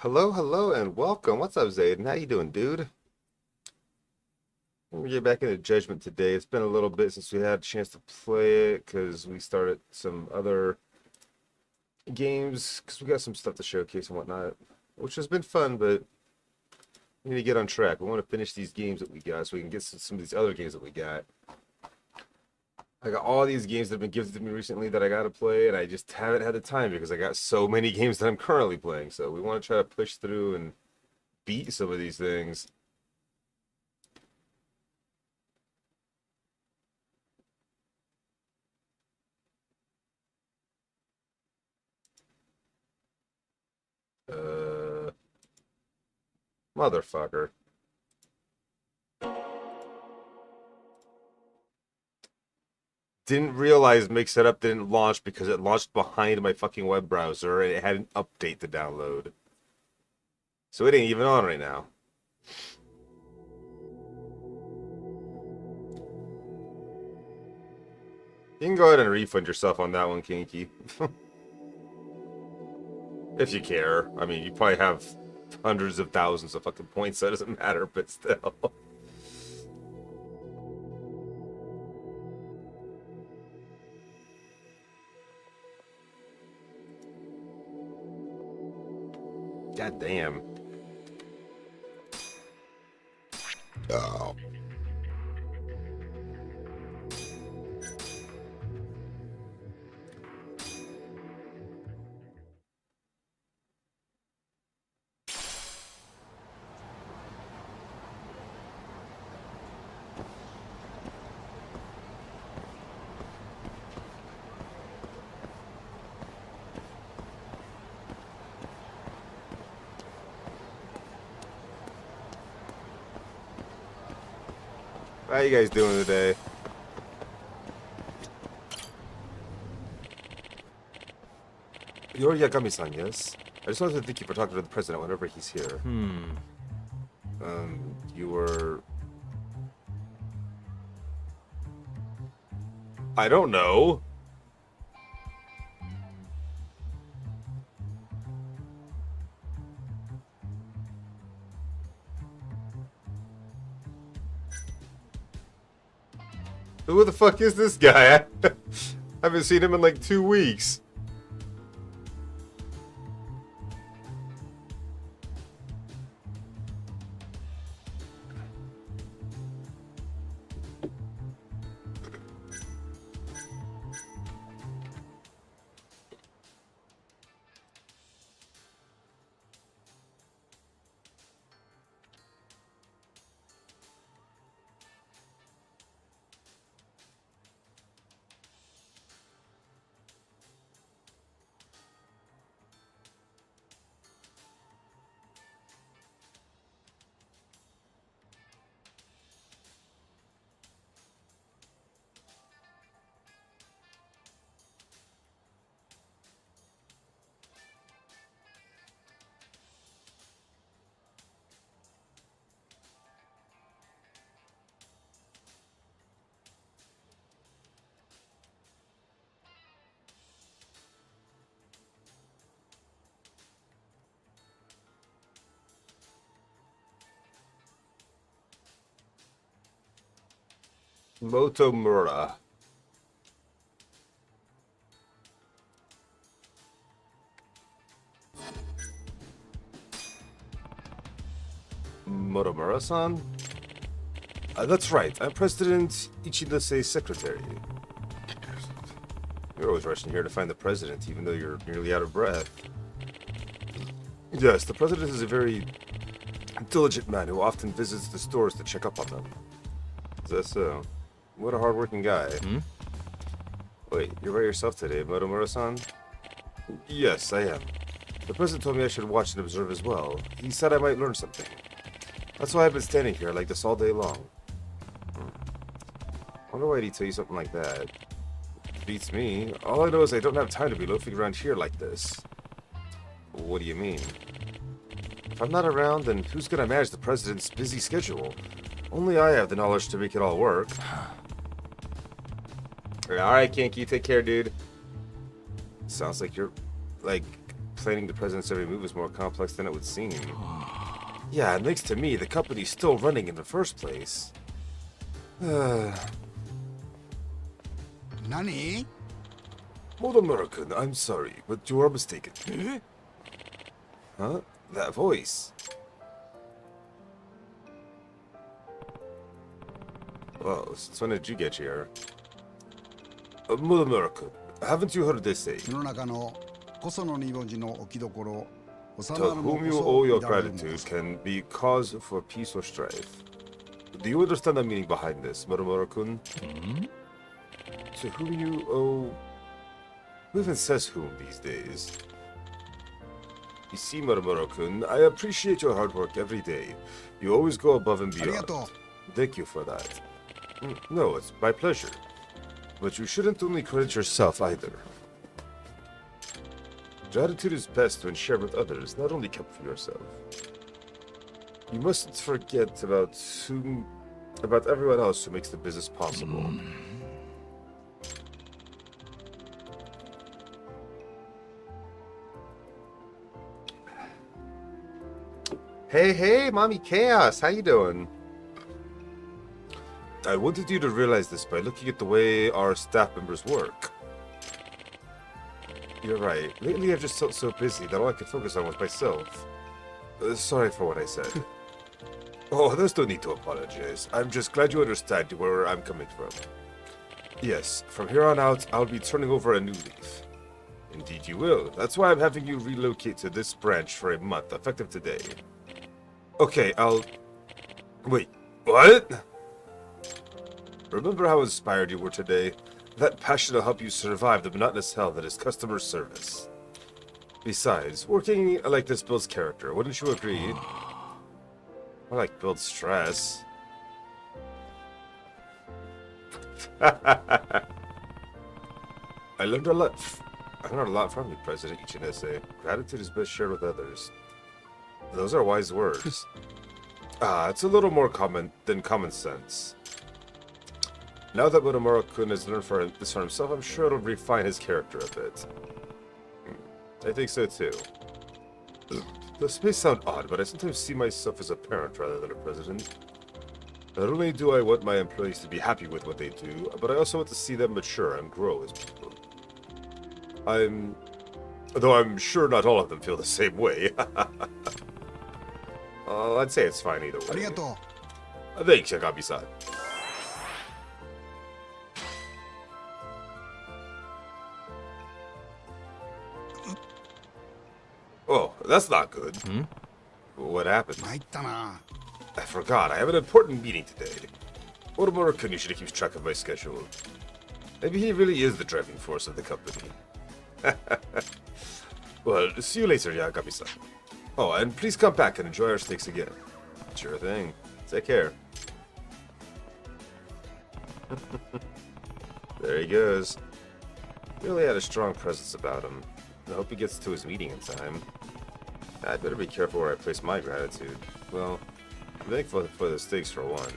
Hello, and welcome. What's up, Zayden? How you doing, dude? We're gonna get back into Judgment today. It's been a little bit since we had a chance to play it because we started some other games because we got some stuff to showcase and whatnot, which has been fun, but we need to get on track. We want to finish these games that we got so we can get some of these other games that we got. I got all these games that have been gifted to me recently that I got to play, and I just haven't had the time because I got so many games that I'm currently playing. So we want to try to push through and beat some of these things. Uh, Motherfucker. Didn't realize Mix It Up didn't launch because it launched behind my fucking web browser and it had an update to download. So it ain't even on right now. You can go ahead and refund yourself on that one, Kinky. If you care. I mean, you probably have hundreds of thousands of fucking points, so it doesn't matter, but still. God damn. Oh. How you guys doing today? You're Yagami-san, yes? I just wanted to thank you for talking to the president whenever he's here. You were... I don't know. Who the fuck is this guy? I haven't seen him in like 2 weeks. Motomura. Motomura-san? That's right. I'm President Ichinose's secretary. You're always rushing here to find the president, even though you're nearly out of breath. Yes, the president is a very diligent man who often visits the stores to check up on them. Is that so? What a hardworking guy. Wait, you're by yourself today, Motomura-san? Yes, I am. The president told me I should watch and observe as well. He said I might learn something. That's why I've been standing here like this all day long. Wonder why he'd tell you something like that. Beats me. All I know is I don't have time to be loafing around here like this. What do you mean? If I'm not around, then who's gonna manage the president's busy schedule? Only I have the knowledge to make it all work. Alright, Kinky, take care, dude. Sounds like you're, like, planning the president's every move is more complex than it would seem. Yeah, and thanks to me, the company's still running in the first place. Nani? Motomura-kun, I'm sorry, but you are mistaken. Huh? That voice. Well, since when did you get here? Motomura-kun, haven't you heard this say? To whom you owe your gratitude can be cause for peace or strife. Do you understand the meaning behind this, Motomura-kun? To whom you owe... Who even says whom these days? You see, Motomura-kun, I appreciate your hard work every day. You always go above and beyond. Thank you for that. No, it's my pleasure. But you shouldn't only credit yourself either. Gratitude is best when shared with others, not only kept for yourself. You mustn't forget about everyone else who makes the business possible. Hey, Mommy Chaos, how you doing? I wanted you to realize this by looking at the way our staff members work. You're right. Lately I've just felt so busy that all I could focus on was myself. Sorry for what I said. Oh, there's no need to apologize. I'm just glad you understand where I'm coming from. Yes, from here on out, I'll be turning over a new leaf. Indeed you will. That's why I'm having you relocate to this branch for a month, effective today. Okay, Wait, what? Remember how inspired you were today? That passion will help you survive the monotonous hell that is customer service. Besides, working like this builds character, wouldn't you agree? I like builds stress. I learned a lot from you, President Ichinese. Gratitude is best shared with others. Those are wise words. It's a little more common than common sense. Now that Motomura-kun has learned this for himself, I'm sure it'll refine his character a bit. I think so too. This may sound odd, but I sometimes see myself as a parent rather than a president. Not only do I want my employees to be happy with what they do, but I also want to see them mature and grow as people. Though I'm sure not all of them feel the same way. I'd say it's fine either way. Thanks, Yagami-san. Oh, that's not good. What happened? I forgot. I have an important meeting today. Motomura-kun usually keeps track of my schedule. Maybe he really is the driving force of the company. Well, see you later, Yagami-san. Oh, and please come back and enjoy our steaks again. Sure thing. Take care. There he goes. Really had a strong presence about him. I hope he gets to his meeting in time. I'd better be careful where I place my gratitude. Well, I'm thankful for the steaks for one.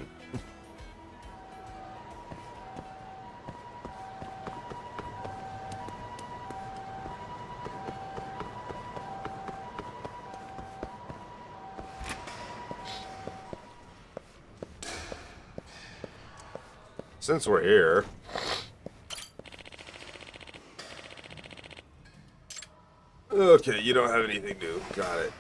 Since we're here... Okay, you don't have anything new. Got it.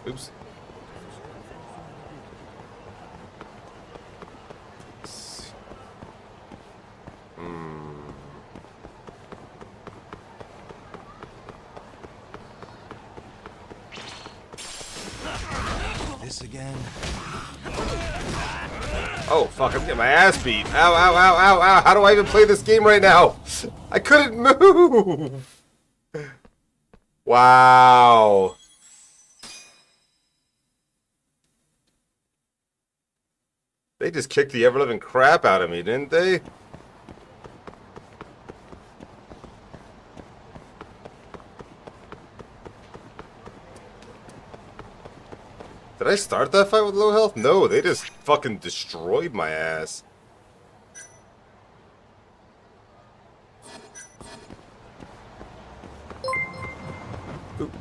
Oops. This again? Oh, fuck, I'm getting my ass beat. Ow, ow, ow, ow, ow. How do I even play this game right now? I couldn't move. Wow. They just kicked the ever-living crap out of me, didn't they? Did I start that fight with low health? No, they just fucking destroyed my ass. Ooh.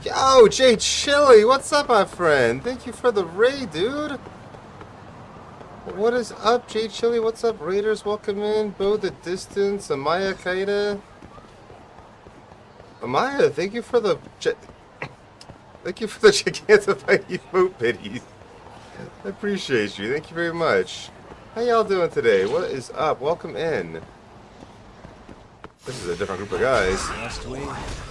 Yo, Jay Chili, what's up, my friend? Thank you for the raid, dude. What is up, Jay Chili? What's up, Raiders? Welcome in. Bo the Distance, Amaya Kaida. Amaya, thank you for the... Thank you for the Gigantify emote biddies. I appreciate you. Thank you very much. How y'all doing today? What is up? Welcome in. This is a different group of guys. Last wave.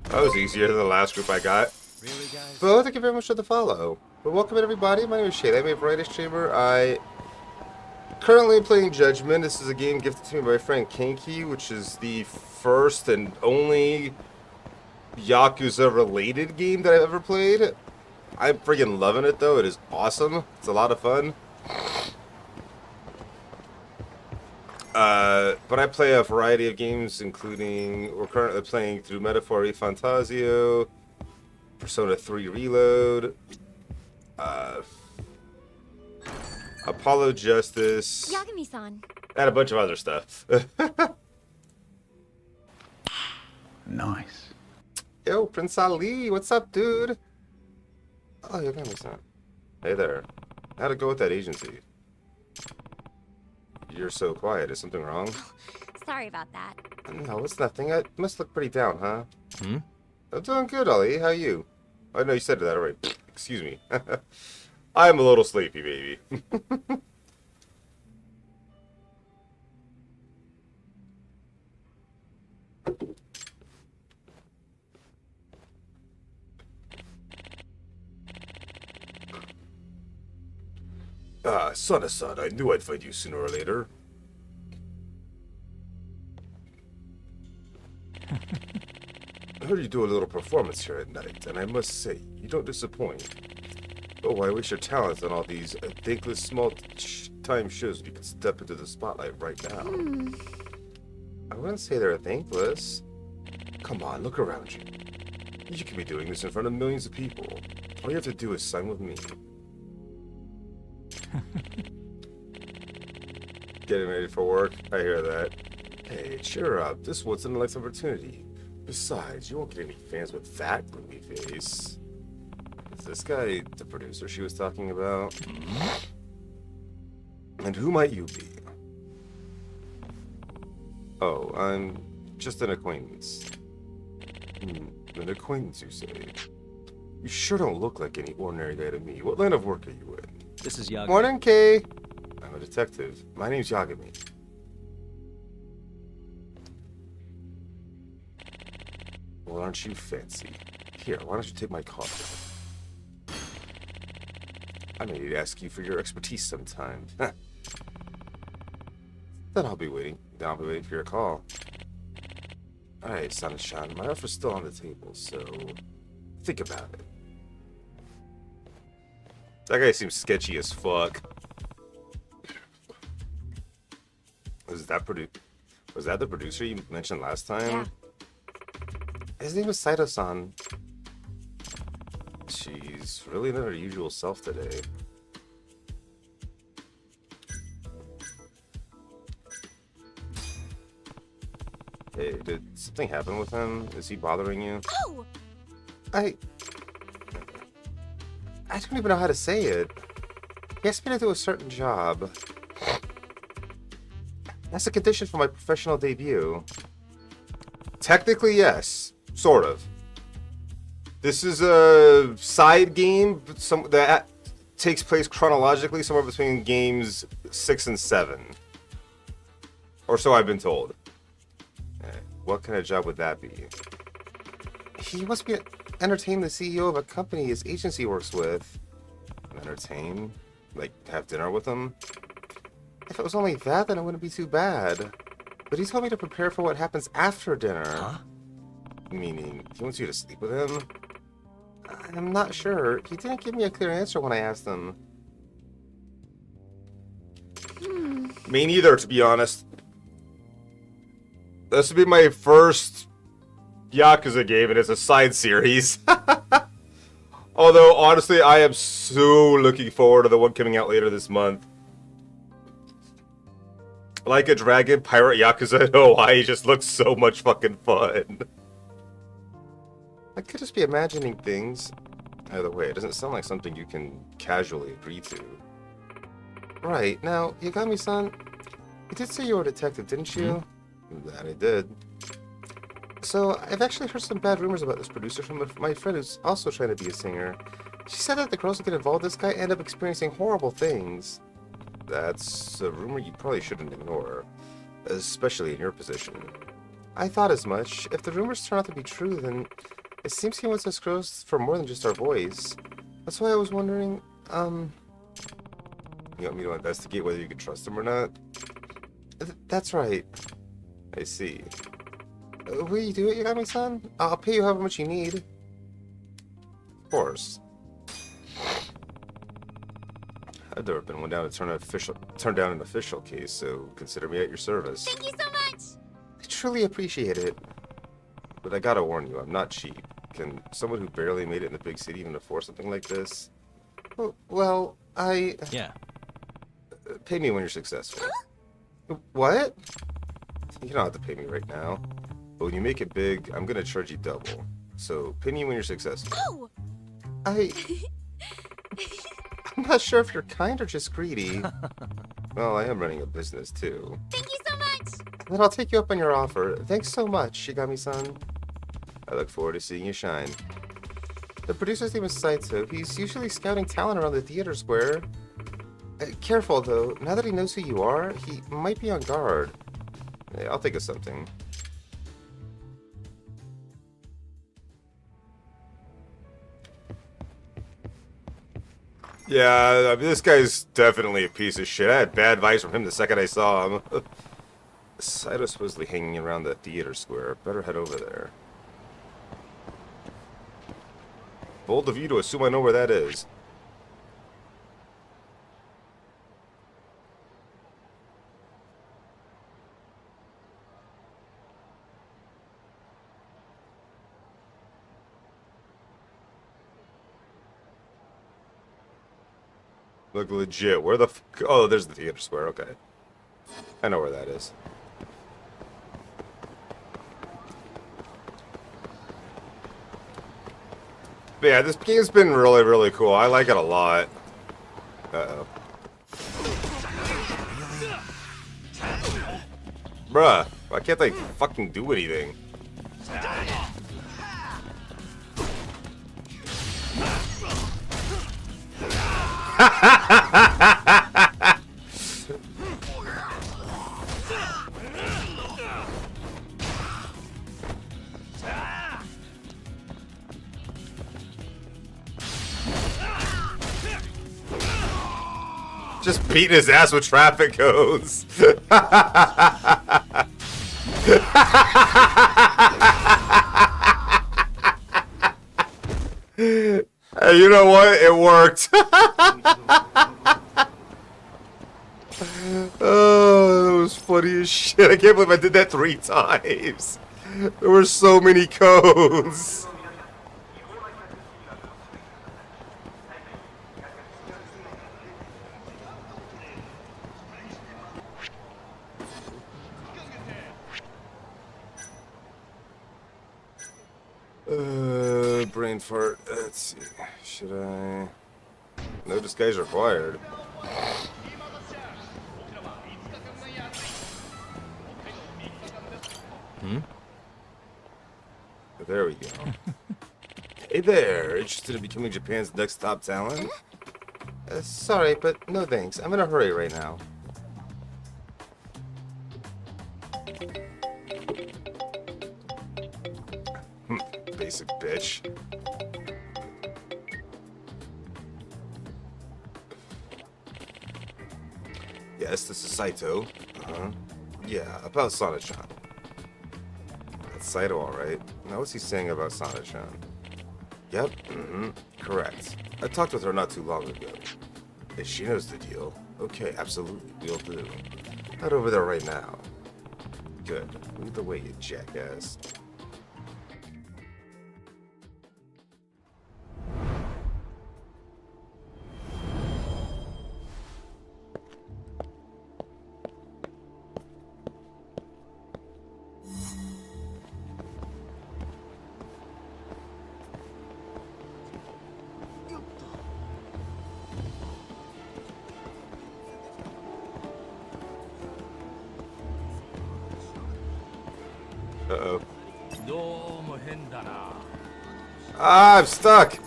That was easier than the last group I got. Really, guys? But thank you very much for the follow. But welcome in, everybody. My name is Shade. I'm a variety streamer. I currently playing Judgment. This is a game gifted to me by my friend Kinky, which is the first and only Yakuza-related game that I've ever played. I'm freaking loving it, though. It is awesome. It's a lot of fun. But I play a variety of games, including we're currently playing through Metaphor Fantasio, Persona 3 Reload, Apollo Justice, Yagami-san. and a bunch of other stuff. Nice. Yo, Prince Ali, what's up, dude? Oh, Yagami-san. Hey there. How'd it go with that agency? You're so quiet. Is something wrong? Sorry about that. No, it's nothing. I must look pretty down, huh? I'm doing good, Ali. How you? I know you said that already. Excuse me. I'm a little sleepy, baby. Son, I knew I'd find you sooner or later. I heard you do a little performance here at night, and I must say, you don't disappoint. Oh, why waste your talents on all these thankless small-time shows when you could step into the spotlight right now? I wouldn't say they're thankless. Come on, look around you. You can be doing this in front of millions of people. All you have to do is sign with me. Getting ready for work? I hear that. Hey, cheer up. This one's an elite opportunity. Besides, you won't get any fans with that gloomy face. Is this guy the producer she was talking about? And who might you be? Oh, I'm just an acquaintance. An acquaintance, you say? You sure don't look like any ordinary guy to me. What line of work are you in? This is Yagami. Morning, Kay. I'm a detective. My name's Yagami. Well, aren't you fancy? Here, why don't you take my card? I may need to ask you for your expertise sometime. Then I'll be waiting. For your call. Alright, Sunshine. My offer's still on the table, so think about it. That guy seems sketchy as fuck. Was that the producer you mentioned last time? Yeah. His name is Saito-san. She's really not her usual self today. Hey, did something happen with him? Is he bothering you? Oh! I don't even know how to say it. He asked me to do a certain job. That's a condition for my professional debut. Technically, yes. Sort of. This is a side game that takes place chronologically somewhere between games 6 and 7. Or so I've been told. What kind of job would that be? He wants me to entertain the CEO of a company his agency works with. Entertain? Like, have dinner with him? If it was only that, then it wouldn't be too bad. But he told me to prepare for what happens after dinner. Huh? Meaning, he wants you to sleep with him? I'm not sure. He didn't give me a clear answer when I asked him. Me neither, to be honest. This would be my first Yakuza game, and it's a side series. Although, honestly, I am so looking forward to the one coming out later this month. Like a Dragon Pirate Yakuza in Hawaii just looks so much fucking fun. I could just be imagining things. Either way, it doesn't sound like something you can casually agree to. Right, now, Yagami-san, you did say you were a detective, didn't you? That I did. So, I've actually heard some bad rumors about this producer from my friend who's also trying to be a singer. She said that the girls who get involved with this guy end up experiencing horrible things. That's a rumor you probably shouldn't ignore, especially in your position. I thought as much. If the rumors turn out to be true, then it seems he wants us girls for more than just our voice. That's why I was wondering, you want me to investigate whether you can trust him or not? That's right. I see. Will you do it, Yagami-san? I'll pay you however much you need. Of course. I've never been one down to turn down an official case, so consider me at your service. Thank you so much! I truly appreciate it. But I gotta warn you, I'm not cheap. Can someone who barely made it in the big city even afford something like this? Well, Yeah. Pay me when you're successful. What? You don't have to pay me right now. But when you make it big, I'm gonna charge you double. So, pay me when you're successful. Oh! I'm not sure if you're kind or just greedy. Well, I am running a business, too. Thank you so much! Then I'll take you up on your offer. Thanks so much, Shigami-san. I look forward to seeing you shine. The producer's name is Saito. He's usually scouting talent around the theater square. Careful, though. Now that he knows who you are, he might be on guard. Hey, I'll think of something. Yeah, I mean, this guy's definitely a piece of shit. I had bad vibes from him the second I saw him. Saito's supposedly hanging around the theater square. Better head over there. Bold of you to assume I know where that is. Look legit. Where the oh, there's the theater square. Okay. I know where that is. But yeah, this game's been really, really cool. I like it a lot. Uh-oh. Bruh, why can't they fucking do anything? Just beating his ass with traffic cones. Hey, you know what? It worked. Oh, that was funny as shit. I can't believe I did that 3 times. There were so many cones. Brain fart. Let's see. Should I? No disguise required. There we go. Hey there, interested in becoming Japan's next top talent? Sorry, but no thanks. I'm in a hurry right now. Basic bitch. Yeah, Yes, this is Saito. Uh-huh. Yeah, about Sana-chan. That's Saito, alright. Now what's he saying about Sana-chan? Yep, correct. I talked with her not too long ago. If she knows the deal, okay, absolutely, we'll do. Head over there right now. Good. Lead the way, you jackass. Uh-oh. どうも変だな。Ah, I'm stuck!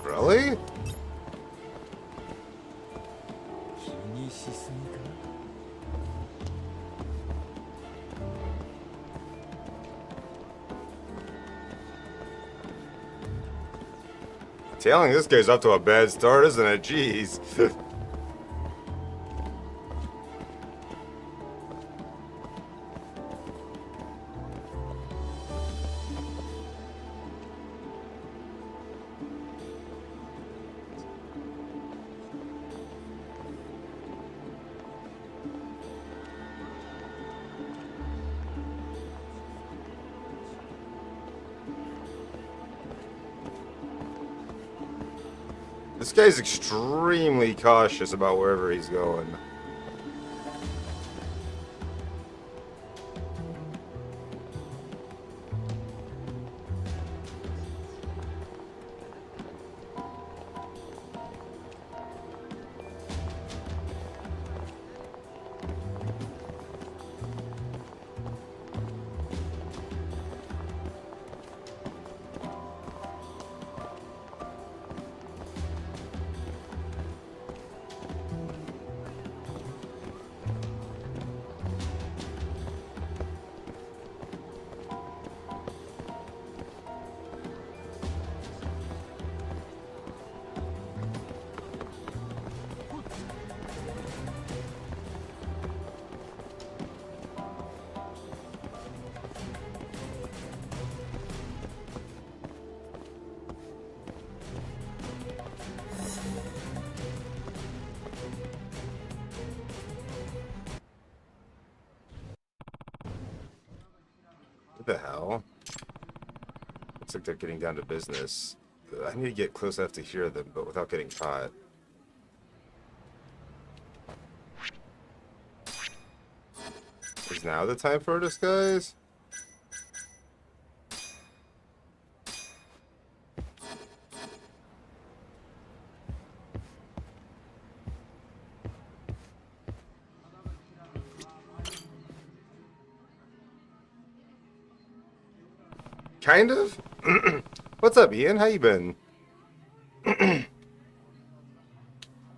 Really? 気にしすぎかな。Telling this guy's off to a bad start, isn't it? Jeez. This guy's extremely cautious about wherever he's going. What the hell? Looks like they're getting down to business. I need to get close enough to hear them, but without getting caught. Is now the time for a disguise? Kind of? What's up, Ian? How you been?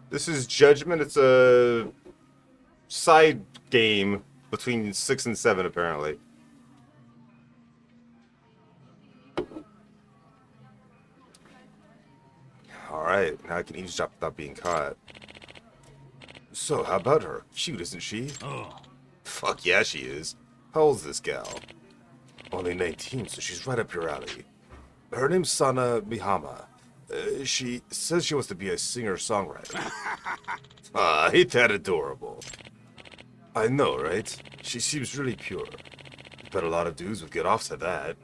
This is Judgment. It's a side game between 6 and 7, apparently. Alright, now I can eavesdrop without being caught. So, how about her? Cute, isn't she? Oh. Fuck yeah, she is. How old's this gal? Only 19, so she's right up your alley. Her name's Sana Mihama. She says she wants to be a singer-songwriter. Ain't that adorable? I know, right? She seems really pure. Bet a lot of dudes would get off to that.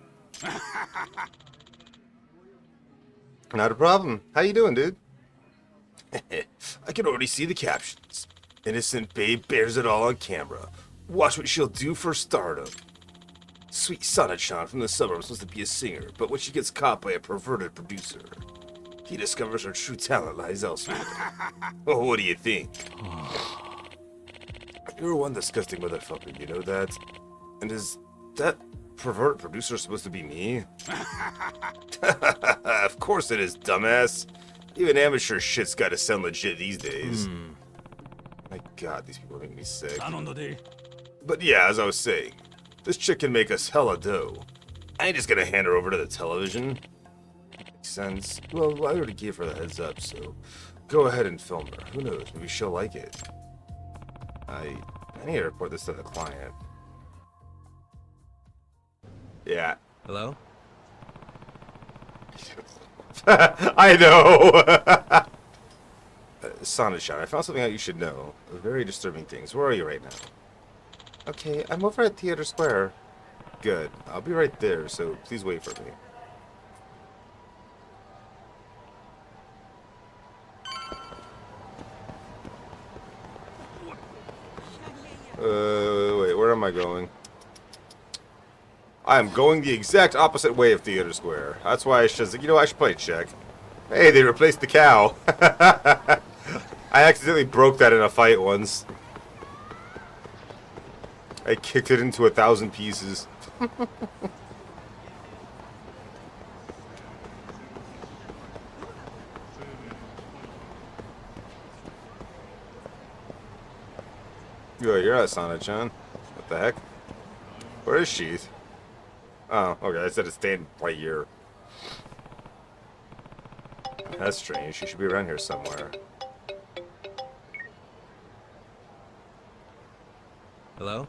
Not a problem. How you doing, dude? I can already see the captions. Innocent babe bears it all on camera. Watch what she'll do for stardom. Sweet Sana-chan from the suburbs wants to be a singer, but when she gets caught by a perverted producer, he discovers her true talent lies elsewhere. Oh, what do you think? You're one disgusting motherfucker, you know that? And is that perverted producer supposed to be me? Of course it is, dumbass. Even amateur shit's gotta sound legit these days. My god, these people make me sick. But yeah, as I was saying, This chick can make us hella dough. I ain't just gonna hand her over to the television. Makes sense. Well, I already gave her the heads up, so go ahead and film her. Who knows? Maybe she'll like it. I need to report this to the client. Yeah. Hello? I know! Sana-chan, I found something out you should know. Very disturbing things. Where are you right now? Okay, I'm over at Theater Square. Good. I'll be right there, so please wait for me. Wait, where am I going? I am going the exact opposite way of Theater Square. That's why I should, you know, I should play check. Hey, they replaced the cow. I accidentally broke that in a fight once. I kicked it into 1,000 pieces. Yo, you're at Sana-chan. What the heck? Where is she? Oh, okay, I said it's staying right here. That's strange. She should be around here somewhere. Hello?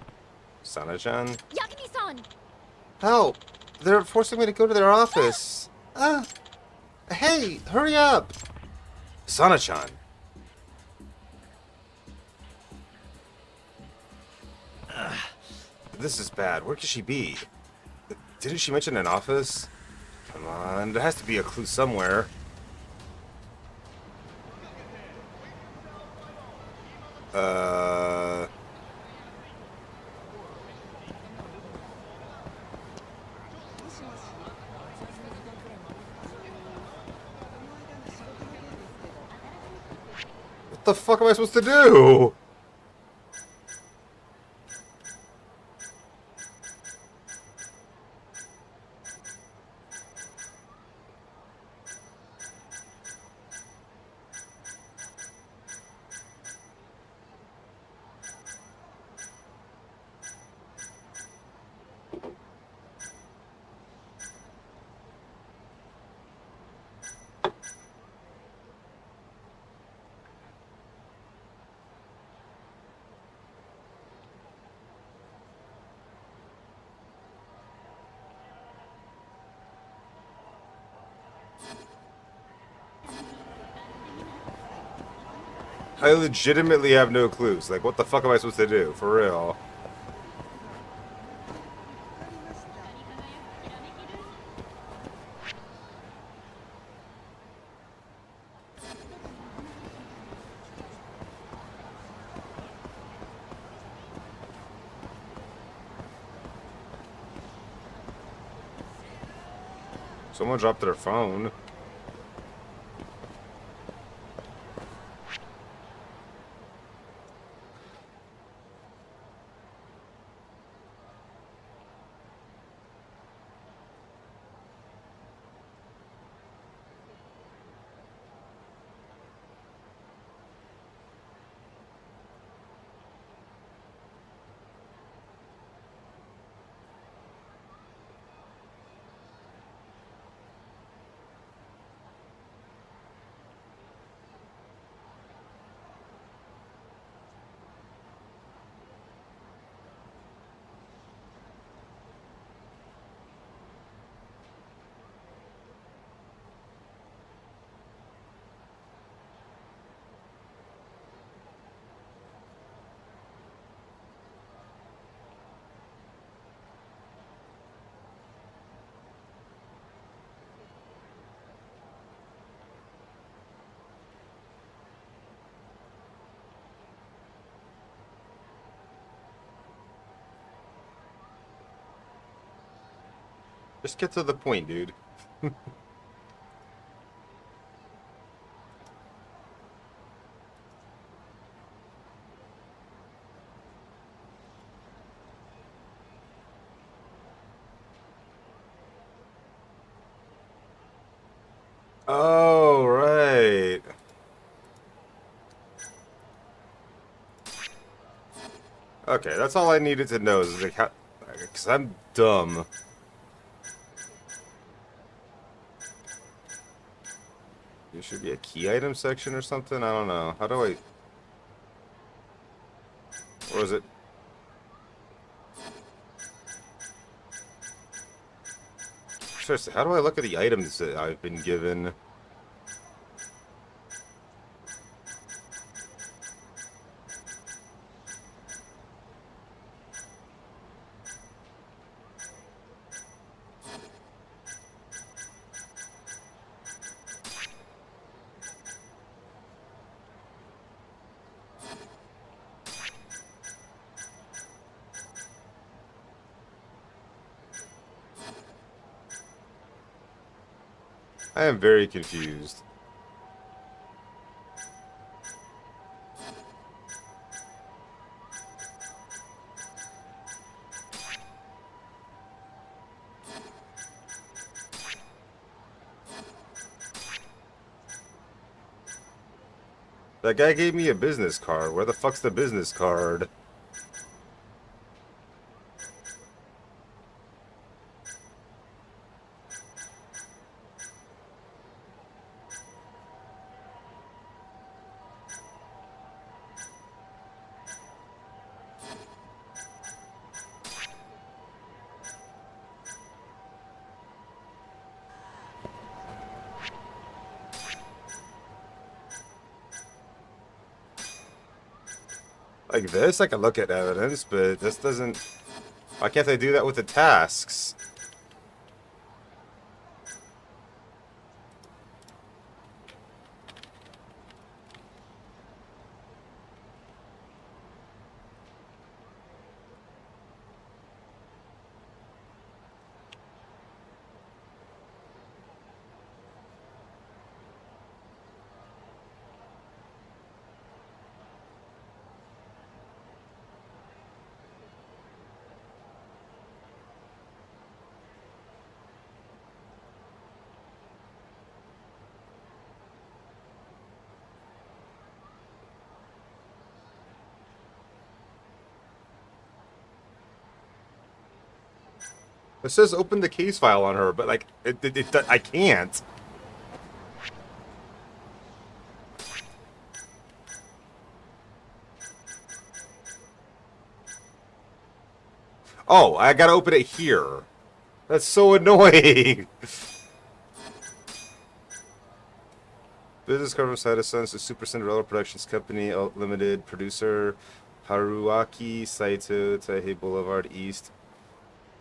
Sana-chan? Yagami-san! Help! They're forcing me to go to their office. Hey, hurry up! Sana-chan. This is bad. Where could she be? Didn't she mention an office? Come on, there has to be a clue somewhere. What the fuck am I supposed to do? I legitimately have no clues. Like, what the fuck am I supposed to do? For real. Someone dropped their phone. Just get to the point, dude. Oh, right. Okay, that's all I needed to know is like Because I'm dumb. There should be a key item section or something. I don't know. How do I? Or is it? Seriously, how do I look at the items that I've been given? I am very confused. That guy gave me a business card. Where the fuck's the business card? Like this, I can look at evidence, but this doesn't... Why can't I do that with the tasks? It says open the case file on her, but like, I can't. Oh, I gotta open it here. That's so annoying. Business card from Saida Sons, a Super Cinderella Productions Company, Limited, producer, Haruaki Saito, Taihei Boulevard East,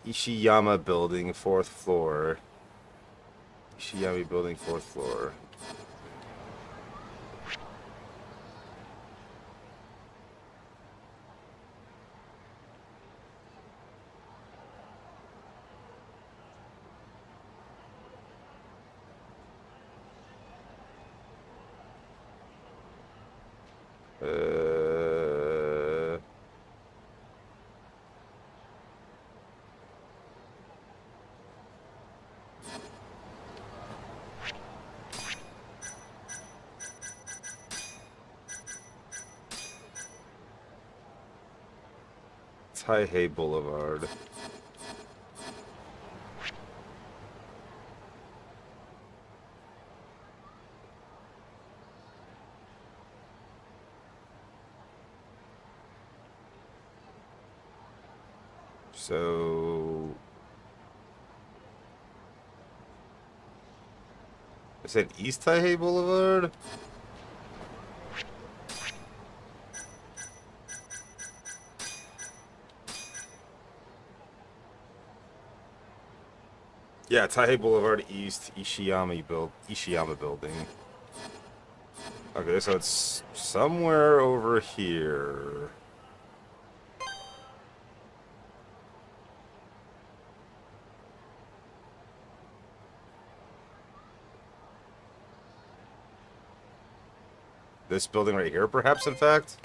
Ishiyama Building, 4th floor. Ishiyama Building, 4th floor. Taihei Boulevard. So... I said East Taihei Boulevard? Yeah, Taihei Boulevard East, Ishiyama Building. Okay, so it's somewhere over here. This building right here, perhaps, in fact?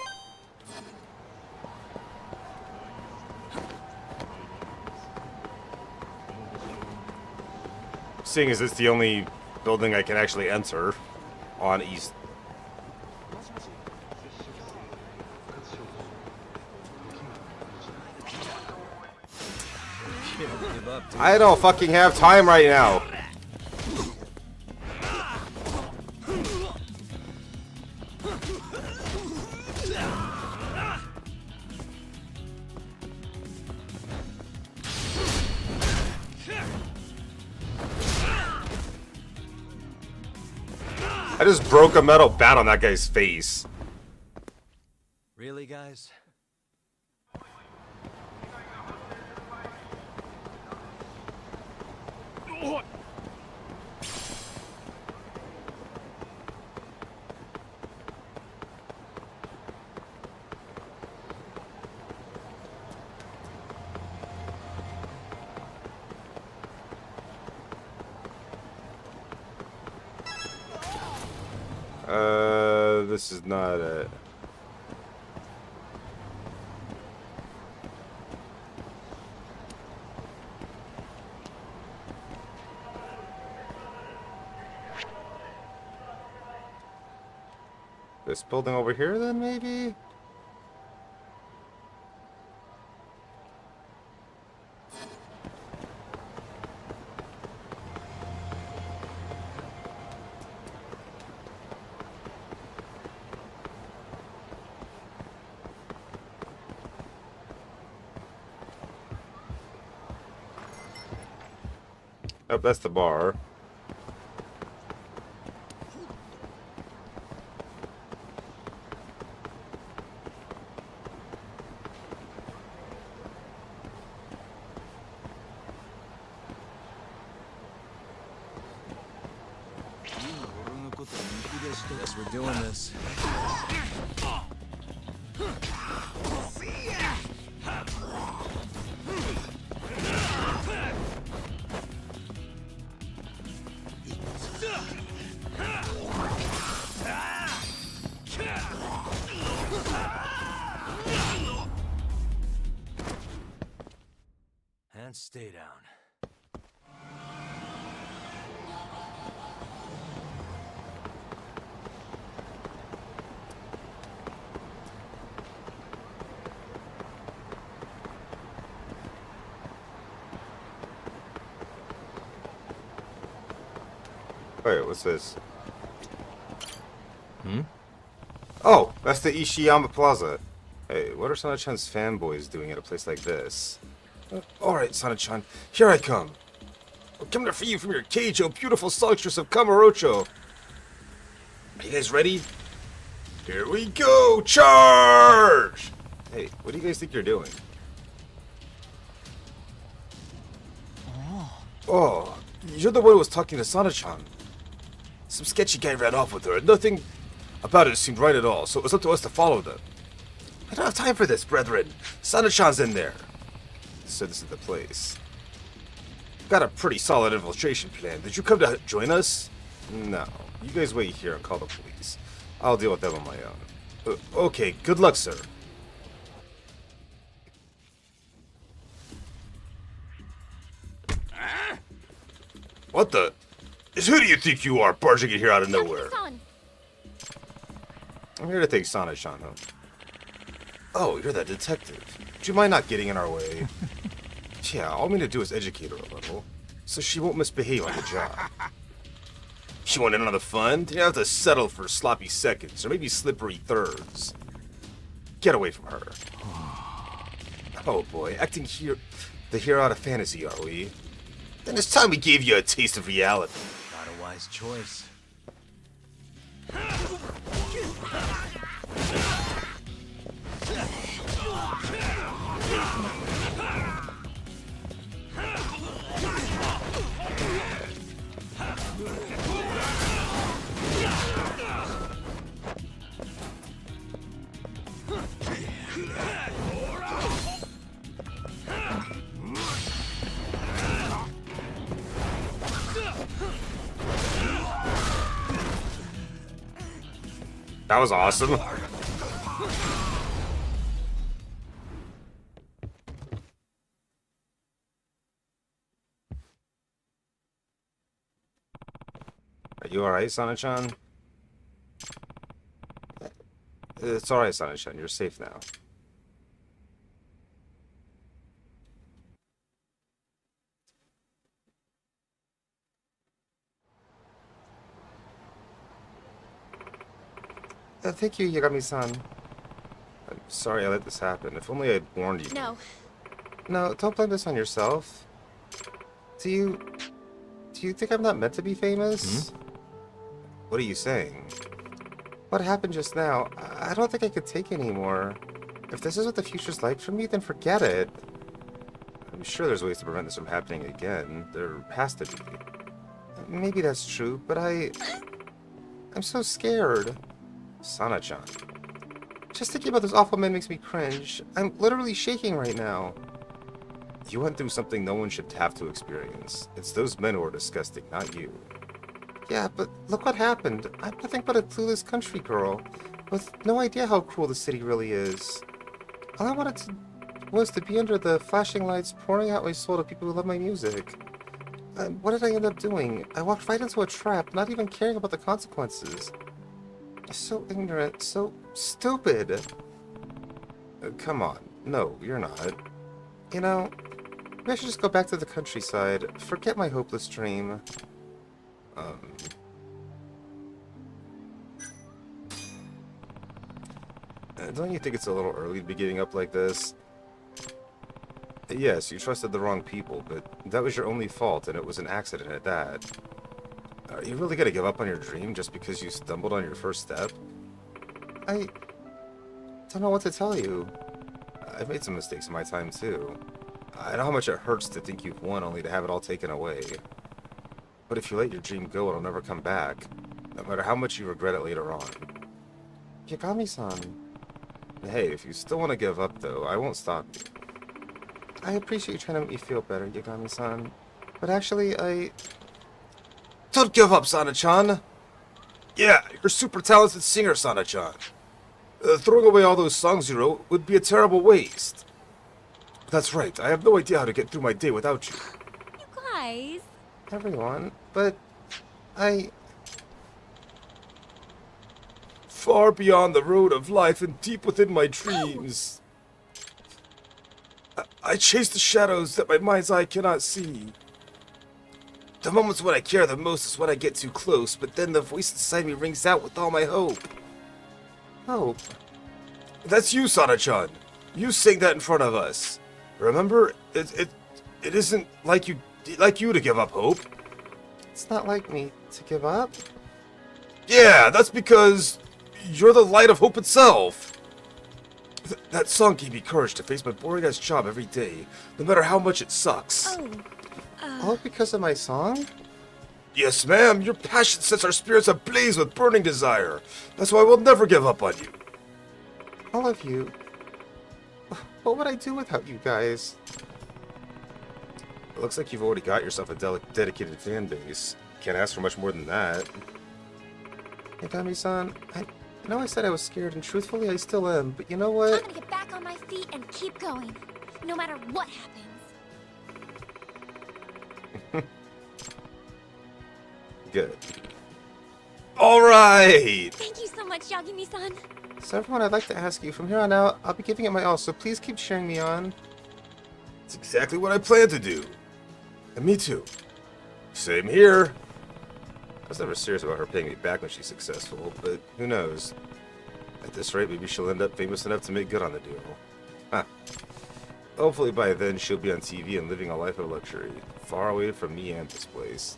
Seeing as it's the only building I can actually enter on East. Can't give up. I don't fucking have time right now. I just broke a metal bat on that guy's face. Really, guys? This is not it. This building over here, then, maybe? Oh, that's the bar. Guess we're doing this. And stay down. Wait, what's this? Hmm? Oh, that's the Ishiyama Plaza. Hey, what are Sana-chan's fanboys doing at a place like this? Alright, Sana-chan, here I come. I'm coming to free you from your cage, oh beautiful songstress of Kamurocho. Are you guys ready? Here we go! Charge! Hey, what do you guys think you're doing? Oh, you're the one who was talking to Sana-chan. Some sketchy guy ran off with her, and nothing about it seemed right at all, so it was up to us to follow them. I don't have time for this, brethren. Sana-chan's in there. So this is the place. Got a pretty solid infiltration plan. Did you come to join us? No. You guys wait here and call the police. I'll deal with them on my own. Okay, good luck, sir. What the? Who do you think you are, barging in here out of nowhere? Son. I'm here to take Sana-chan home. Oh, you're that detective. Would you mind not getting in our way? Yeah, all we need to do is educate her a little, so she won't misbehave on the job. You want in on the fun? Then you have to settle for sloppy seconds, or maybe slippery thirds. Get away from her. Oh boy, acting the hero out of fantasy, are we? Then it's time we gave you a taste of reality. Not a wise choice. That was awesome. Are you alright, Sana-chan? It's alright, Sana-chan. You're safe now. Thank you, Yagami-san. I'm sorry I let this happen. If only I'd warned you. No. No, don't blame this on yourself. Do you think I'm not meant to be famous? What are you saying? What happened just now? I don't think I could take anymore. If this is what the future's like for me, then forget it. I'm sure there's ways to prevent this from happening again. There has to be. Maybe that's true, but I'm so scared. Sana-chan. Just thinking about those awful men makes me cringe. I'm literally shaking right now. You went through something no one should have to experience. It's those men who are disgusting, not you. Yeah, but look what happened. I'm nothing but a clueless country girl, with no idea how cruel the city really is. All I wanted was to be under the flashing lights, pouring out my soul to people who love my music. What did I end up doing? I walked right into a trap, not even caring about the consequences. So ignorant, so stupid. Come on. No, you're not. You know, maybe I should just go back to the countryside. Forget my hopeless dream. Don't you think it's a little early to be getting up like this? Yes, you trusted the wrong people, but that was your only fault, and it was an accident at that. Are you really gonna give up on your dream just because you stumbled on your first step? I don't know what to tell you. I've made some mistakes in my time, too. I know how much it hurts to think you've won only to have it all taken away. But if you let your dream go, it'll never come back, no matter how much you regret it later on. Yagami-san. Hey, if you still want to give up, though, I won't stop you. I appreciate you trying to make me feel better, Yagami-san. But actually, Don't give up, Sana-chan! Yeah, you're a super talented singer, Sana-chan. Throwing away all those songs you wrote would be a terrible waste. That's right, I have no idea how to get through my day without you. You guys. Everyone, but I... Far beyond the road of life and deep within my dreams. I chase the shadows that my mind's eye cannot see. The moments when I care the most is when I get too close, but then the voice inside me rings out with all my hope. Hope? That's you, Sana-chan. You sang that in front of us. Remember? It isn't like you to give up hope. It's not like me to give up. Yeah, that's because you're the light of hope itself. That song gave me courage to face my boring-ass job every day, no matter how much it sucks. Oh. All because of my song? Yes, ma'am, your passion sets our spirits ablaze with burning desire. That's why we'll never give up on you. All of you. What would I do without you guys? It looks like you've already got yourself a dedicated fan base. Can't ask for much more than that. Yagami-san, I know I said I was scared, and truthfully, I still am, but you know I'm what? gonna get back on my feet and keep going, no matter what happens. Good. Alright! Thank you so much, Yagami-san. So everyone, I'd like to ask you, from here on out, I'll be giving it my all, so please keep cheering me on. It's exactly what I planned to do. And me too. Same here. I was never serious about her paying me back when she's successful, but who knows? At this rate, maybe she'll end up famous enough to make good on the deal. Huh. Hopefully by then she'll be on TV and living a life of luxury, far away from me and this place.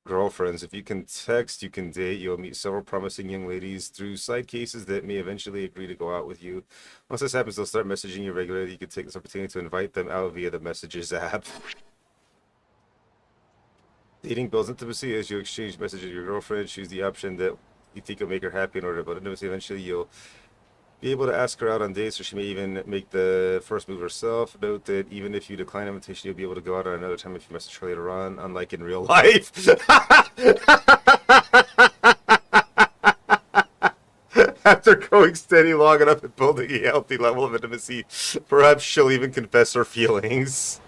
Girlfriends, if you can text, you can date. You'll meet several promising young ladies through side cases that may eventually agree to go out with you. Once this happens, they'll start messaging you regularly. You can take this opportunity to invite them out via the Messages app. Dating builds intimacy as you exchange messages with your girlfriend. Choose the option that you think will make her happy in order to build intimacy. Eventually, you'll be able to ask her out on dates, or she may even make the first move herself. Note that even if you decline an invitation, you'll be able to go out at another time if you message her later on, unlike in real life. After going steady long enough and building a healthy level of intimacy, perhaps she'll even confess her feelings.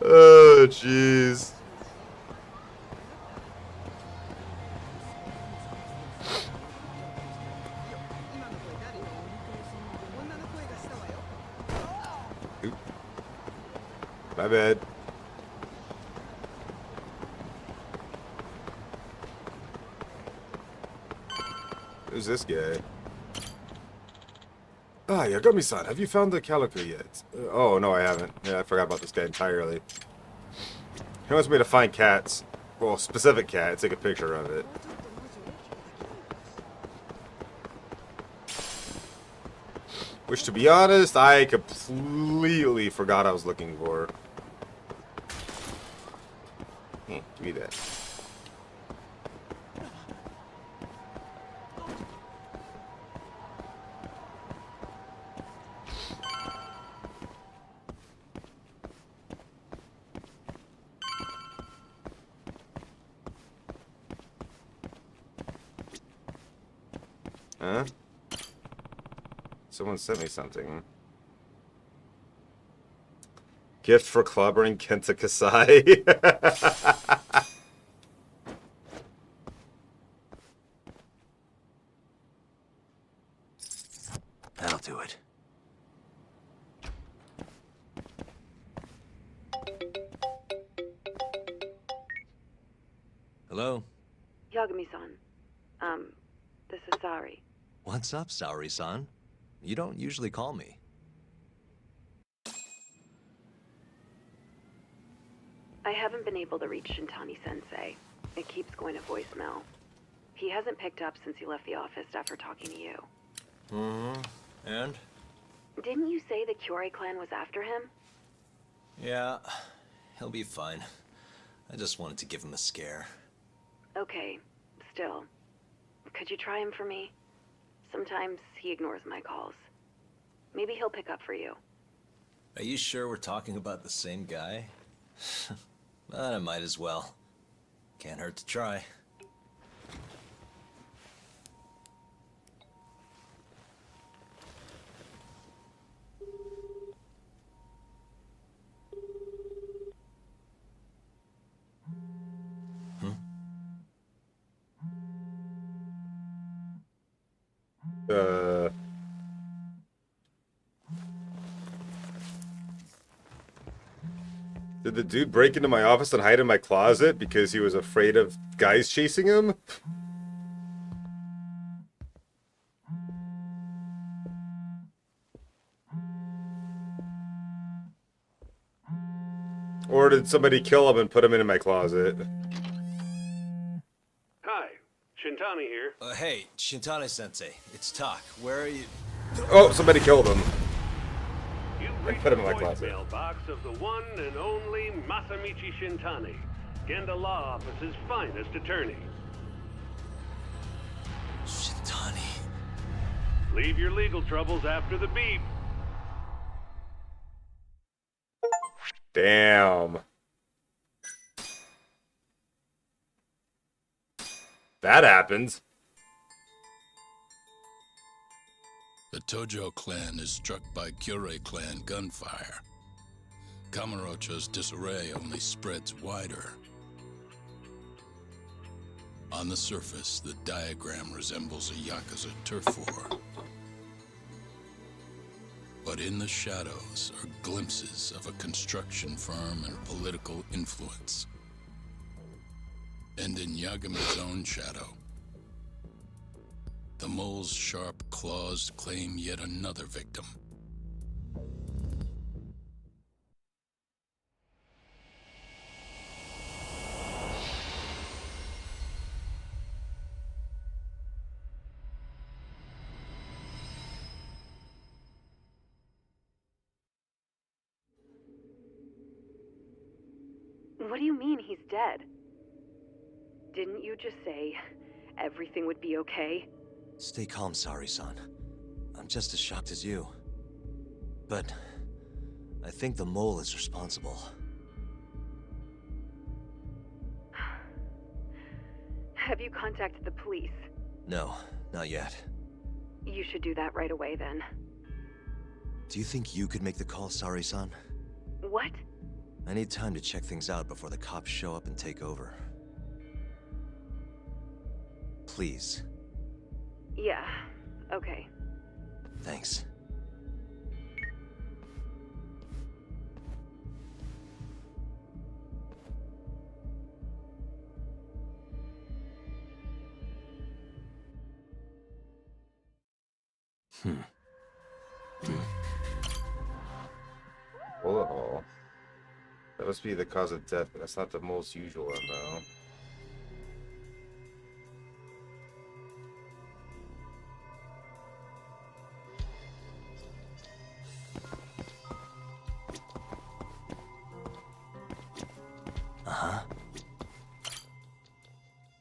Oh, jeez. My bad. Who's this guy? Ah, Yagami-san, have you found the calico yet? Oh, no, I haven't. Yeah, I forgot about this guy entirely. He wants me to find cats. Well, specific cat. Take a picture of it. Which, to be honest, I completely forgot I was looking for. Give me that. Huh? Someone sent me something. Gift for clobbering Kenta Kasai. That'll do it. Hello? Yagami-san. This is Sari. What's up, Saori-san? You don't usually call me. I haven't been able to reach Shintani-sensei. It keeps going to voicemail. He hasn't picked up since he left the office after talking to you. Mm-hmm. And? Didn't you say the Kyorei clan was after him? Yeah, he'll be fine. I just wanted to give him a scare. Okay, still. Could you try him for me? Sometimes he ignores my calls. Maybe he'll pick up for you. Are you sure we're talking about the same guy? But I might as well. Can't hurt to try. Did the dude break into my office and hide in my closet because he was afraid of guys chasing him? Or did somebody kill him and put him in my closet? Hi, Shintani here. Hey, Shintani-sensei, it's Tak. Where are you? Oh, somebody killed him. You've reached put him the in my closet. voicemail box of the one and only Masamichi Shintani, Genda Law Office's finest attorney. Shintani. Leave your legal troubles after the beep. Damn. That happens. The Tojo clan is struck by Kyorei clan gunfire. Kamurocho's disarray only spreads wider. On the surface, the diagram resembles a Yakuza turf war. But in the shadows are glimpses of a construction firm and political influence. And in Yagami's own shadow, the mole's sharp claws claim yet another victim. What do you mean he's dead? Didn't you just say everything would be okay? Stay calm, Saori-san. I'm just as shocked as you. But I think the mole is responsible. Have you contacted the police? No, not yet. You should do that right away then. Do you think you could make the call, Saori-san? What? I need time to check things out before the cops show up and take over. Please. Yeah, okay. Thanks. Bullet hole. That must be the cause of death, but that's not the most usual one, though.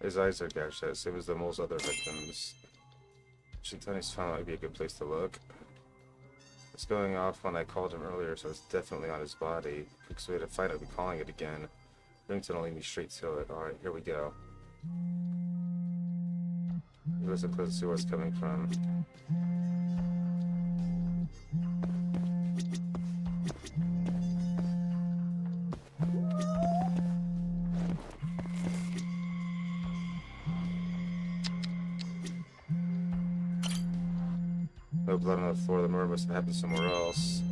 His eyes are gouged out, same as the most other victims. Shintani's found might be a good place to look. It's going off when I called him earlier, so it's definitely on his body. Quickest way to find it, I'll be calling it again. Rington will lead me straight to it. Alright, here we go. Listen close to see where it's coming from. No blood on the floor. The murder must have happened somewhere else.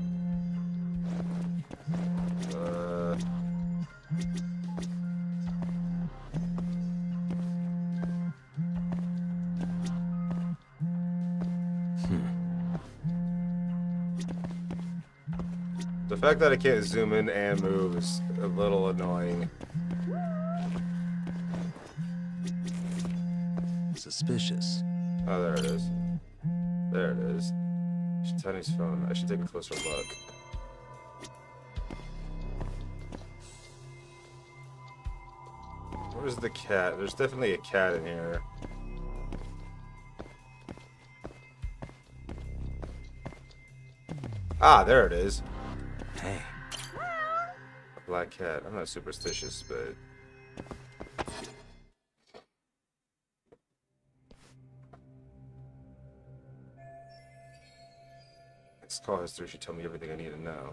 The fact that I can't zoom in and move is a little annoying. Suspicious. Oh, there it is. There it is. Shintani's phone. I should take a closer look. Where's the cat? There's definitely a cat in here. Ah, there it is. Hey. A black cat. I'm not superstitious, but... This call history should tell me everything I need to know.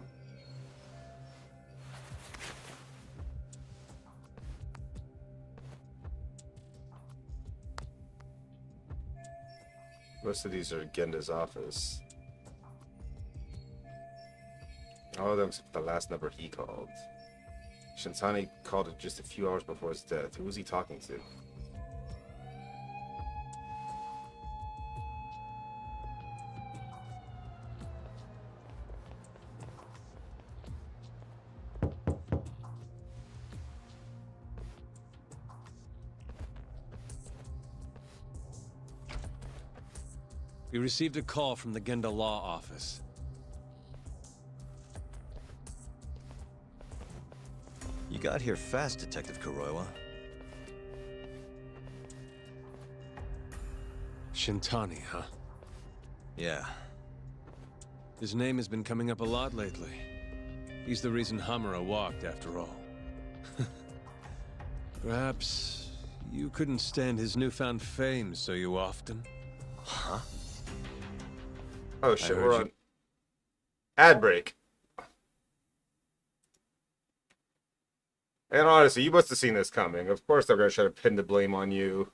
Most of these are Genda's office. All of them except the last number he called. Shintani called it just a few hours before his death. Who was he talking to? We received a call from the Genda Law Office. You got here fast, Detective Kuroiwa. Shintani, huh? Yeah. His name has been coming up a lot lately. He's the reason Hamura walked, after all. Perhaps you couldn't stand his newfound fame so you often? Huh? Oh shit, heard we're you- on ad break. And honestly, you must have seen this coming. Of course they're gonna try to pin the blame on you.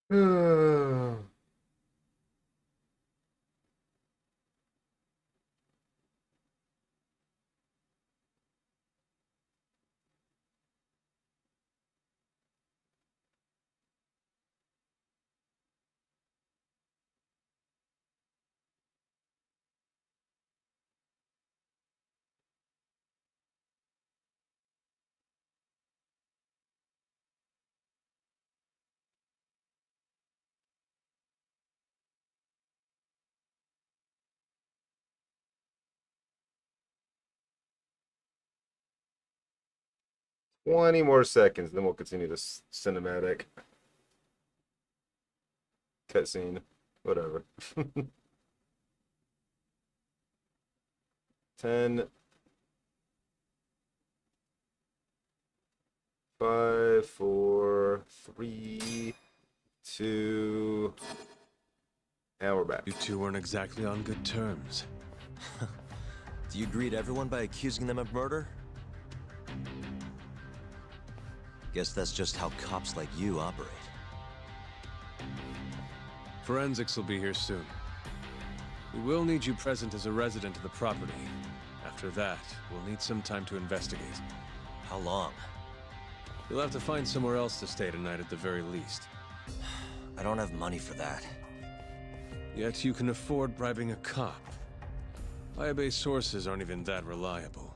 20 more seconds, then we'll continue this cinematic cutscene. Whatever. 10, 5, 4, 3, 2, and we're back. You two weren't exactly on good terms. Do you greet everyone by accusing them of murder? Guess that's just how cops like you operate. Forensics will be here soon. We will need you present as a resident of the property. After that, we'll need some time to investigate. How long? You'll have to find somewhere else to stay tonight at the very least. I don't have money for that. Yet you can afford bribing a cop. Firebase sources aren't even that reliable.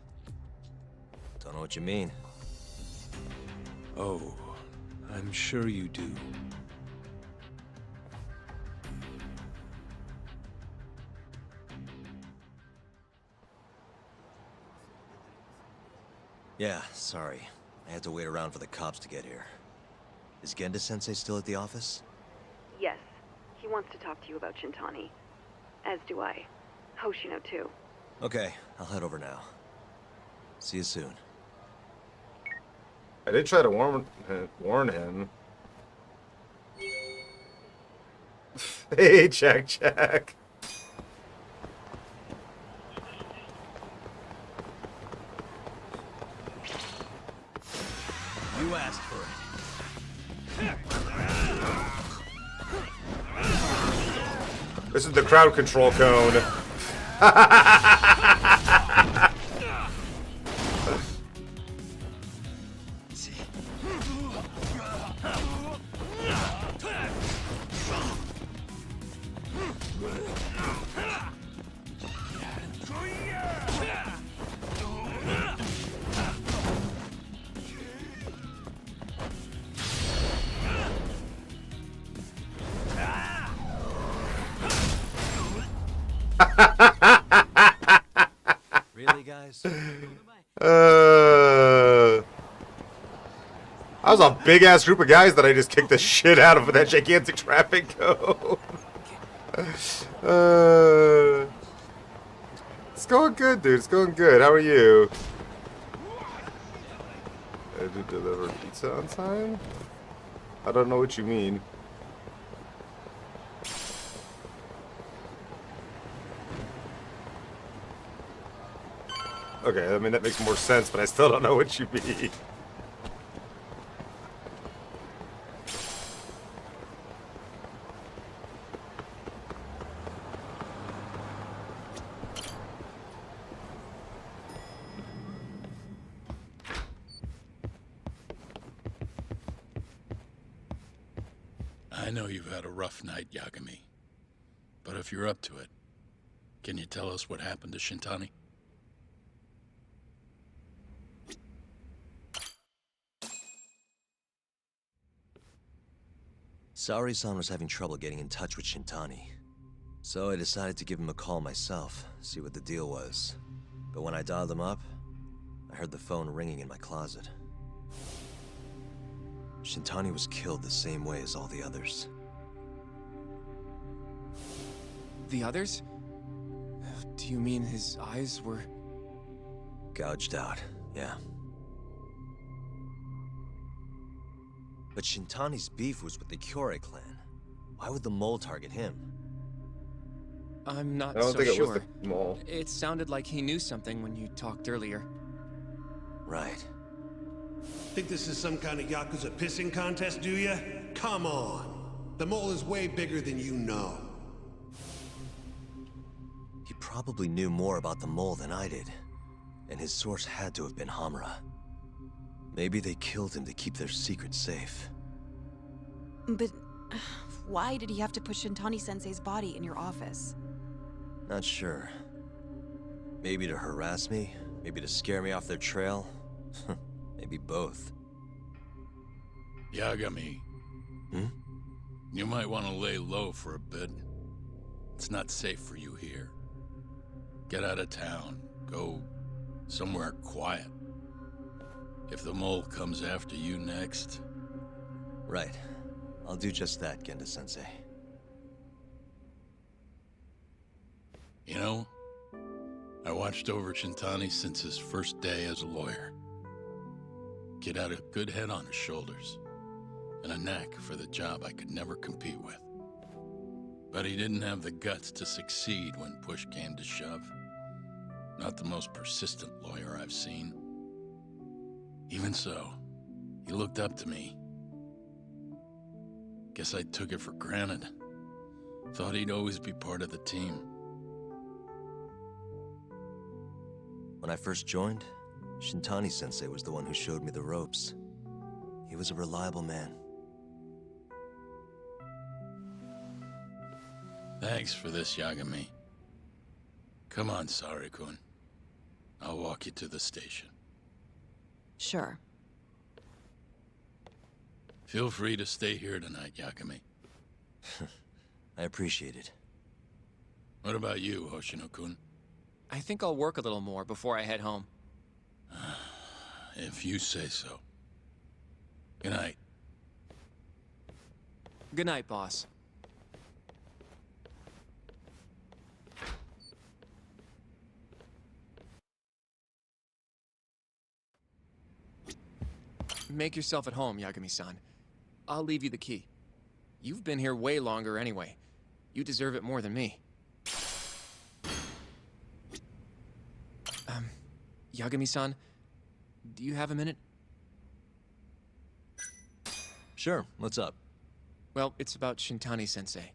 Don't know what you mean. Oh, I'm sure you do. Yeah, sorry. I had to wait around for the cops to get here. Is Genda-sensei still at the office? Yes, he wants to talk to you about Shintani. As do I. Hoshino, too. Okay, I'll head over now. See you soon. I did try to warn him. Hey, Jack. You asked for it. This is the crowd control cone. Really, guys? I was a big ass group of guys that I just kicked the shit out of with that gigantic traffic cone. It's going good, dude. It's going good. How are you? Did you deliver pizza on time? I don't know what you mean. Okay, I mean that makes more sense, but I still don't know what you mean. I know you've had a rough night, Yagami. But if you're up to it, can you tell us what happened to Shintani? Saori-san was having trouble getting in touch with Shintani. So I decided to give him a call myself, see what the deal was. But when I dialed him up, I heard the phone ringing in my closet. Shintani was killed the same way as all the others. The others? Do you mean his eyes were... Gouged out, yeah. But Shintani's beef was with the Kyorei clan. Why would the mole target him? I'm not I don't so think it sure. was the mole. It sounded like he knew something when you talked earlier. Right. Think this is some kind of Yakuza pissing contest, do ya? Come on. The mole is way bigger than you know. He probably knew more about the mole than I did, and his source had to have been Hamura. Maybe they killed him to keep their secret safe. But why did he have to put Shintani-sensei's body in your office? Not sure. Maybe to harass me, maybe to scare me off their trail. Maybe both. Yagami. Hmm? You might want to lay low for a bit. It's not safe for you here. Get out of town. Go somewhere quiet. If the mole comes after you next... Right. I'll do just that, Genda-sensei. You know, I watched over Shintani since his first day as a lawyer. Kid had a good head on his shoulders, and a knack for the job I could never compete with. But he didn't have the guts to succeed when push came to shove. Not the most persistent lawyer I've seen. Even so, he looked up to me. Guess I took it for granted. Thought he'd always be part of the team. When I first joined, Shintani-sensei was the one who showed me the ropes. He was a reliable man. Thanks for this, Yagami. Come on, Sari-kun. I'll walk you to the station. Sure. Feel free to stay here tonight, Yagami. I appreciate it. What about you, Hoshino-kun? I think I'll work a little more before I head home. If you say so. Good night. Good night, boss. Make yourself at home, Yagami-san. I'll leave you the key. You've been here way longer anyway. You deserve it more than me. Yagami-san, do you have a minute? Sure, what's up? Well, it's about Shintani-sensei.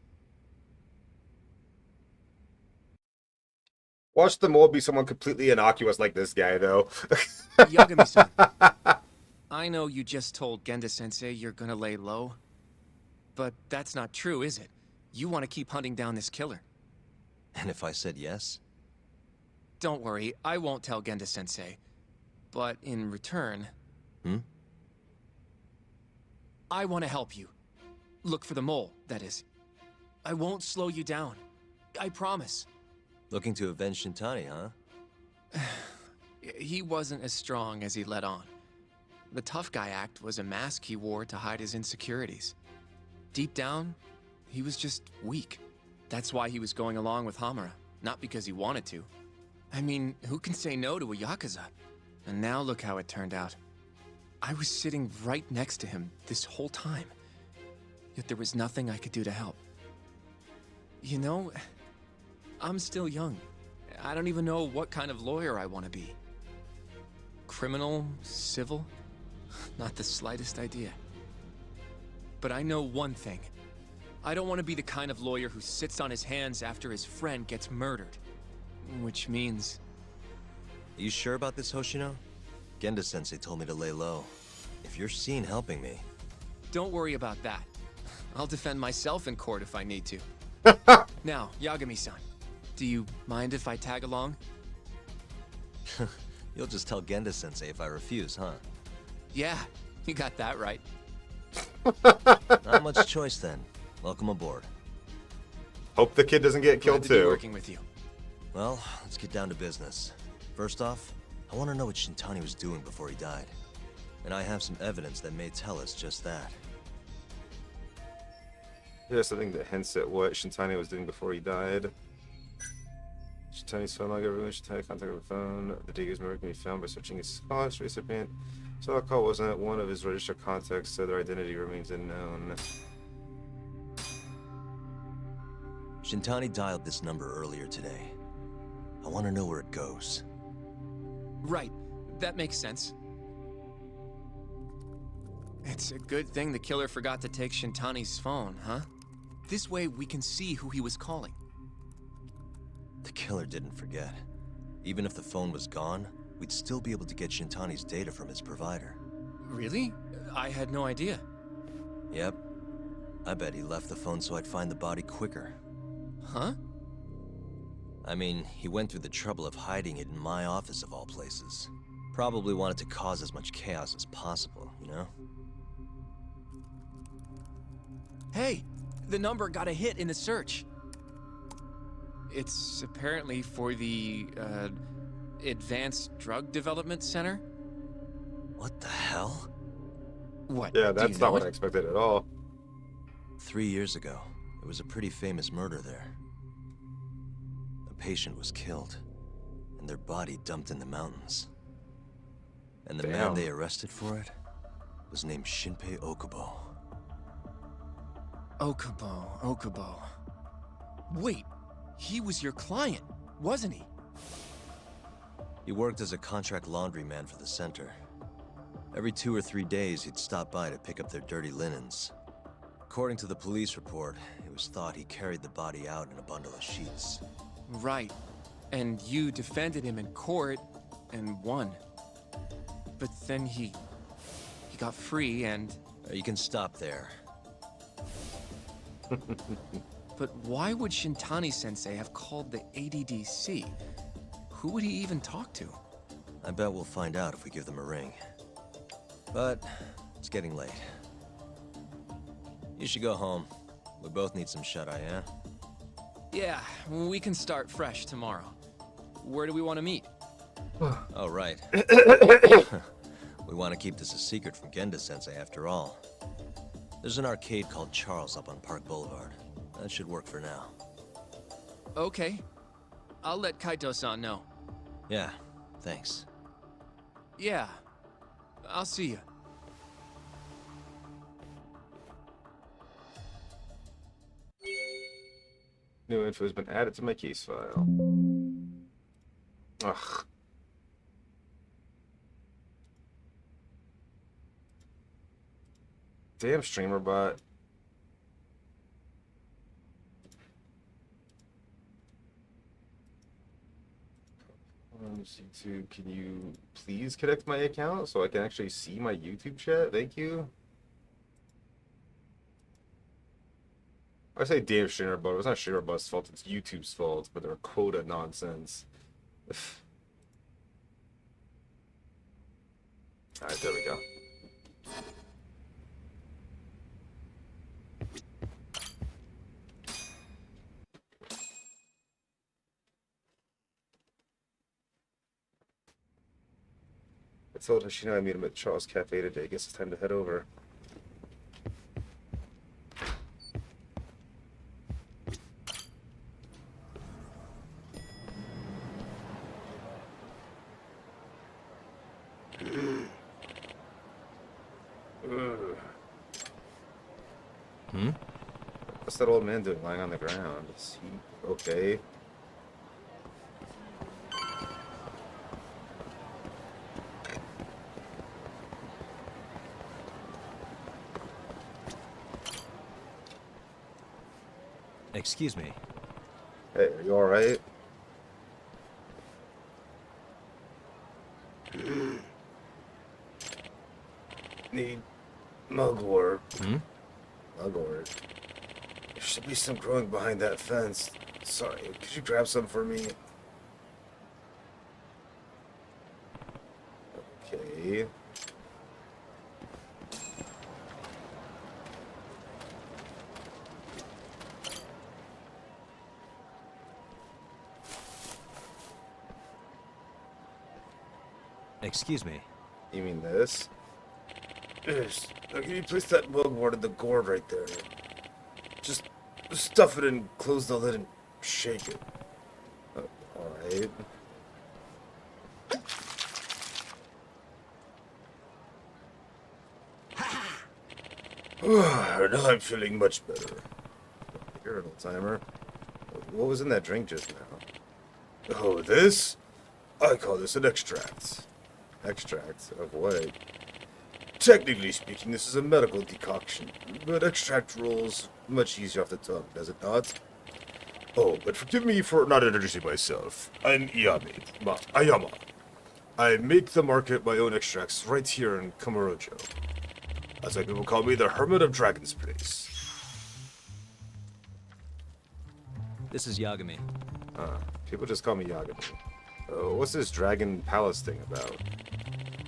Watch the mole be someone completely innocuous like this guy, though. Yagami-san, I know you just told Genda-sensei you're gonna lay low, but that's not true, is it? You want to keep hunting down this killer. And if I said yes? Don't worry, I won't tell Genda-sensei. But in return... Hmm? I want to help you. Look for the mole, that is. I won't slow you down. I promise. Looking to avenge Shintani, huh? He wasn't as strong as he let on. The tough guy act was a mask he wore to hide his insecurities. Deep down, he was just weak. That's why he was going along with Hamura, not because he wanted to. I mean, who can say no to a Yakuza? And now look how it turned out. I was sitting right next to him this whole time. Yet there was nothing I could do to help. You know, I'm still young. I don't even know what kind of lawyer I want to be. Criminal? Civil? Not the slightest idea. But I know one thing. I don't want to be the kind of lawyer who sits on his hands after his friend gets murdered. Which means... Are you sure about this, Hoshino? Genda-sensei told me to lay low. If you're seen helping me... Don't worry about that. I'll defend myself in court if I need to. Now, Yagami-san, do you mind if I tag along? You'll just tell Genda-sensei if I refuse, huh? Yeah, you got that right. Not much choice then. Welcome aboard. Hope the kid doesn't get killed Glad to be too. working with you. Well, let's get down to business. First off, I want to know what Shintani was doing before he died. And I have some evidence that may tell us just that. Here's something that hints at what Shintani was doing before he died. Shintani's phone log, everyone Shintani contacted the phone. The digger's memory can be found by searching his cost recipient. So that call wasn't one of his registered contacts, so their identity remains unknown. Shintani dialed this number earlier today. I want to know where it goes. Right, that makes sense. It's a good thing the killer forgot to take Shintani's phone, huh? This way we can see who he was calling. The killer didn't forget. Even if the phone was gone, we'd still be able to get Shintani's data from his provider. Really? I had no idea. Yep. I bet he left the phone so I'd find the body quicker. Huh? I mean, he went through the trouble of hiding it in my office of all places. Probably wanted to cause as much chaos as possible, you know? Hey, the number got a hit in the search. It's apparently for the, Advanced Drug Development Center? What the hell? What? Yeah, do you that's not know what it? I expected at all. 3 years ago, there was a pretty famous murder there. A patient was killed, and their body dumped in the mountains. And the man Damn. they arrested for it was named Shinpei Okubo. Okubo. Wait, he was your client, wasn't he? He worked as a contract laundryman for the center. Every 2 or 3 days, he'd stop by to pick up their dirty linens. According to the police report, it was thought he carried the body out in a bundle of sheets. Right. And you defended him in court and won. But then he got free and... You can stop there. But why would Shintani-sensei have called the ADDC? Who would he even talk to? I bet we'll find out if we give them a ring. But it's getting late. You should go home. We both need some shut-eye, yeah? Yeah, we can start fresh tomorrow. Where do we want to meet? Oh, right. We want to keep this a secret from Genda-sensei after all. There's an arcade called Charles up on Park Boulevard. That should work for now. Okay. I'll let Kaito-san know. Yeah, thanks. Yeah. I'll see you. New info has been added to my case file. Ugh. Damn streamer bot. YouTube, can you please connect my account so I can actually see my YouTube chat? Thank you. I say damn streamer bot. It's not streamer bot's fault. It's YouTube's fault. But their quota nonsense. All right, there we go. I told Hoshino I meet him at Charles Cafe today. Guess it's time to head over. What's that old man doing lying on the ground? Is he okay? Excuse me. Hey, are you alright? Need mugwort. Mugwort. There should be some growing behind that fence. Sorry, could you grab some for me? Okay. Excuse me. You mean this? Yes. Now can you place that mugwort in the gourd right there? Just stuff it and close the lid and shake it. Alright. Now I'm feeling much better. You're an old timer. What was in that drink just now? Oh, this? I call this an extract. Extract of what? Technically speaking, this is a medical decoction, but extract rules much easier off the tongue, does it not? Oh, but forgive me for not introducing myself. I'm Ayama. I make the market my own extracts right here in Kamurocho. That's why people call me the Hermit of Dragon's Place. This is Yagami. People just call me Yagami. What's this Dragon Palace thing about?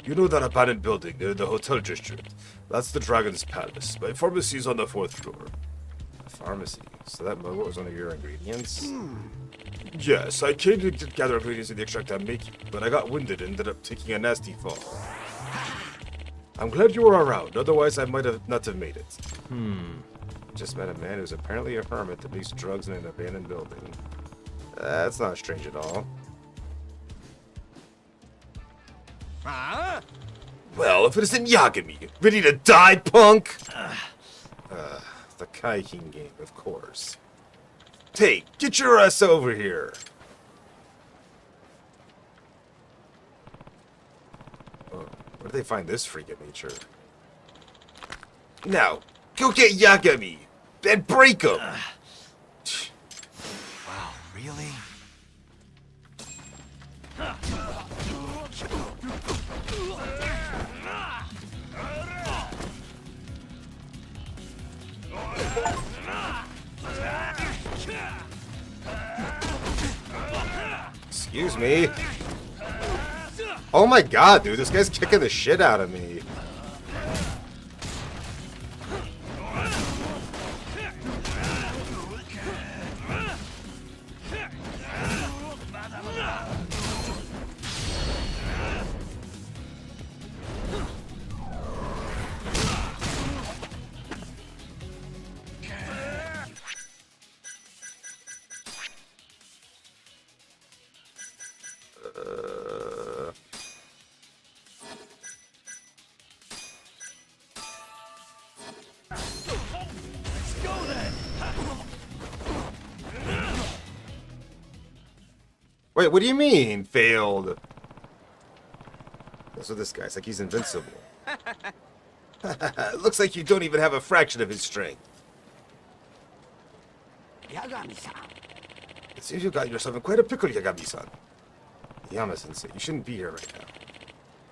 You know that abandoned building near the hotel district? That's the Dragon's Palace. My pharmacy is on the 4th floor. Pharmacy. So that was one of your ingredients? Yes, I came to gather ingredients in the extract I'm making, but I got winded and ended up taking a nasty fall. I'm glad you were around, otherwise I might have not have made it. Just met a man who's apparently a hermit that makes drugs in an abandoned building. That's not strange at all. Well, if it isn't Yagami, ready to die, punk? The Kaikin game, of course. Hey, get your ass over here. Where did they find this freak of nature? Now, go get Yagami and break him. Wow, really? Excuse me. Oh my god, dude, this guy's kicking the shit out of me. Wait, what do you mean, failed? That's what this guy's like, he's invincible. Looks like you don't even have a fraction of his strength. Yagami-san. It seems you got yourself in quite a pickle, Yagami-san. Yama-sensei, you shouldn't be here right now.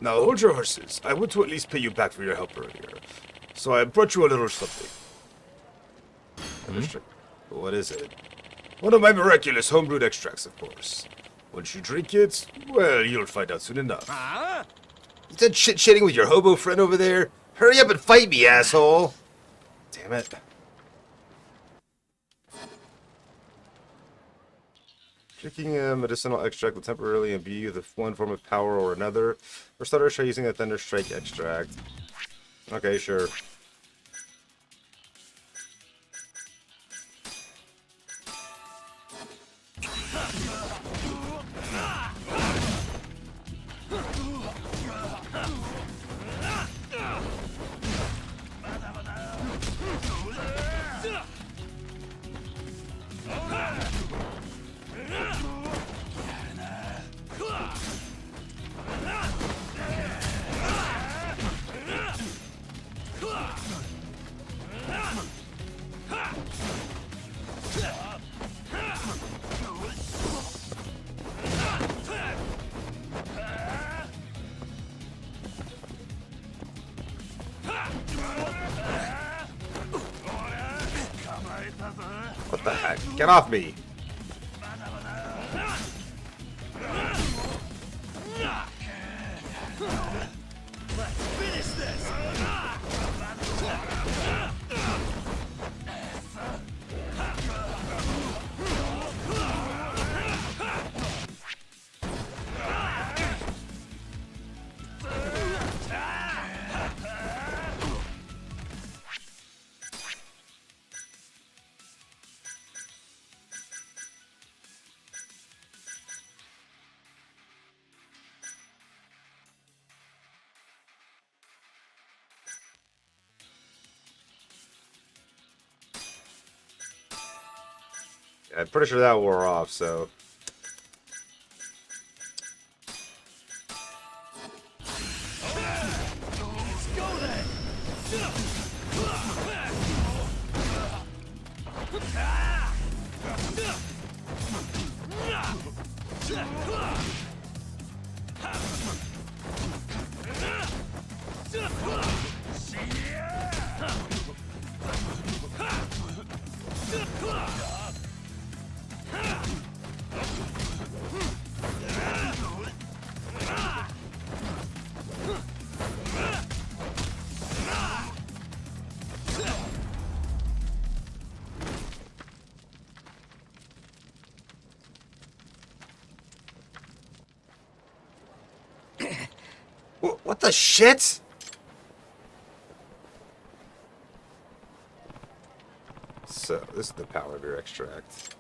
Now hold your horses. I want to at least pay you back for your help earlier. So I brought you a little something. What is it? One of my miraculous homebrewed extracts, of course. Once you drink it, well, you'll find out soon enough. You done shit-shitting with your hobo friend over there? Hurry up and fight me, asshole! Damn it. Drinking a medicinal extract will temporarily imbue you with one form of power or another. For starters, try using a Thunder Strike extract. Okay, sure. What the heck? Get off me! I'm pretty sure that wore off, so... What the shit? So, this is the power of your extract.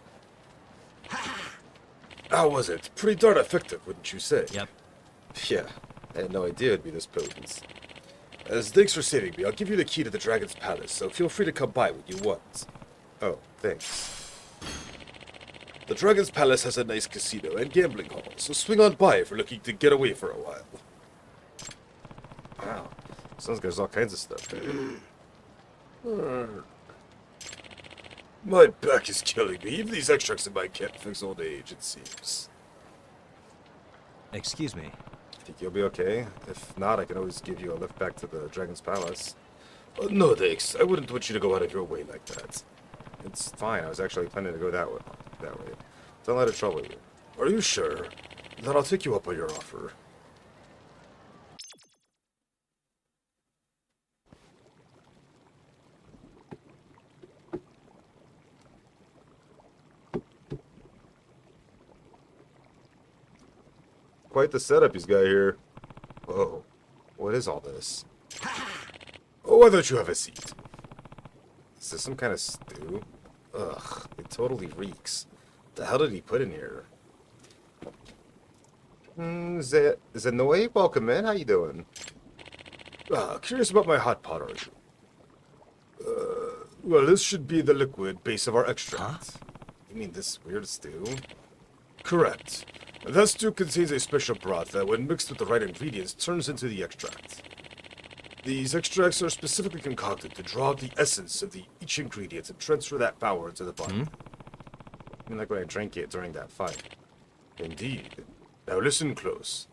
How was it? Pretty darn effective, wouldn't you say? Yep. Yeah, I had no idea it'd be this potent. As thanks for saving me, I'll give you the key to the Dragon's Palace, so feel free to come by when you want. Oh, thanks. The Dragon's Palace has a nice casino and gambling hall, so swing on by if you're looking to get away for a while. Wow. Sounds like there's all kinds of stuff there. My back is killing me. Even these extracts in mine can't fix old age, it seems. Excuse me. Think you'll be okay? If not, I can always give you a lift back to the Dragon's Palace. No thanks. I wouldn't want you to go out of your way like that. It's fine. I was actually planning to go that way. Don't let it trouble you. Are you sure? Then I'll take you up on your offer. Quite the setup he's got here. Whoa. What is all this? Oh, why don't you have a seat? Is this some kind of stew? Ugh, it totally reeks. The hell did he put in here? Zenoy, welcome in. How you doing? Curious about my hot pot, are you? Well, this should be the liquid base of our extract. Huh? You mean this weird stew? Correct. That stew contains a special broth that, when mixed with the right ingredients, turns into the extract. These extracts are specifically concocted to draw out the essence of each ingredient and transfer that power into the body. I mean, like when I drank it during that fight. Indeed. Now listen close.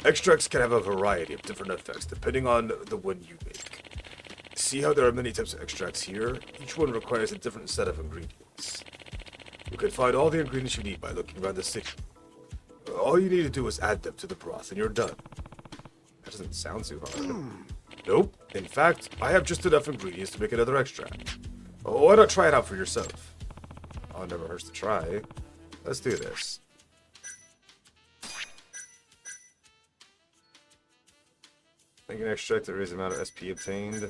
Extracts can have a variety of different effects depending on the one you make. See how there are many types of extracts here? Each one requires a different set of ingredients. You can find all the ingredients you need by looking around the city. All you need to do is add them to the broth and you're done. That doesn't sound too hard. Nope. In fact, I have just enough ingredients to make another extract. Why not try it out for yourself? Oh, it never hurts to try. Let's do this. Make an extract to raise the amount of SP obtained.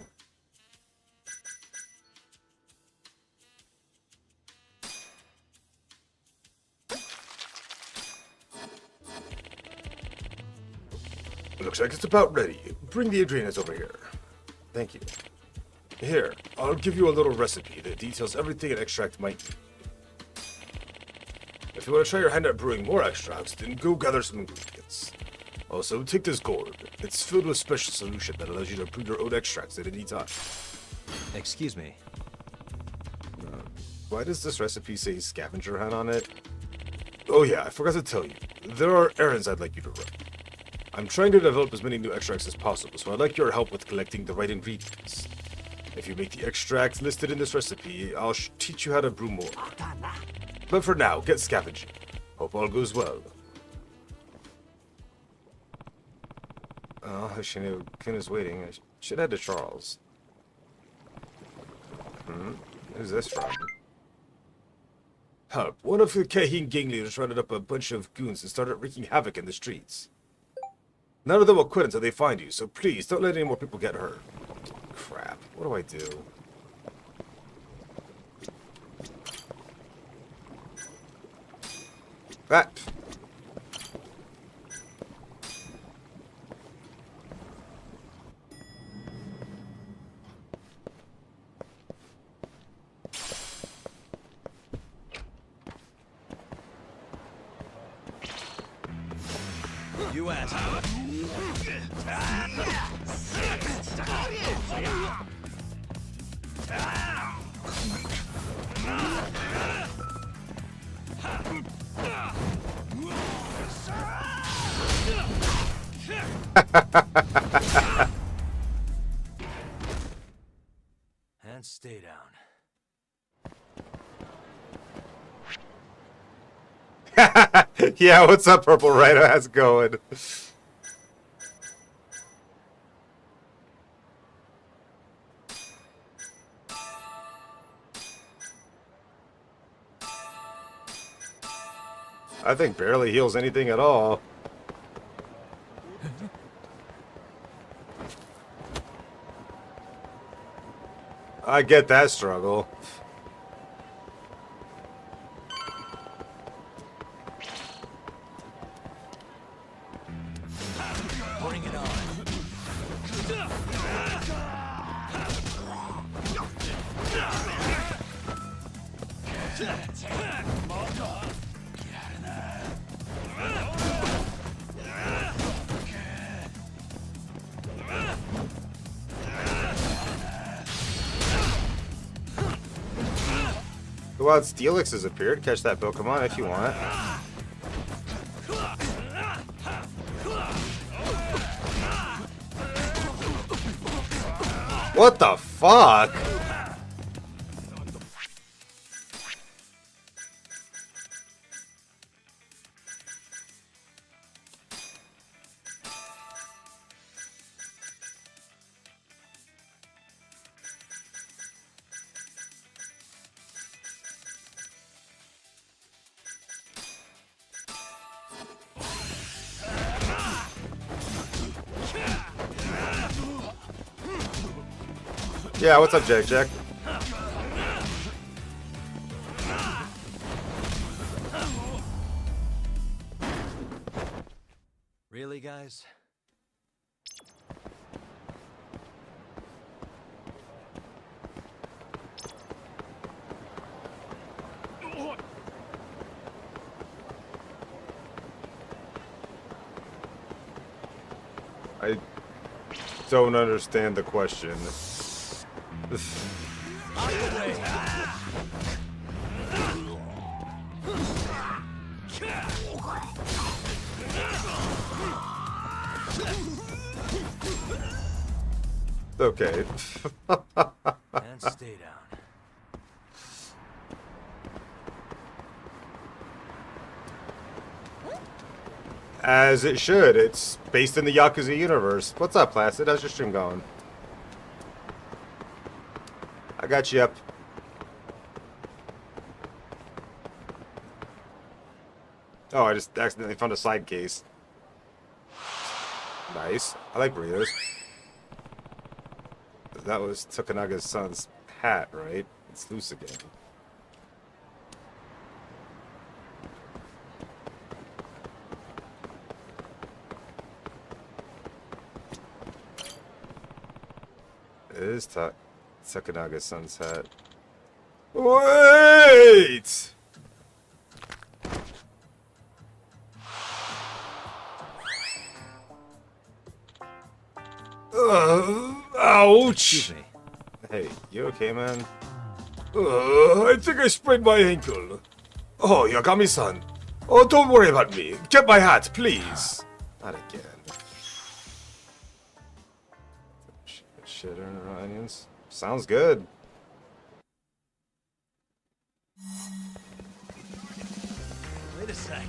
Looks like it's about ready. Bring the ingredients over here. Thank you. Here, I'll give you a little recipe that details everything an extract might need. If you want to try your hand at brewing more extracts, then go gather some ingredients. Also, take this gourd. It's filled with special solution that allows you to brew your own extracts at any time. Excuse me. Why does this recipe say scavenger hunt on it? Oh yeah, I forgot to tell you. There are errands I'd like you to run. I'm trying to develop as many new extracts as possible, so I'd like your help with collecting the right ingredients. If you make the extract listed in this recipe, I'll teach you how to brew more. But for now, get scavenging. Hope all goes well. Oh, Hoshino-kun is waiting. I should head to Charles. Who's this from? Help. One of the Kahin gang leaders rounded up a bunch of goons and started wreaking havoc in the streets. None of them will quit until they find you, so please don't let any more people get hurt. Crap. What do I do? Ah! You asshole. And stay down. Yeah, what's up, Purple Rhino? How's it going? I think barely heals anything at all. I get that struggle. Bring it on. Well, Steelix has appeared. Catch that Pokemon if you want. What the fuck? Yeah, what's up, Jack? Really, guys? I don't understand the question. Okay. And stay down. As it should. It's based in the Yakuza universe. What's up, Placid? How's your stream going? I got you up. Oh, I just accidentally found a side case. Nice. I like burritos. That was Tokunaga's son's hat, right? It's loose again. It is Tokunaga's son's hat. Wait! Ouch! Excuse me. Hey, you okay, man? I think I sprained my ankle. Oh, Yagami-san. Oh, don't worry about me. Get my hat, please. Not again. Shit or onions. Sounds good. Wait a sec.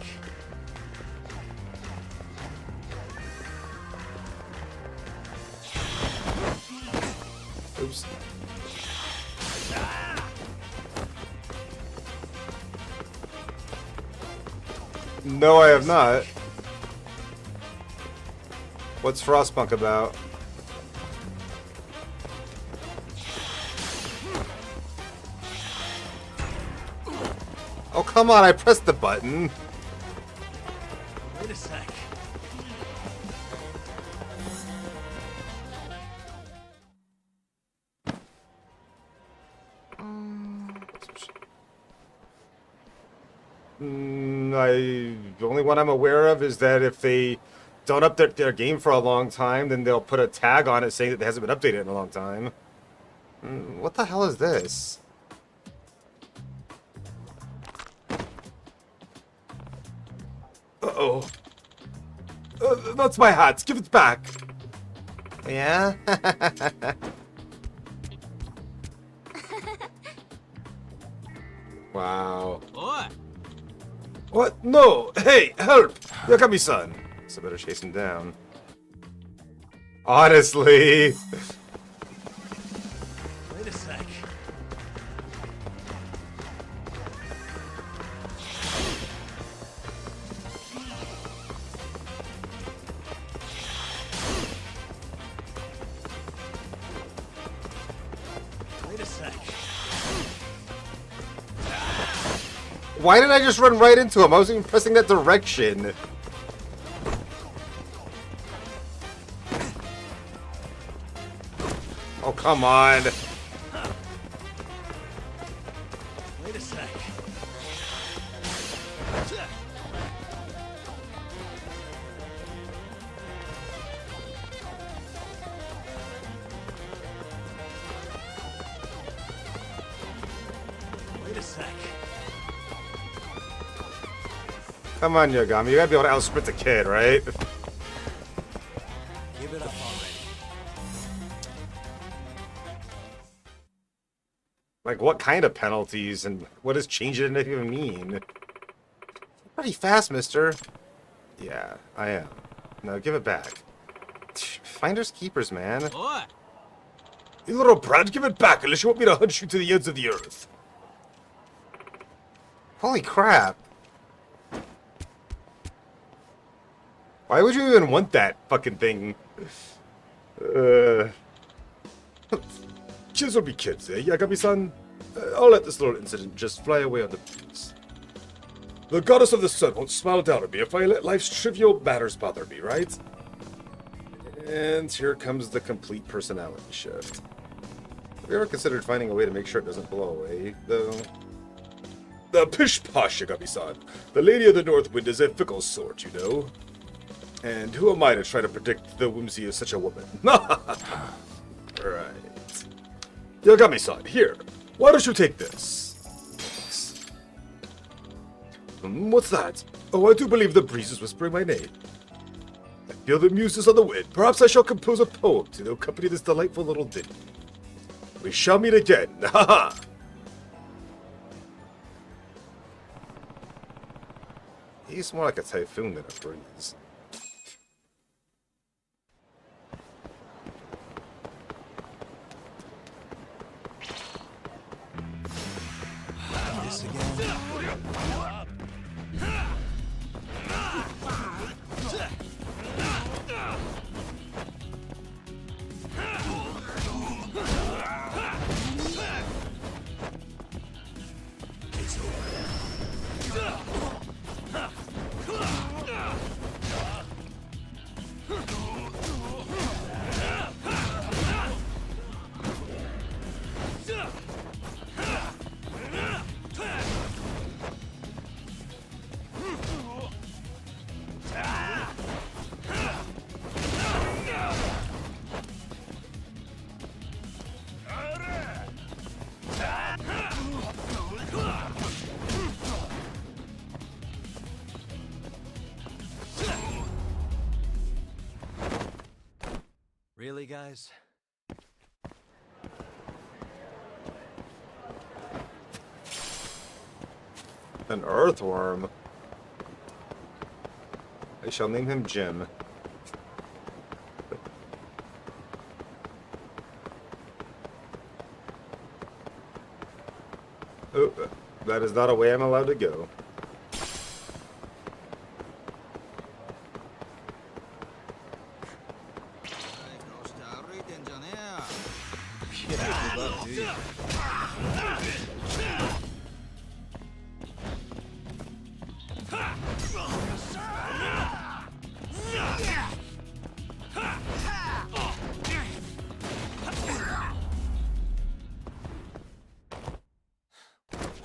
Oops. No, I have not. What's Frostpunk about? Oh, come on, I pressed the button. Wait a sec. The only one I'm aware of is that if they don't update their game for a long time, then they'll put a tag on it saying that it hasn't been updated in a long time. What the hell is this? Uh-oh. That's my hat. Give it back. Yeah? Wow. What? What? No! Hey, help! Yagami-san! So better chase him down. Honestly. Wait a sec. Wait a sec. Why did I just run right into him? I wasn't even pressing that direction. Oh, come on. Wait a sec. Wait a sec. Come on, Yagami. You gotta be able to outsprint the kid, right? Give it up already. Like, what kind of penalties and what does change it even mean? Pretty fast, mister. Yeah, I am. Now give it back. Finders keepers, man. What? You little brat, give it back unless you want me to hunt you to the ends of the earth. Holy crap. Why would you even want that fucking thing? Kids will be kids, eh, Yagami-san? I'll let this little incident just fly away on the breeze. The goddess of the sun won't smile down at me if I let life's trivial matters bother me, right? And here comes the complete personality shift. Have you ever considered finding a way to make sure it doesn't blow away, though? The pish-posh, Yagami-san. The Lady of the North Wind is a fickle sort, you know. And who am I to try to predict the whimsy of such a woman? Right. Yagami-san, here. Why don't you take this? What's that? Oh, I do believe the breeze is whispering my name. I feel the muses on the wind. Perhaps I shall compose a poem to accompany this delightful little ditty. We shall meet again. Ha ha! He's more like a typhoon than a breeze. This again? Really, guys? An earthworm. I shall name him Jim. Oh, that is not a way I'm allowed to go.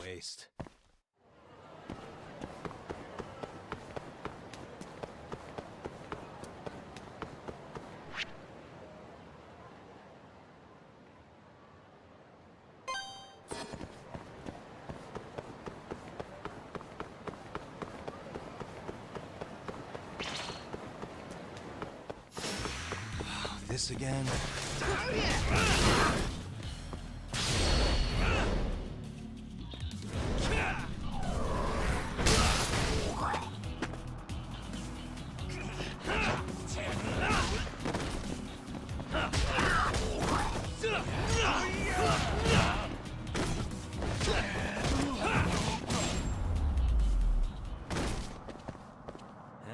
Waste. This again?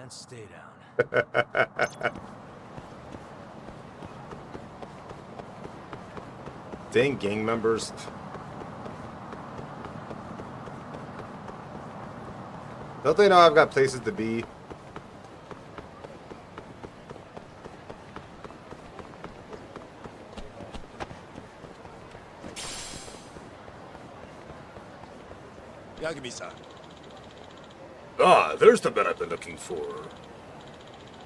And stay down. Dang gang members. Don't they know I've got places to be? Yagami-san. Ah, there's the man I've been looking for.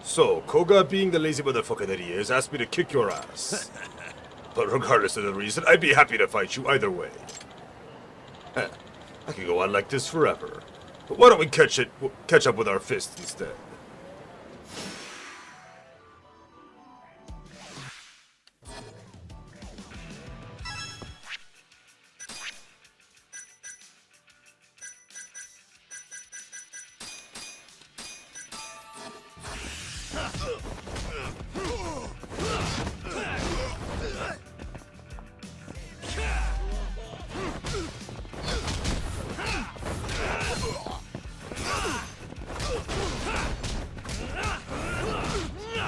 So, Koga, being the lazy motherfucker that he is, asked me to kick your ass. But regardless of the reason, I'd be happy to fight you either way. Heh, I could go on like this forever. But why don't we catch up with our fists instead?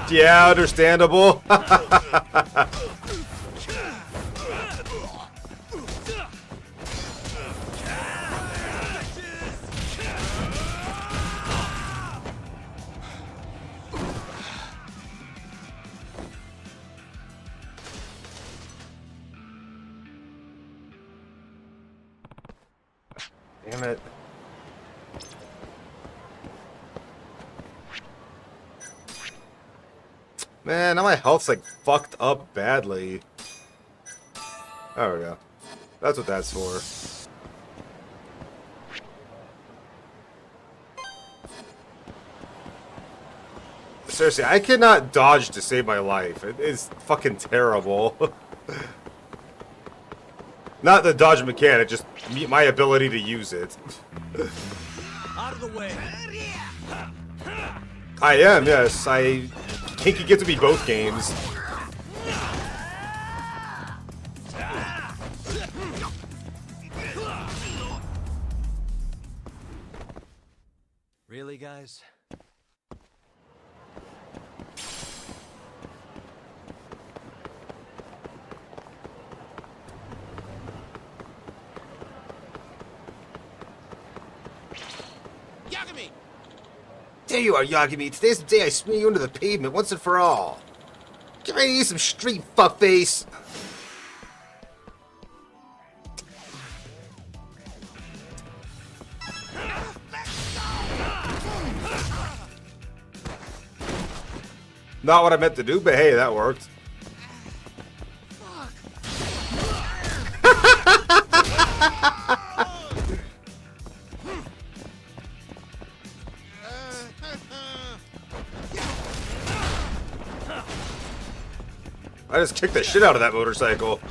Yeah, understandable. Damn it. Man, now my health's like fucked up badly. There we go. That's what that's for. Seriously, I cannot dodge to save my life. It is fucking terrible. Not the dodge mechanic, just my ability to use it. Out of the way. I am, yes. I think you get to be both games. Really, guys? Yagami! There you are, Yagami. Today's the day I swing you into the pavement once and for all. Get ready to eat some street, fuckface. Not what I meant to do, but hey, that worked. I just kicked the shit out of that motorcycle.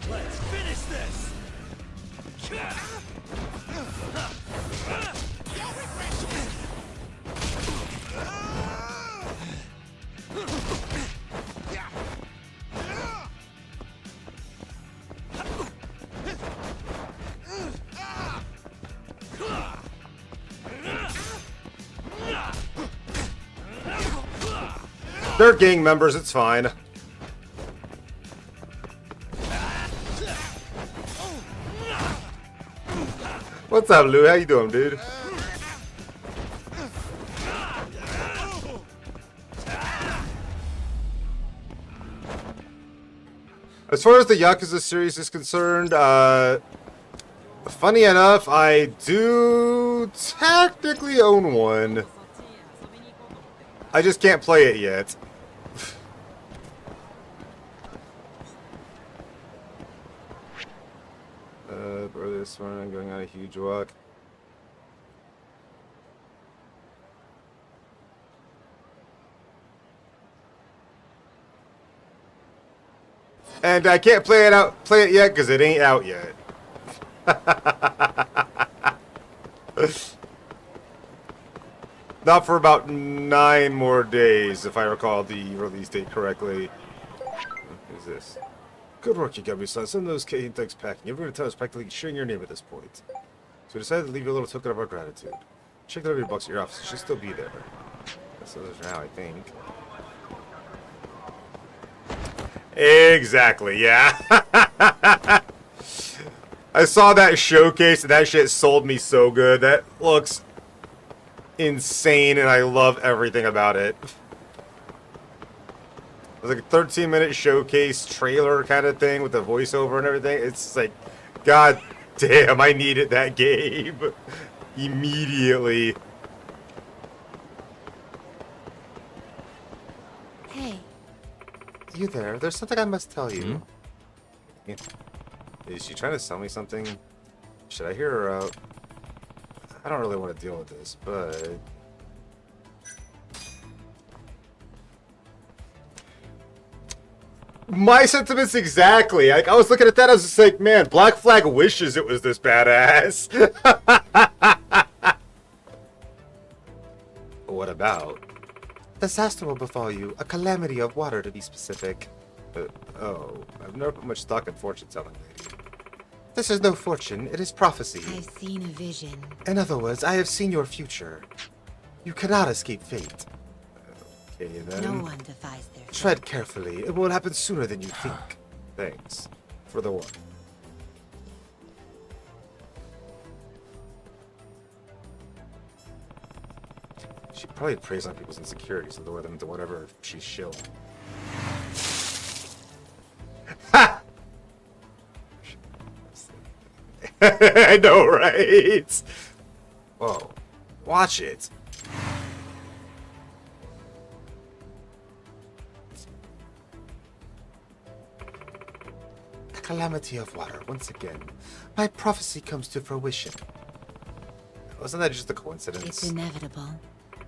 Let's finish this! They're gang members, it's fine. What's up, Lou? How you doing, dude? As far as the Yakuza series is concerned, funny enough, I do technically own one. I just can't play it yet. Bro, this one, I'm going on a huge walk. And I can't play it yet because it ain't out yet. Not for about 9 more days, if I recall the release date correctly. Who's this? Good work, Yagami-san. Send those Kane things packing. Everyone in town is practically sharing your name at this point. So we decided to leave you a little token of our gratitude. Check the every box at your office. It should still be there. So those are now, I think. Exactly, yeah. I saw that showcase and that shit sold me so good. That looks insane and I love everything about it. It was like a 13-minute showcase trailer kind of thing with the voiceover and everything. It's like, god damn, I needed that game immediately. Hey. You there? There's something I must tell you. Is she trying to sell me something? Should I hear her out? I don't really want to deal with this, but... My sentiments exactly. Like, I was looking at that, I was just like, man, Black Flag wishes it was this badass. What about? Disaster will befall you. A calamity of water, to be specific. Oh, I've never put much stock in fortune telling, lady. This is no fortune, it is prophecy. I've seen a vision. In other words, I have seen your future. You cannot escape fate. Okay, then. No one defies their fate. Tread carefully. It won't happen sooner than you think. Thanks. For the one. She probably preys on people's insecurities to lure them into whatever she's shilling. Ha! I know, right? Whoa. Watch it. The calamity of water, once again. My prophecy comes to fruition. Wasn't that just a coincidence? It's inevitable.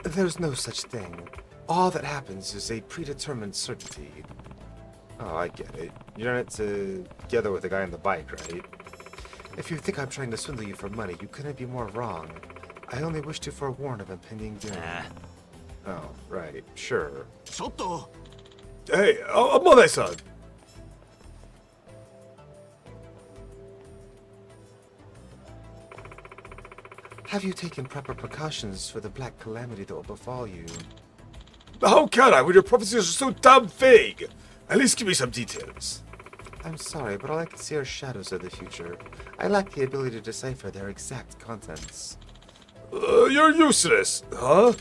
There's no such thing. All that happens is a predetermined certainty. Oh, I get it. You're in it together with the guy on the bike, right? If you think I'm trying to swindle you for money, you couldn't be more wrong. I only wish to forewarn of impending doom. Oh, right. Sure. Soto! Hey, Amane-san! Have you taken proper precautions for the black calamity that will befall you? How can I when your prophecies are so damn vague? At least give me some details. I'm sorry, but all I can see are shadows of the future. I lack the ability to decipher their exact contents. You're useless, huh?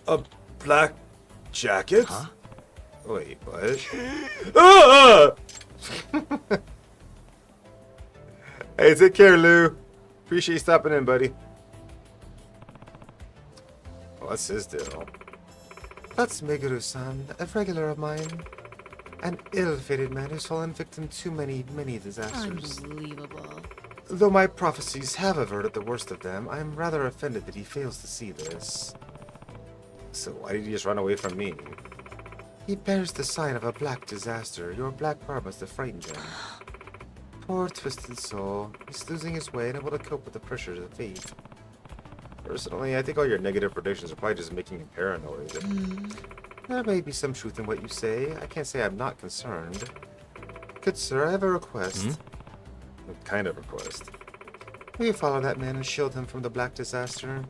A black jacket? Huh? Wait, what? Ah! Hey, take care, Lou. Appreciate you stopping in, buddy. What's his deal? That's Meguru-san, a regular of mine. An ill-fated man who's fallen victim to many disasters. Unbelievable. Though my prophecies have averted the worst of them, I am rather offended that he fails to see this. So why did he just run away from me? He bears the sign of a black disaster. Your black bar must have frightened him. Poor twisted soul. He's losing his way and able to cope with the pressures of fate. Personally, I think all your negative predictions are probably just making him paranoid. There may be some truth in what you say. I can't say I'm not concerned. Good sir, I have a request. What kind of request? Will you follow that man and shield him from the black disaster?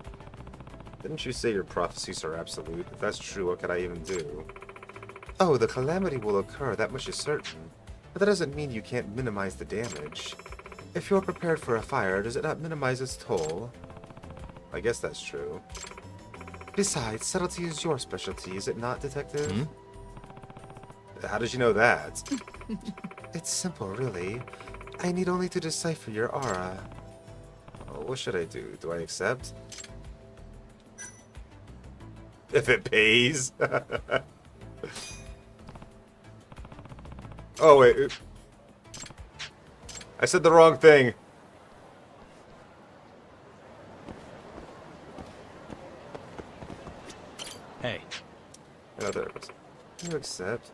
Didn't you say your prophecies are absolute? If that's true, what could I even do? Oh, the calamity will occur, that much is certain. But that doesn't mean you can't minimize the damage. If you're prepared for a fire, does it not minimize its toll? I guess that's true. Besides, subtlety is your specialty, is it not, Detective? How did you know that? It's simple, really. I need only to decipher your aura. What should I do? Do I accept? If it pays? Oh, wait. I said the wrong thing. Hey. Oh, there it was. You accept.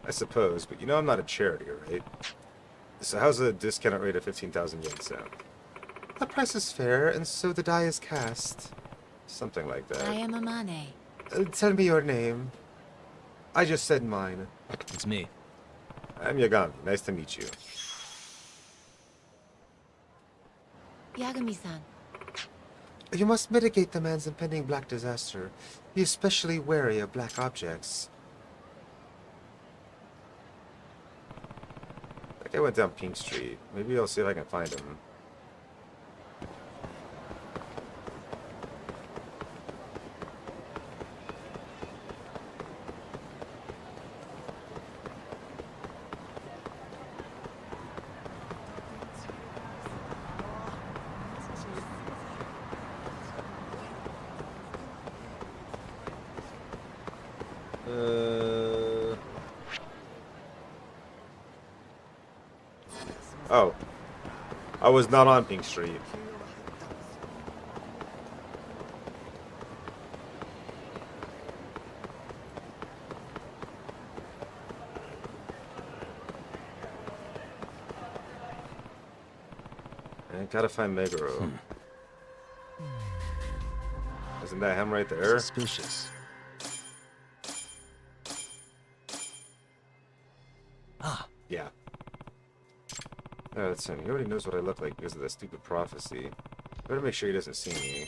I suppose, but you know I'm not a charity, right? So how's a discount rate of 15,000 yen sound? The price is fair, and so the die is cast. Something like that. I am Amane. Tell me your name. I just said mine. It's me. I'm Yagami. Nice to meet you. Yagami-san. You must mitigate the man's impending black disaster. Be especially wary of black objects. That guy went down Pink Street. Maybe I'll see if I can find him. Oh. I was not on Pink Street. I gotta find Meguro. Isn't that him right there? Suspicious. Ah. Yeah. Oh, that's him. He already knows what I look like because of that stupid prophecy. Better make sure he doesn't see me.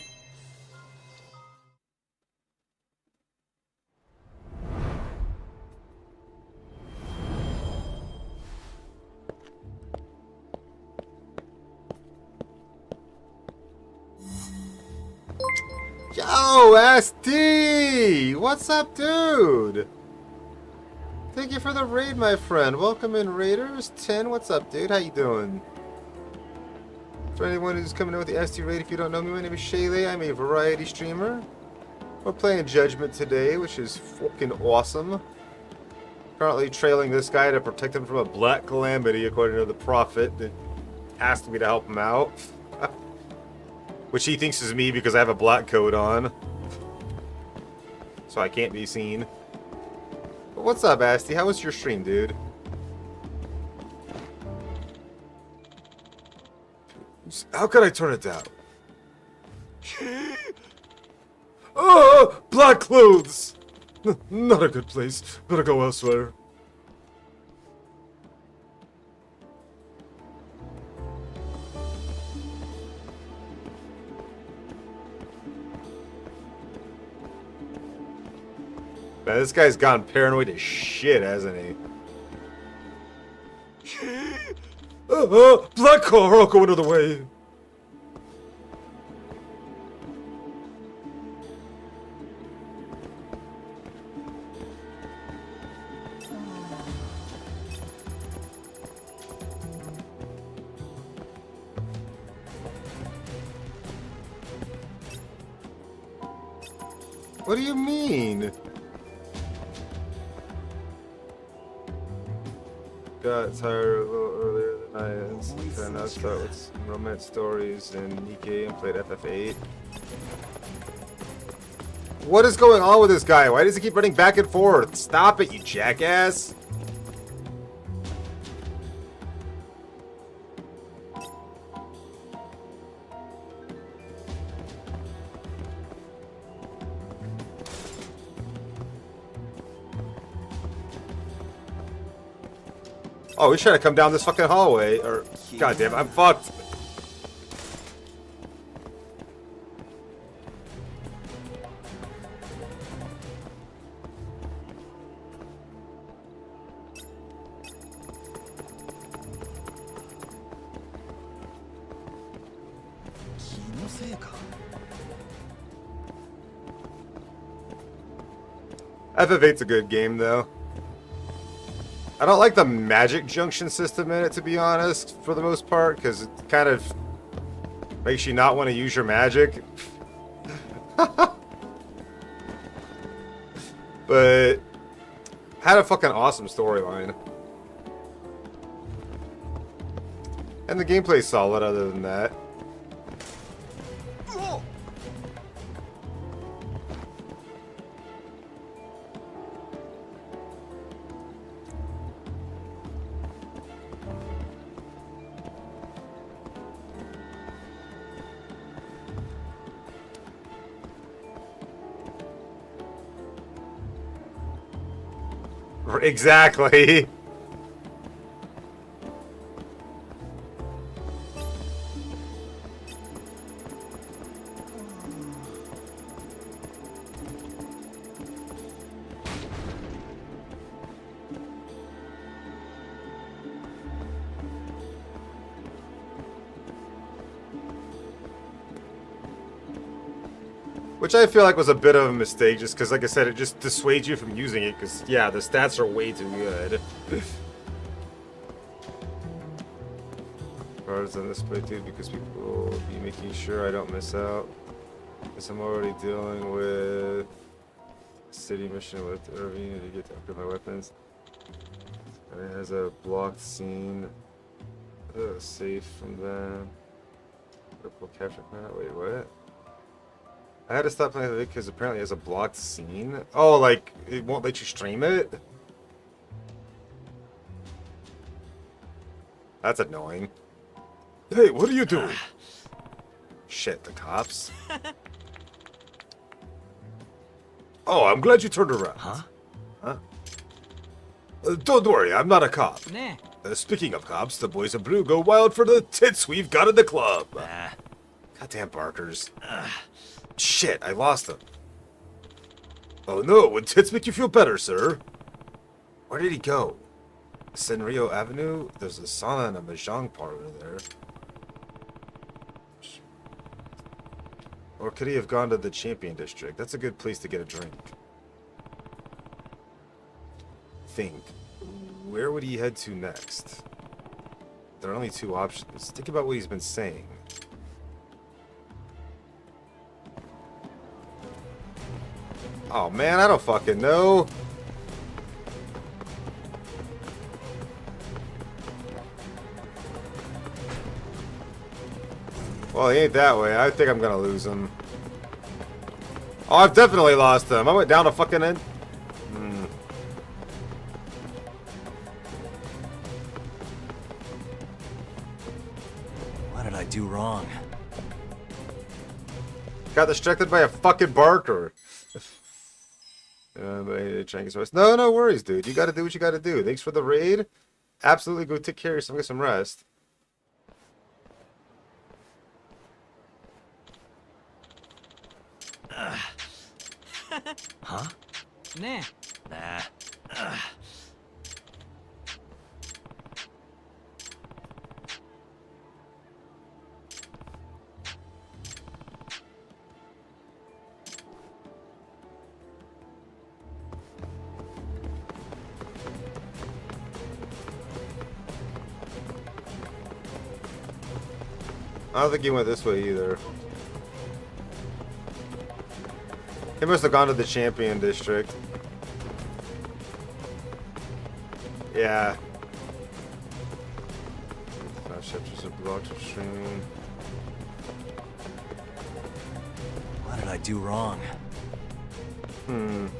Yo, SD! What's up, dude? Thank you for the raid, my friend. Welcome in, Raiders. 10, what's up, dude? How you doing? For anyone who's coming in with the SD raid, if you don't know me, my name is Shaylay. I'm a variety streamer. We're playing Judgment today, which is fucking awesome. Currently trailing this guy to protect him from a black calamity, according to the prophet that asked me to help him out. Which he thinks is me because I have a black coat on. So I can't be seen. But what's up, Asti? How was your stream, dude? How could I turn it down? Oh, black clothes! Not a good place. Better go elsewhere. Man, this guy's gone paranoid as shit, hasn't he? Black car, I'll go another way. What do you mean? Got tired a little earlier than I now start with some romance stories and Nikkei and played FF8. What is going on with this guy? Why does he keep running back and forth? Stop it, you jackass! Oh, he's trying to come down this fucking hallway, or... Goddamn, I'm fucked! FF8's a good game, though. I don't like the magic junction system in it, to be honest, for the most part, because it kind of makes you not want to use your magic. But had a fucking awesome storyline. And the gameplay's solid other than that. Exactly. Which I feel like was a bit of a mistake, just because, like I said, it just dissuades you from using it, because, yeah, the stats are way too good. Cards on display, too, because people will be making sure I don't miss out. Because I'm already dealing with city mission with Irving to get to upgrade my weapons. And it has a blocked scene. Safe from them. Purple capture plan. Wait, what? I had to stop playing it because apparently it has a blocked scene. Oh, like, it won't let you stream it? That's annoying. Hey, what are you doing? Shit, the cops. Oh, I'm glad you turned around. Huh? Don't worry, I'm not a cop. Nah. Speaking of cops, the boys of Blue go wild for the tits we've got in the club. Goddamn barkers. Shit, I lost him. Oh no, would tits make you feel better, sir? Where did he go? Senrio Avenue? There's a sauna and a mahjong parlor there. Or could he have gone to the Champion District? That's a good place to get a drink. Think. Where would he head to next? There are only two options. Think about what he's been saying. Oh man, I don't fucking know. Well, he ain't that way. I think I'm gonna lose him. Oh, I've definitely lost him. I went down a fucking end. What did I do wrong? Got distracted by a fucking barker. No, no worries, dude. You gotta do what you gotta do. Thanks for the raid. Absolutely go take care of yourself, get some rest. Huh? Nah. Nah. I don't think he went this way either. He must have gone to the Champion District. Yeah. 5 chapters of blocked of stream. What did I do wrong? And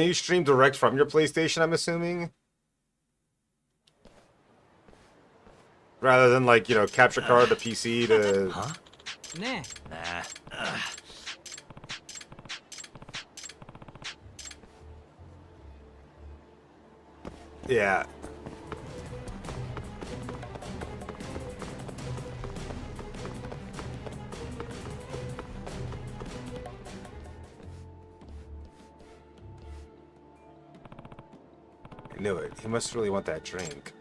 you stream direct from your PlayStation, I'm assuming? Rather than, like, you know, capture card to PC to... Huh? Nah. Nah. Yeah. I knew it. He must really want that drink.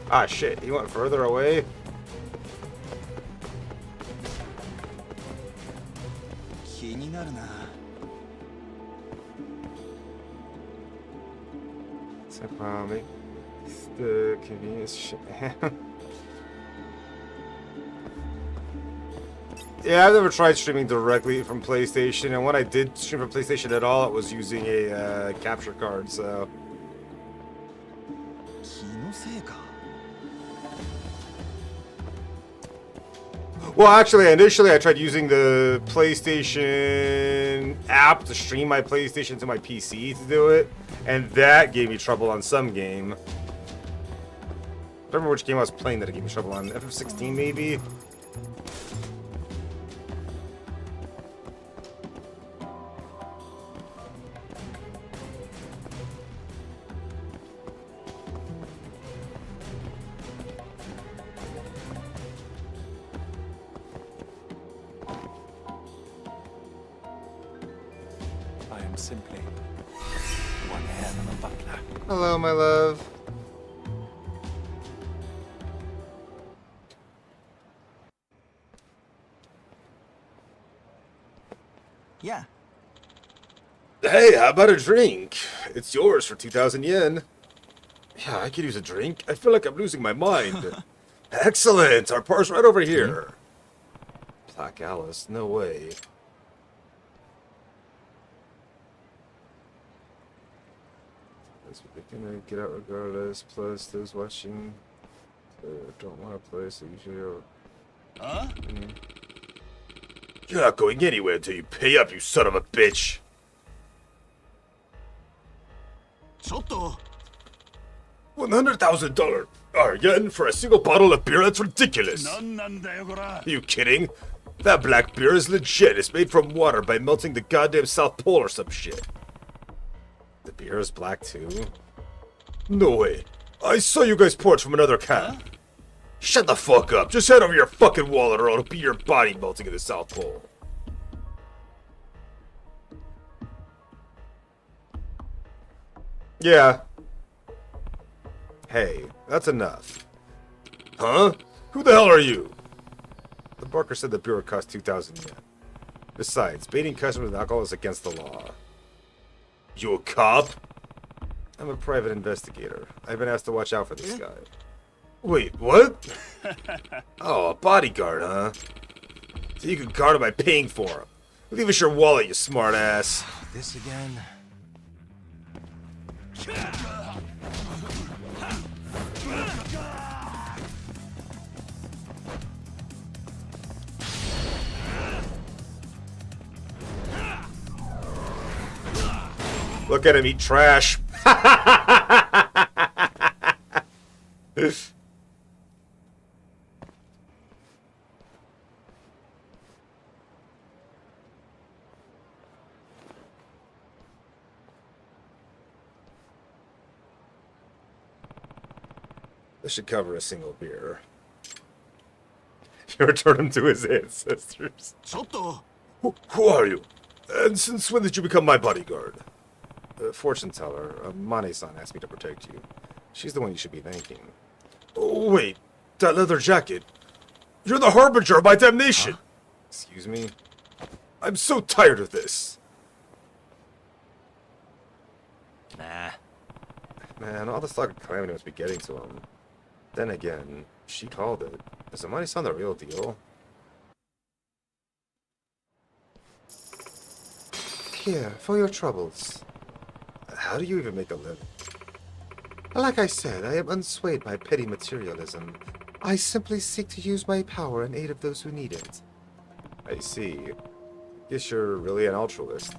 Ah, shit. He went further away? Somehow make the convenience shit. Yeah, I've never tried streaming directly from PlayStation, and when I did stream from PlayStation at all, it was using a capture card, so... Well, actually, initially I tried using the PlayStation app to stream my PlayStation to my PC to do it, and that gave me trouble on some game. I don't remember which game I was playing that it gave me trouble on. FF16 maybe? I am simply one hell of a butler. Hello, my love. Yeah. Hey, how about a drink? It's yours for 2,000 yen. Yeah, I could use a drink. I feel like I'm losing my mind. Excellent. Our bar's right over here. Black Alice, no way. That's what they're gonna get out regardless. Plus, those watching don't want to play, so usually are. Huh? You're not going anywhere until you pay up, you son of a bitch. Soto. $100,000 yen for a single bottle of beer? That's ridiculous. Are you kidding? That black beer is legit. It's made from water by melting the goddamn South Pole or some shit. The beer is black too. No way. I saw you guys pour it from another can. Shut the fuck up. Just hand over your fucking wallet or it'll be your body melting in the South Pole. Yeah. Hey, that's enough. Huh? Who the hell are you? The barker said the beer would cost 2,000 yen. Besides, baiting customers with alcohol is against the law. You a cop? I'm a private investigator. I've been asked to watch out for this guy. Wait, what? Oh, a bodyguard, huh? So you can guard him by paying for him. Leave us your wallet, you smartass. This again? Look at him eat trash. This should cover a single beer. You return him to his ancestors. Soto. Who are you? And since when did you become my bodyguard? Fortune teller, Mane-san asked me to protect you. She's the one you should be thanking. Oh, wait. That leather jacket. You're the harbinger of my damnation. Huh? Excuse me? I'm so tired of this. Nah. Man, all this talk of calamity must be getting to him. Then again, she called it. Is Mane-san the real deal? Here, for your troubles. How do you even make a living? Like I said, I am unswayed by petty materialism. I simply seek to use my power in aid of those who need it. I see. Guess you're really an altruist.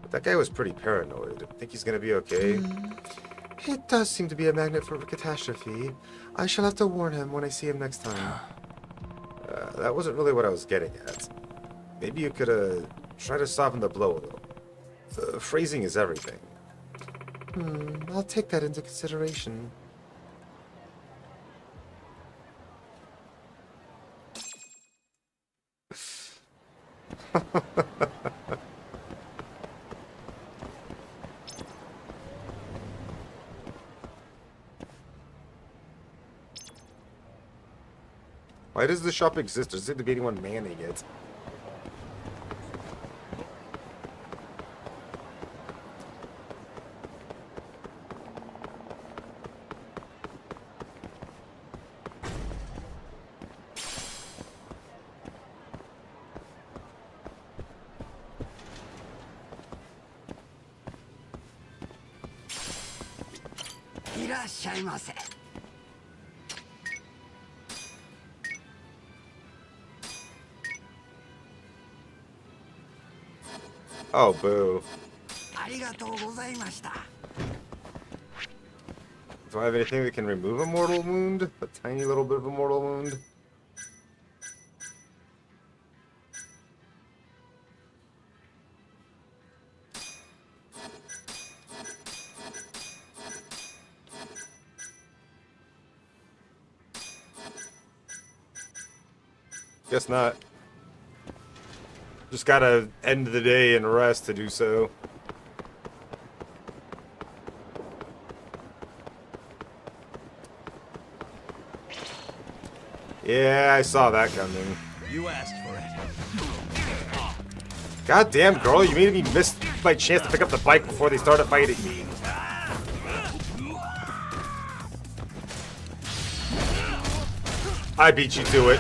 But that guy was pretty paranoid. Think he's gonna be okay? It does seem to be a magnet for catastrophe. I shall have to warn him when I see him next time. That wasn't really what I was getting at. Maybe you could, try to soften the blow a little. Phrasing is everything. I'll take that into consideration. Why does the shop exist? There doesn't seem to be anyone manning it. らっしゃいませ。 Oh, boo. ありがとうございました。 Do I have anything that can remove a mortal wound? A tiny little bit of a mortal wound? Guess not. Just gotta end the day and rest to do so. Yeah, I saw that coming. You asked for it. Goddamn, girl, you made me miss my chance to pick up the bike before they started fighting me. I beat you to it.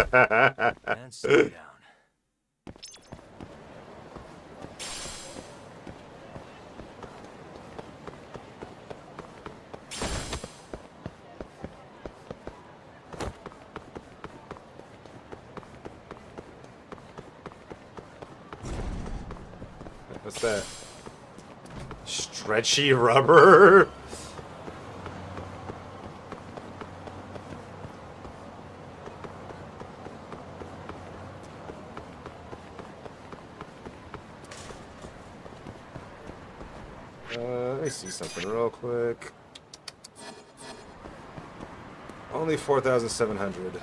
And stay down. What's that? Stretchy rubber? Let me see something real quick. Only 4,700.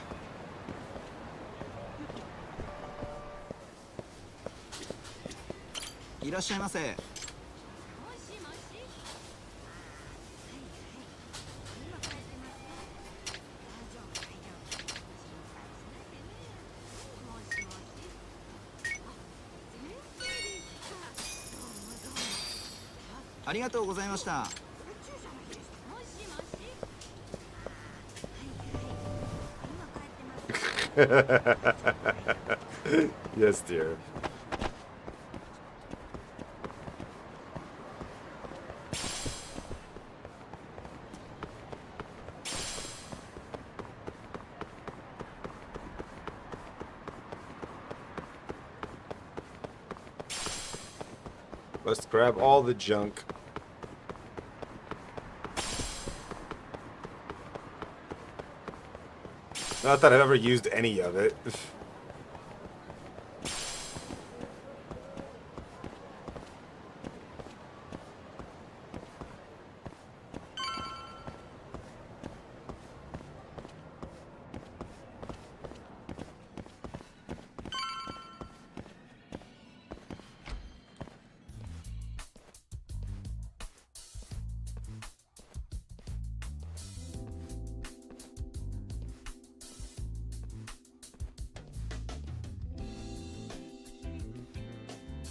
Yes, dear. Let's grab all the junk. Not that I've ever used any of it.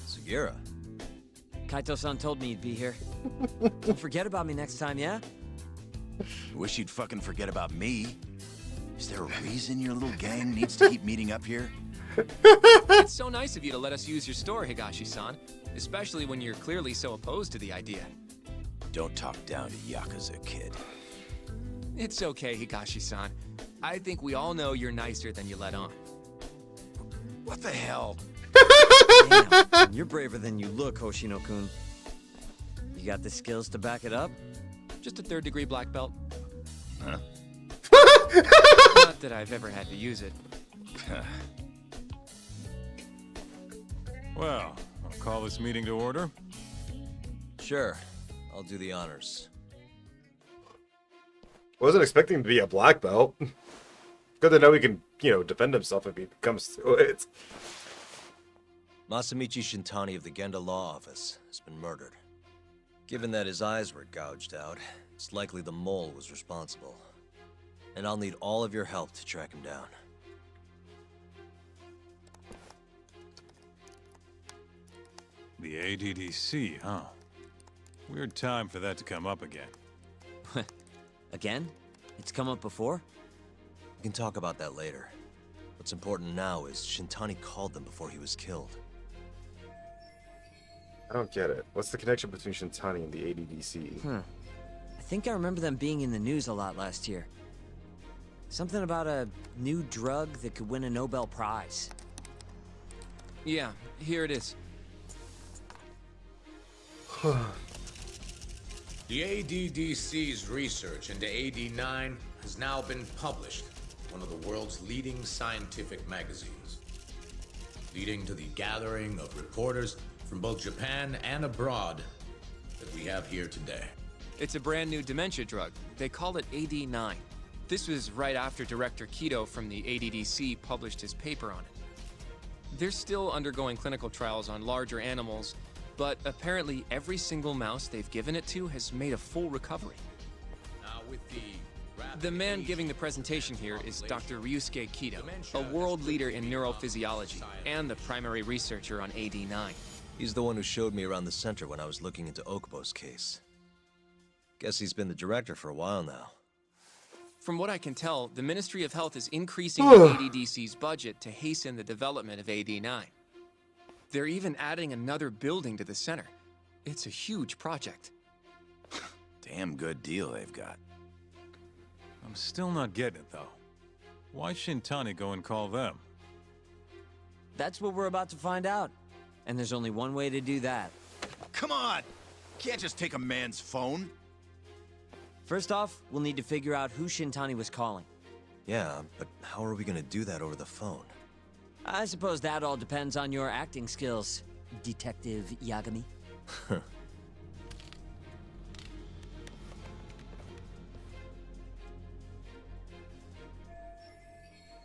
Sugira. Kaito-san told me you'd be here. Don't forget about me next time, yeah? Wish you'd fucking forget about me. Is there a reason your little gang needs to keep meeting up here? It's so nice of you to let us use your store, Higashi-san. Especially when you're clearly so opposed to the idea. Don't talk down to Yakuza, kid. It's okay, Higashi-san. I think we all know you're nicer than you let on. What the hell? Damn, you're braver than you look, Hoshino-kun. You got the skills to back it up? Just a third-degree black belt. Huh? Not that I've ever had to use it. Well, I'll call this meeting to order. Sure, I'll do the honors. Wasn't expecting to be a black belt. Good to know he can, defend himself if he comes to it. Masamichi Shintani of the Genda Law Office has been murdered. Given that his eyes were gouged out, it's likely the mole was responsible. And I'll need all of your help to track him down. The ADDC, huh? Weird time for that to come up again. Again? It's come up before? We can talk about that later. What's important now is Shintani called them before he was killed. I don't get it. What's the connection between Shintani and the ADDC? I think I remember them being in the news a lot last year. Something about a new drug that could win a Nobel Prize. Yeah, here it is. The ADDC's research into AD9 has now been published in one of the world's leading scientific magazines, leading to the gathering of reporters from both Japan and abroad that we have here today. It's a brand new dementia drug. They call it AD9. This was right after Director Kido from the ADDC published his paper on it. They're still undergoing clinical trials on larger animals, but apparently every single mouse they've given it to has made a full recovery. Now with The man giving the presentation here is Dr. Ryusuke Kido, a world leader in neurophysiology and the primary researcher on AD9. He's the one who showed me around the center when I was looking into Okubo's case. Guess he's been the director for a while now. From what I can tell, the Ministry of Health is increasing the ADDC's budget to hasten the development of AD9. They're even adding another building to the center. It's a huge project. Damn good deal they've got. I'm still not getting it, though. Why Shintani go and call them? That's what we're about to find out. And there's only one way to do that. Come on! Can't just take a man's phone. First off, we'll need to figure out who Shintani was calling. Yeah, but how are we gonna do that over the phone? I suppose that all depends on your acting skills, Detective Yagami.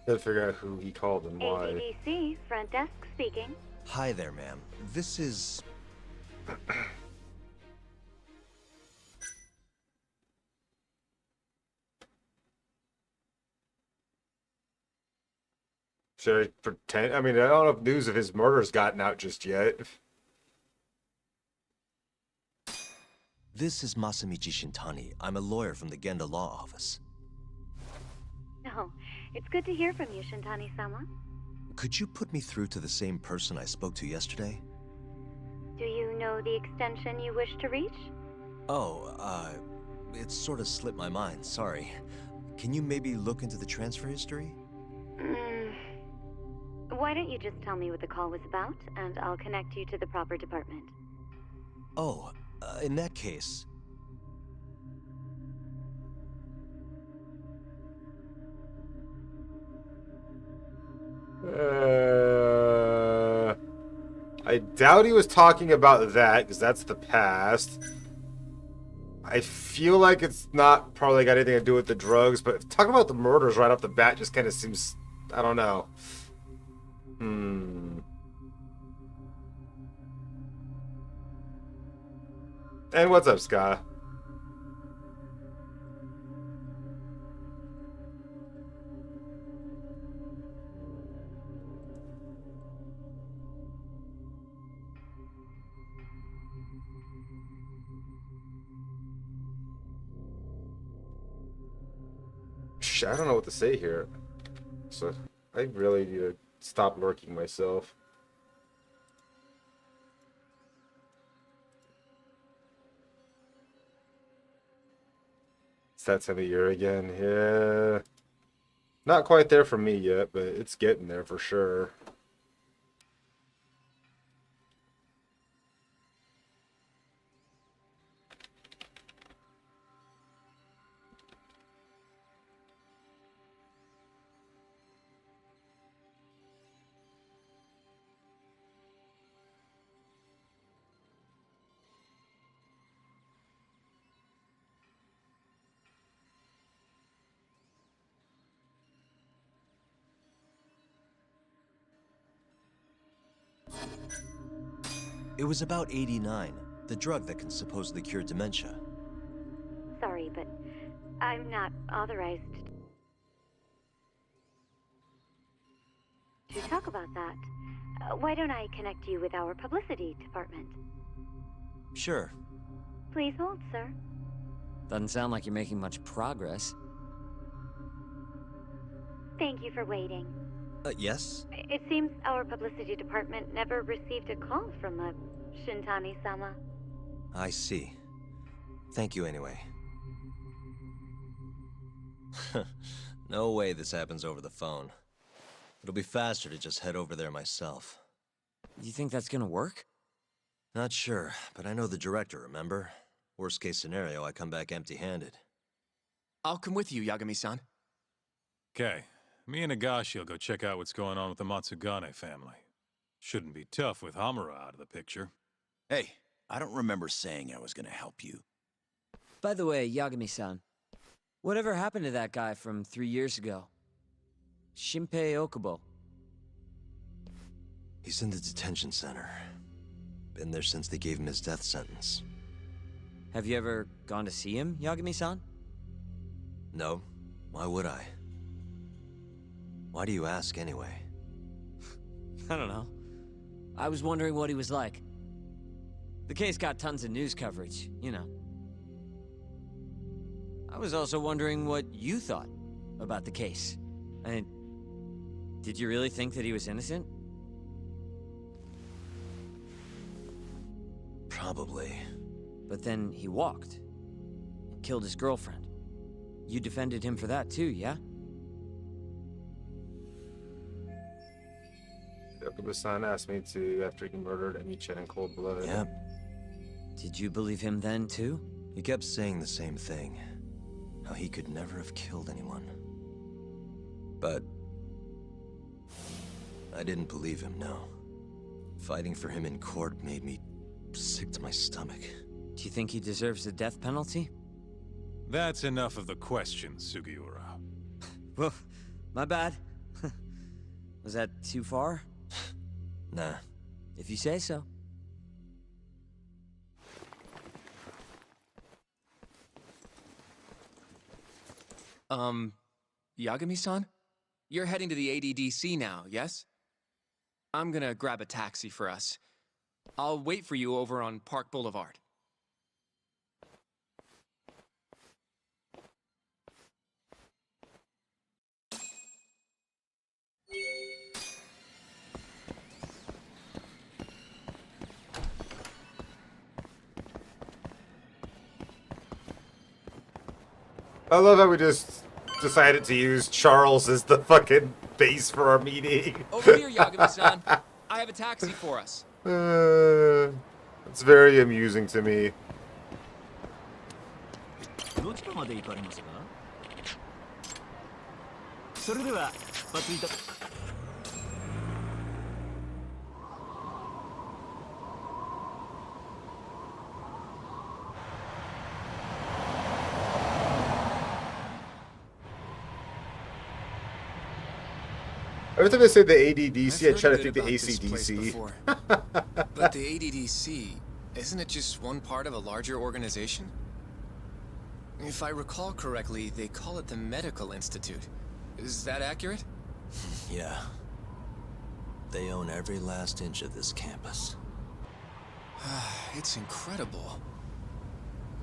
Gotta figure out who he called and why. ADDC, front desk speaking. Hi there, ma'am. This is... Should I pretend? I mean, I don't know if news of his murder's gotten out just yet. This is Masamichi Shintani. I'm a lawyer from the Genda Law Office. Oh, it's good to hear from you, Shintani-sama. Could you put me through to the same person I spoke to yesterday? Do you know the extension you wish to reach? Oh, it sort of slipped my mind, sorry. Can you maybe look into the transfer history? Why don't you just tell me what the call was about, and I'll connect you to the proper department. Oh, in that case... I doubt he was talking about that, because that's the past. I feel like it's not probably got anything to do with the drugs, but talking about the murders right off the bat just kind of seems... I don't know. And what's up, Ska? I don't know what to say here. So I really need to stop lurking myself. It's that time of year again. Yeah. Not quite there for me yet, but it's getting there for sure. It was about AD9, the drug that can supposedly cure dementia. Sorry, but I'm not authorized to talk about that. Why don't I connect you with our publicity department? Sure. Please hold, sir. Doesn't sound like you're making much progress. Thank you for waiting. Yes? It seems our publicity department never received a call from a Shintani-sama. I see. Thank you anyway. No way this happens over the phone. It'll be faster to just head over there myself. You think that's gonna work? Not sure, but I know the director, remember? Worst case scenario, I come back empty-handed. I'll come with you, Yagami-san. Okay. Me and Nagashi will go check out what's going on with the Matsugane family. Shouldn't be tough with Hamura out of the picture. Hey, I don't remember saying I was gonna help you. By the way, Yagami-san, whatever happened to that guy from 3 years ago? Shinpei Okubo. He's in the detention center. Been there since they gave him his death sentence. Have you ever gone to see him, Yagami-san? No. Why would I? Why do you ask anyway? I don't know. I was wondering what he was like. The case got tons of news coverage, you know. I was also wondering what you thought about the case. I mean, did you really think that he was innocent? Probably. But then he walked. Killed his girlfriend. You defended him for that too, yeah? Okubo-san asked me to after he murdered Emi-chan in cold blood. Yep. Did you believe him then too? He kept saying the same thing. How he could never have killed anyone. But I didn't believe him, no. Fighting for him in court made me sick to my stomach. Do you think he deserves the death penalty? That's enough of the questions, Sugiura. Well, my bad. Was that too far? Nah. If you say so. Yagami-san? You're heading to the ADDC now, yes? I'm gonna grab a taxi for us. I'll wait for you over on Park Boulevard. I love how we just decided to use Charles as the fucking base for our meeting. Over here, Yagami-san. I have a taxi for us. It's very amusing to me. どちらまで行かれますか？それではバツイト。Every time I say the ADDC, I I've try to heard a think bit the about this place ACDC. before. But the ADDC, isn't it just one part of a larger organization? If I recall correctly, they call it the Medical Institute. Is that accurate? Yeah. They own every last inch of this campus. It's incredible.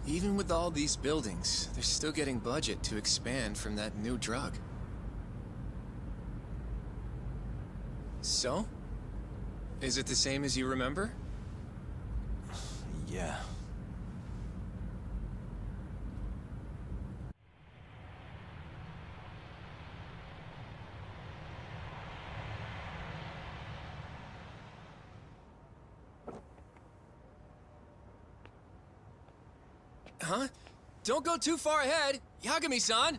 Even with all these buildings, they're still getting budget to expand from that new drug. So? Is it the same as you remember? Yeah. Huh? Don't go too far ahead, Yagami-san!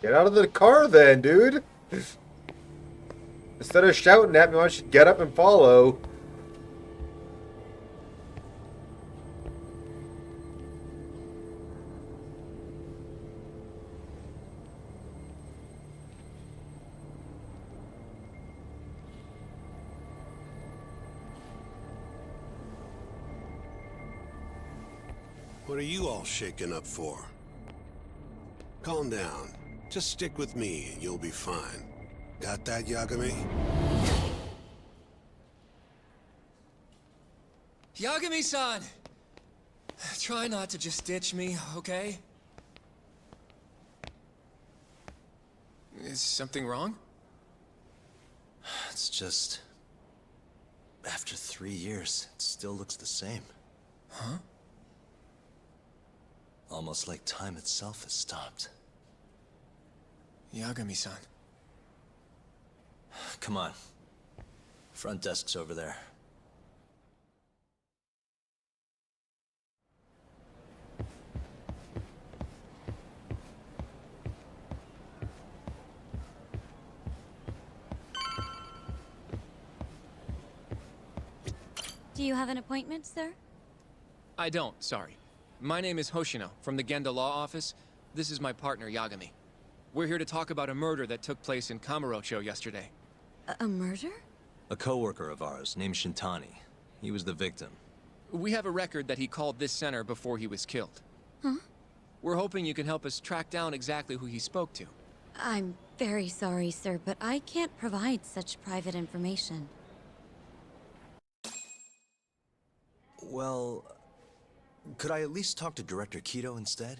Get out of the car then, dude. Instead of shouting at me, why don't you get up and follow? What are you all shaken up for? Calm down. Just stick with me and you'll be fine. Got that, Yagami? Yagami-san! Try not to just ditch me, okay? Is something wrong? It's just... After 3 years, it still looks the same. Huh? Almost like time itself has stopped. Yagami-san. Come on. Front desk's over there. Do you have an appointment, sir? I don't, sorry. My name is Hoshino, from the Genda Law Office. This is my partner, Yagami. We're here to talk about a murder that took place in Kamurocho yesterday. A murder? A coworker of ours named Shintani. He was the victim. We have a record that he called this center before he was killed. Huh? We're hoping you can help us track down exactly who he spoke to. I'm very sorry, sir, but I can't provide such private information. Well, could I at least talk to Director Kido instead?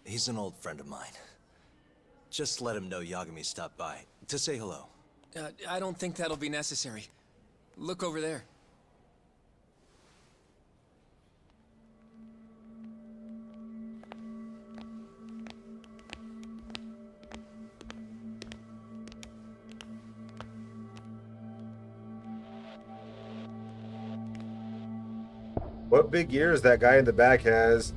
He's an old friend of mine. Just let him know Yagami stopped by, to say hello. I don't think that'll be necessary. Look over there. What big ears that guy in the back has.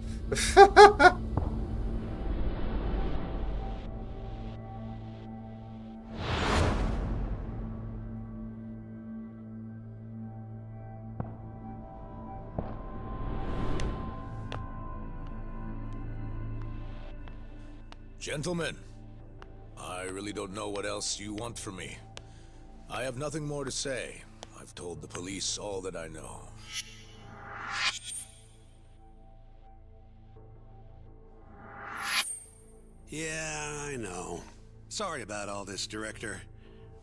Gentlemen, I really don't know what else you want from me. I have nothing more to say. I've told the police all that I know. Yeah, I know. Sorry about all this, Director.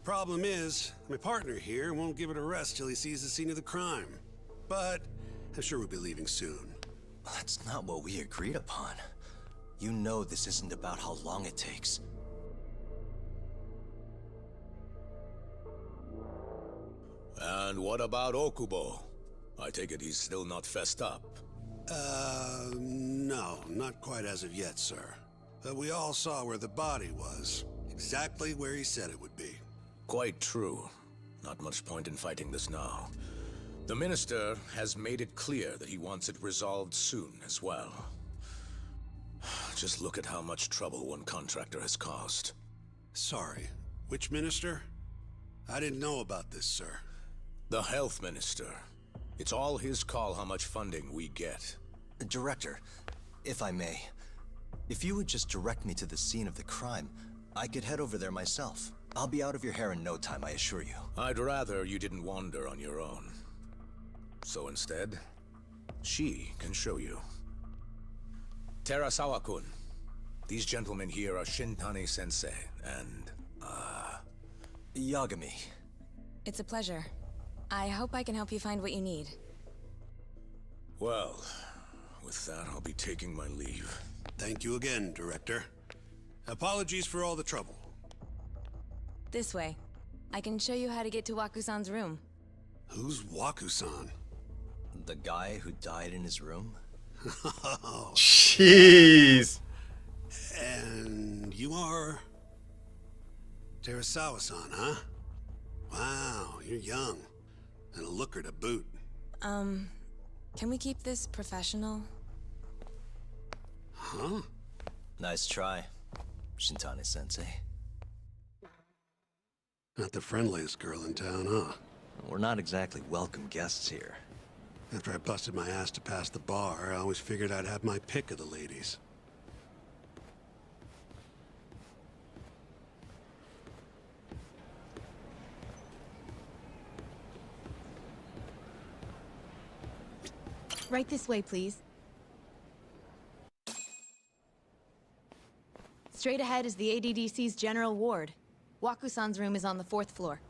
Problem is, my partner here won't give it a rest till he sees the scene of the crime. But I'm sure we'll be leaving soon. That's not what we agreed upon. You know this isn't about how long it takes. And what about Okubo? I take it he's still not fessed up. No, not quite as of yet, sir. But we all saw where the body was. Exactly where he said it would be. Quite true. Not much point in fighting this now. The Minister has made it clear that he wants it resolved soon as well. Just look at how much trouble one contractor has caused. Sorry, which Minister? I didn't know about this, sir. The Health Minister. It's all his call how much funding we get. Director, if I may, if you would just direct me to the scene of the crime, I could head over there myself. I'll be out of your hair in no time, I assure you. I'd rather you didn't wander on your own. So instead, she can show you. Terasawa-kun, these gentlemen here are Shintani-sensei and, Yagami. It's a pleasure. I hope I can help you find what you need. Well, with that, I'll be taking my leave. Thank you again, Director. Apologies for all the trouble. This way. I can show you how to get to Waku-san's room. Who's Waku-san? The guy who died in his room? Jeez. And you are... Terasawa-san, huh? Wow, you're young. And a looker to boot. Can we keep this professional? Huh? Nice try, Shintani-sensei. Not the friendliest girl in town, huh? We're not exactly welcome guests here. After I busted my ass to pass the bar, I always figured I'd have my pick of the ladies. Right this way, please. Straight ahead is the ADDC's general ward. Waku-san's room is on the 4th floor.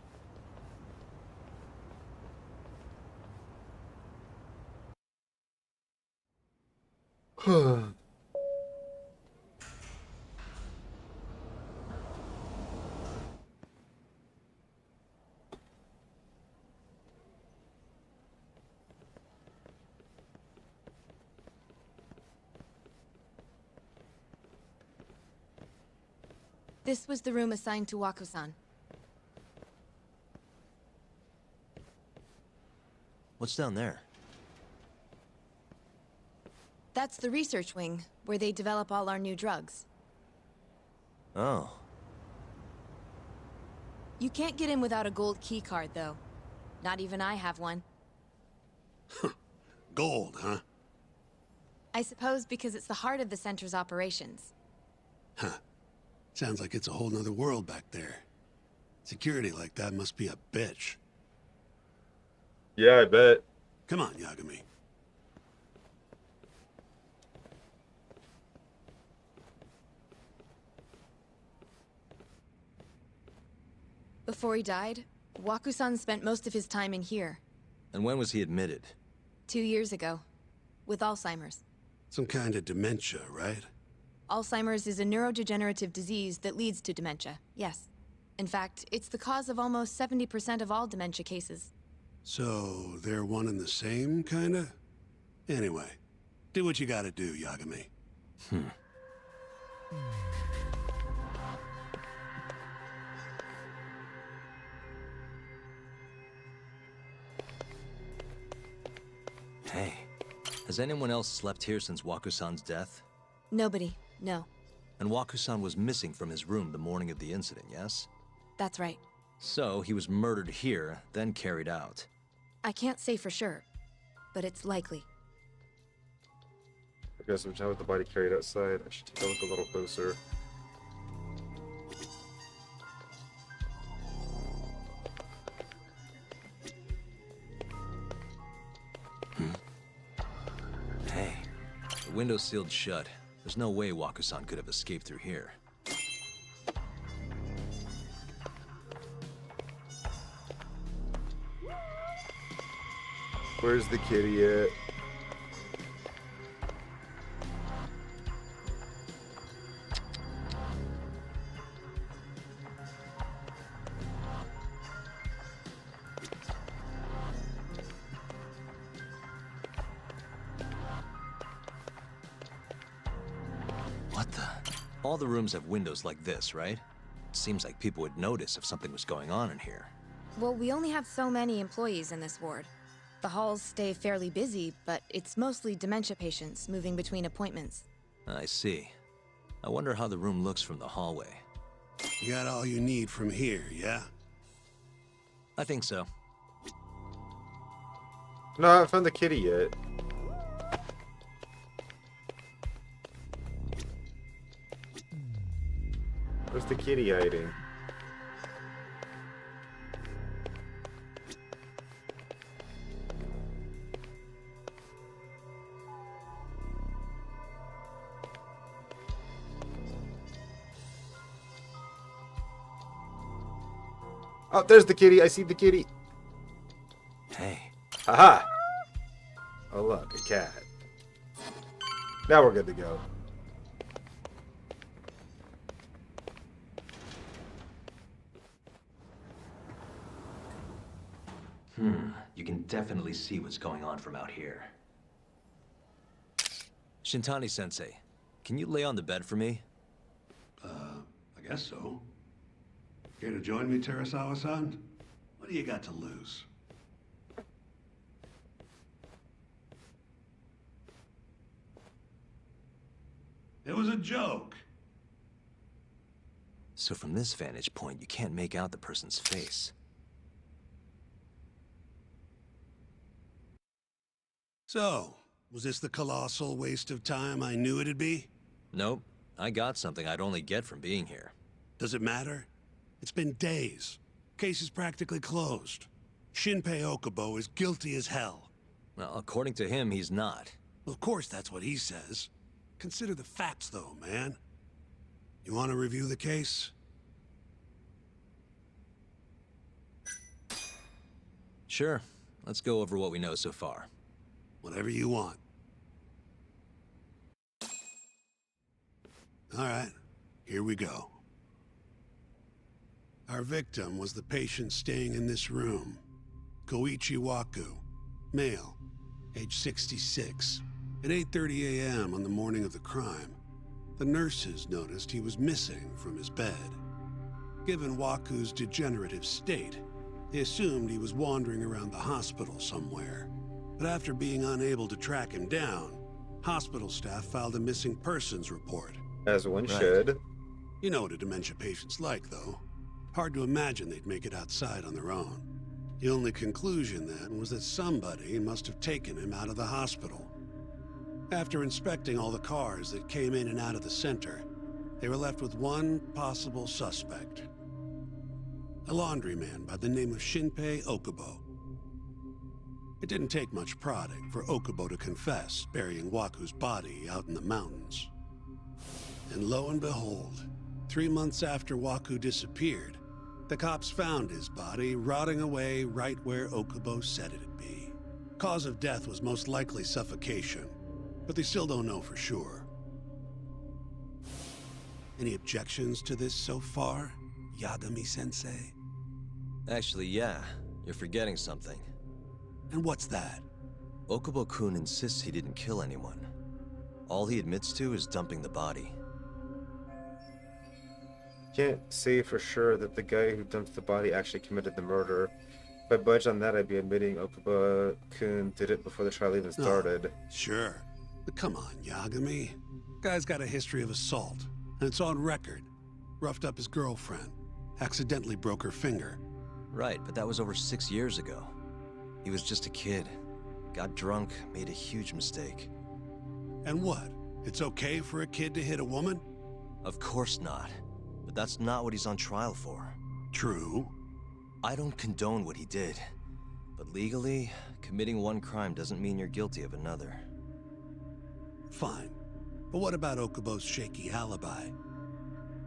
This was the room assigned to Waku-san. What's down there? That's the research wing, where they develop all our new drugs. Oh. You can't get in without a gold key card, though. Not even I have one. Gold, huh? I suppose because it's the heart of the center's operations. Huh. Sounds like it's a whole nother world back there. Security like that must be a bitch. Yeah, I bet. Come on, Yagami. Before he died, Waku-san spent most of his time in here. And when was he admitted? 2 years ago. With Alzheimer's. Some kind of dementia, right? Alzheimer's is a neurodegenerative disease that leads to dementia, yes. In fact, it's the cause of almost 70% of all dementia cases. So, they're one and the same, kinda? Anyway, do what you gotta do, Yagami. Hey, has anyone else slept here since Waku-san's death? Nobody, no. And Waku-san was missing from his room the morning of the incident, yes? That's right. So, he was murdered here, then carried out. I can't say for sure, but it's likely. I guess I'm with the body carried outside. I should take a look a little closer. Hey, the window's sealed shut. There's no way Waku-san could have escaped through here. Where's the kitty at? What the? All the rooms have windows like this, right? Seems like people would notice if something was going on in here. Well, we only have so many employees in this ward. The halls stay fairly busy, but it's mostly dementia patients moving between appointments. I see. I wonder how the room looks from the hallway. You got all you need from here, yeah? I think so. No, I haven't found the kitty yet. Where's the kitty hiding? Oh, there's the kitty. I see the kitty. Hey. Aha! Oh, look, a cat. Now we're good to go. You can definitely see what's going on from out here. Shintani-sensei, can you lay on the bed for me? I guess so. Care to join me, Terasawa-san? What do you got to lose? It was a joke. So from this vantage point, you can't make out the person's face. So, was this the colossal waste of time I knew it'd be? Nope. I got something I'd only get from being here. Does it matter? It's been days. Case is practically closed. Shinpei Okubo is guilty as hell. Well, according to him, he's not. Well, of course that's what he says. Consider the facts, though, man. You want to review the case? Sure. Let's go over what we know so far. Whatever you want. All right, here we go. Our victim was the patient staying in this room. Koichi Waku, male, age 66. At 8:30 a.m. on the morning of the crime, the nurses noticed he was missing from his bed. Given Waku's degenerative state, they assumed he was wandering around the hospital somewhere. But after being unable to track him down, hospital staff filed a missing persons report. As one should. You know what a dementia patient's like, though. Hard to imagine they'd make it outside on their own. The only conclusion then was that somebody must have taken him out of the hospital. After inspecting all the cars that came in and out of the center, they were left with one possible suspect. A laundryman by the name of Shinpei Okubo. It didn't take much prodding for Okubo to confess burying Waku's body out in the mountains. And lo and behold, 3 months after Waku disappeared, the cops found his body rotting away right where Okubo said it'd be. Cause of death was most likely suffocation, but they still don't know for sure. Any objections to this so far, Yagami-sensei? Actually, yeah. You're forgetting something. And what's that? Okubo-kun insists he didn't kill anyone. All he admits to is dumping the body. Can't say for sure that the guy who dumped the body actually committed the murder. If I budge on that, I'd be admitting Okubo-kun did it before the trial even started. Oh, sure. But come on, Yagami. Guy's got a history of assault, and it's on record. Roughed up his girlfriend. Accidentally broke her finger. Right, but that was over 6 years ago. He was just a kid. Got drunk, made a huge mistake. And what? It's okay for a kid to hit a woman? Of course not. But that's not what he's on trial for. True. I don't condone what he did. But legally, committing one crime doesn't mean you're guilty of another. Fine. But what about Okubo's shaky alibi?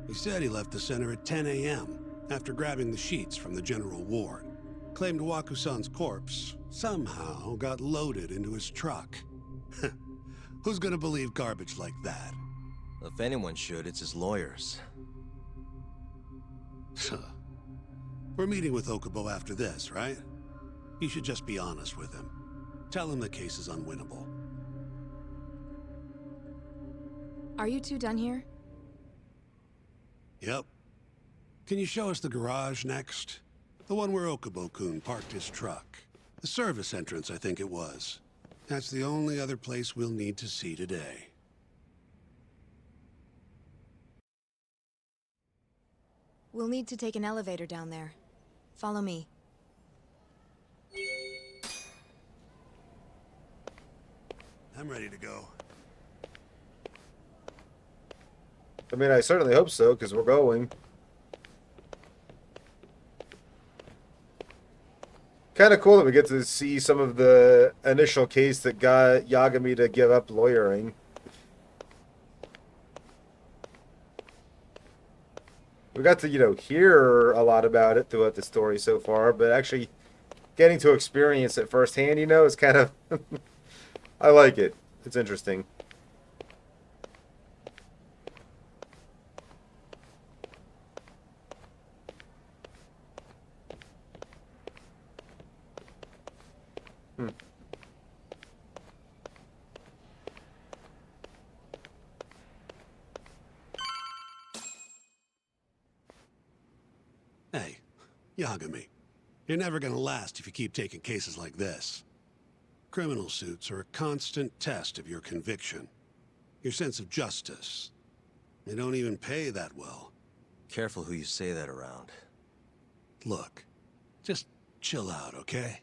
He said he left the center at 10 a.m. after grabbing the sheets from the general ward. Claimed Waku-san's corpse somehow got loaded into his truck. Who's gonna believe garbage like that? If anyone should, it's his lawyers. We're meeting with Okubo after this, right? You should just be honest with him. Tell him the case is unwinnable. Are you two done here? Yep. Can you show us the garage next? The one where Okubo-kun parked his truck. The service entrance, I think it was. That's the only other place we'll need to see today. We'll need to take an elevator down there. Follow me. I'm ready to go. I mean, I certainly hope so, because we're going. Kind of cool that we get to see some of the initial case that got Yagami to give up lawyering. We got to, hear a lot about it throughout the story so far, but actually getting to experience it firsthand, is kind of... I like it. It's interesting. Hey, Yagami, you're never gonna last if you keep taking cases like this. Criminal suits are a constant test of your conviction, your sense of justice. They don't even pay that well. Careful who you say that around. Look, just chill out, okay?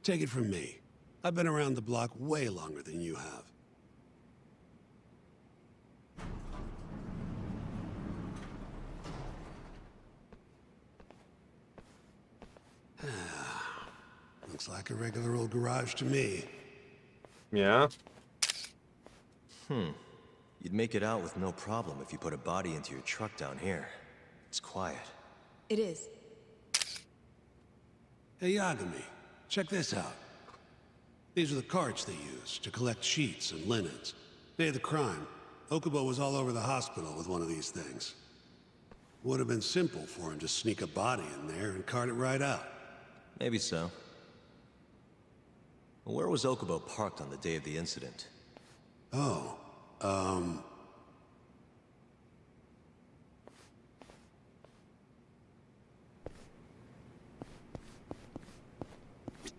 Take it from me. I've been around the block way longer than you have. Looks like a regular old garage to me. Yeah? You'd make it out with no problem if you put a body into your truck down here. It's quiet. It is. Hey, Yagami, check this out. These are the carts they use to collect sheets and linens. Day of the crime, Okubo was all over the hospital with one of these things. Would have been simple for him to sneak a body in there and cart it right out. Maybe so. Where was Okubo parked on the day of the incident? Oh,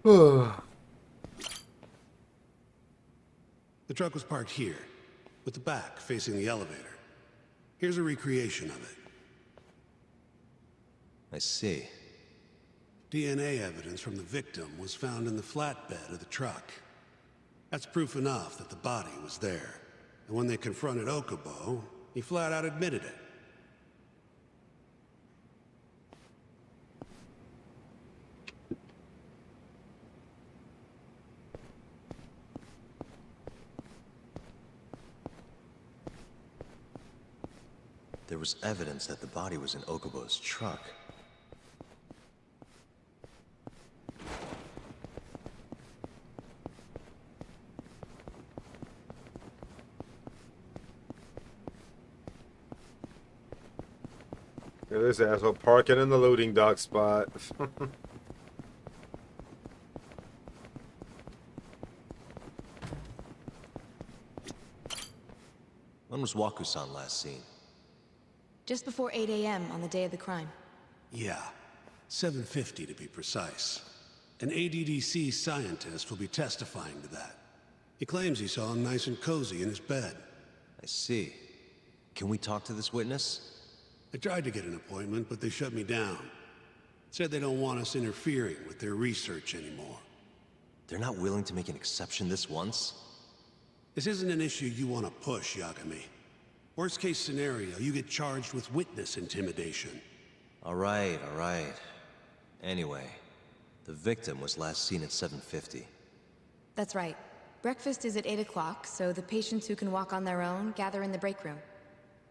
The truck was parked here, with the back facing the elevator. Here's a recreation of it. I see. DNA evidence from the victim was found in the flatbed of the truck. That's proof enough that the body was there. And when they confronted Okubo, he flat out admitted it. There was evidence that the body was in Okubo's truck. Yeah, this asshole parking in the loading dock spot. When was Waku-san last seen? Just before 8 a.m. on the day of the crime. Yeah, 7:50 to be precise. An ADDC scientist will be testifying to that. He claims he saw him nice and cozy in his bed. I see. Can we talk to this witness? I tried to get an appointment, but they shut me down. Said they don't want us interfering with their research anymore. They're not willing to make an exception this once? This isn't an issue you want to push, Yagami. Worst case scenario, you get charged with witness intimidation. All right. Anyway, the victim was last seen at 7:50. That's right. Breakfast is at 8 o'clock, so the patients who can walk on their own gather in the break room.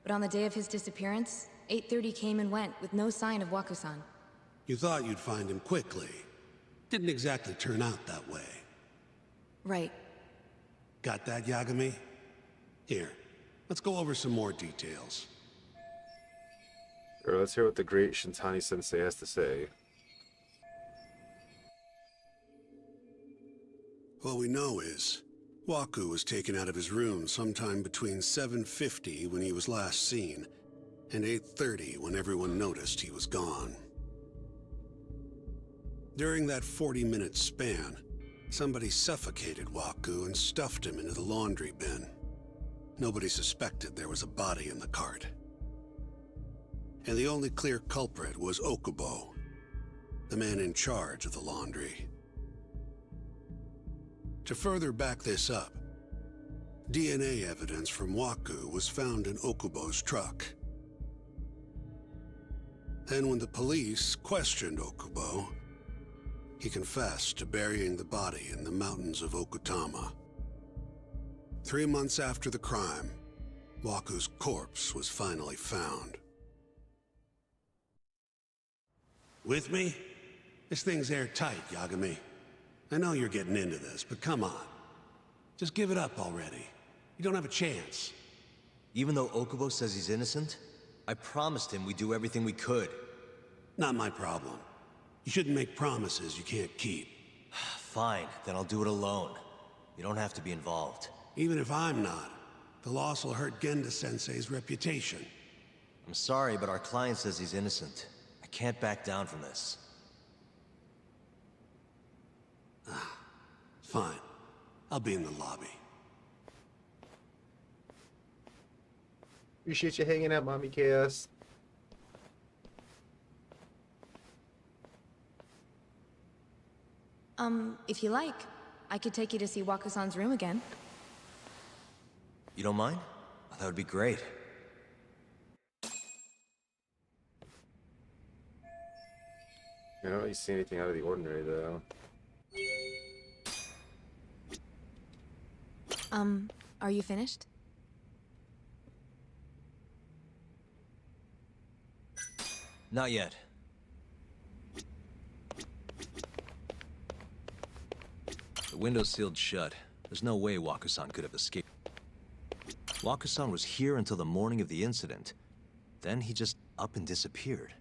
But on the day of his disappearance, 8:30 came and went with no sign of Waku-san. You thought you'd find him quickly. Didn't exactly turn out that way. Right. Got that, Yagami? Here, let's go over some more details. Or let's hear what the great Shintani-sensei has to say. What we know is, Waku was taken out of his room sometime between 7:50 when he was last seen, and 8:30 when everyone noticed he was gone. During that 40-minute span, somebody suffocated Waku and stuffed him into the laundry bin. Nobody suspected there was a body in the cart. And the only clear culprit was Okubo, the man in charge of the laundry. To further back this up, DNA evidence from Waku was found in Okubo's truck. And when the police questioned Okubo, he confessed to burying the body in the mountains of Okutama. 3 months after the crime, Waku's corpse was finally found. With me? This thing's airtight, Yagami. I know you're getting into this, but come on. Just give it up already. You don't have a chance. Even though Okubo says he's innocent, I promised him we'd do everything we could. Not my problem. You shouldn't make promises you can't keep. Fine, then I'll do it alone. You don't have to be involved. Even if I'm not, the loss will hurt Genda-sensei's reputation. I'm sorry, but our client says he's innocent. I can't back down from this. Fine. I'll be in the lobby. Appreciate you hanging out, Mommy Chaos. If you like, I could take you to see Waku-san's room again. You don't mind? That would be great. I don't really see anything out of the ordinary, though. Are you finished? Not yet. The window's sealed shut. There's no way Waku-san could have escaped. Waku-san was here until the morning of the incident. Then he just up and disappeared.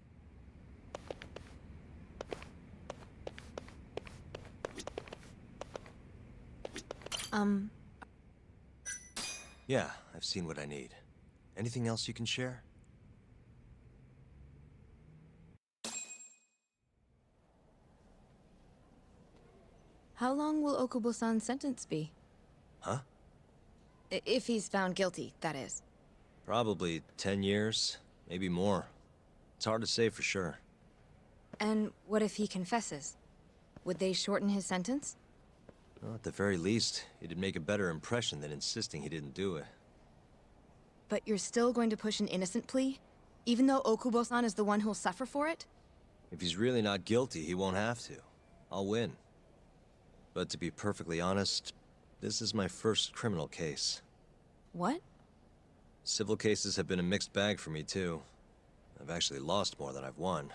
Yeah, I've seen what I need. Anything else you can share? How long will Okubo-san's sentence be? Huh? If he's found guilty, that is. Probably 10 years, maybe more. It's hard to say for sure. And what if he confesses? Would they shorten his sentence? Well, at the very least, it'd make a better impression than insisting he didn't do it. But you're still going to push an innocent plea? Even though Okubo-san is the one who'll suffer for it? If he's really not guilty, he won't have to. I'll win. But to be perfectly honest, this is my first criminal case. What? Civil cases have been a mixed bag for me, too. I've actually lost more than I've won.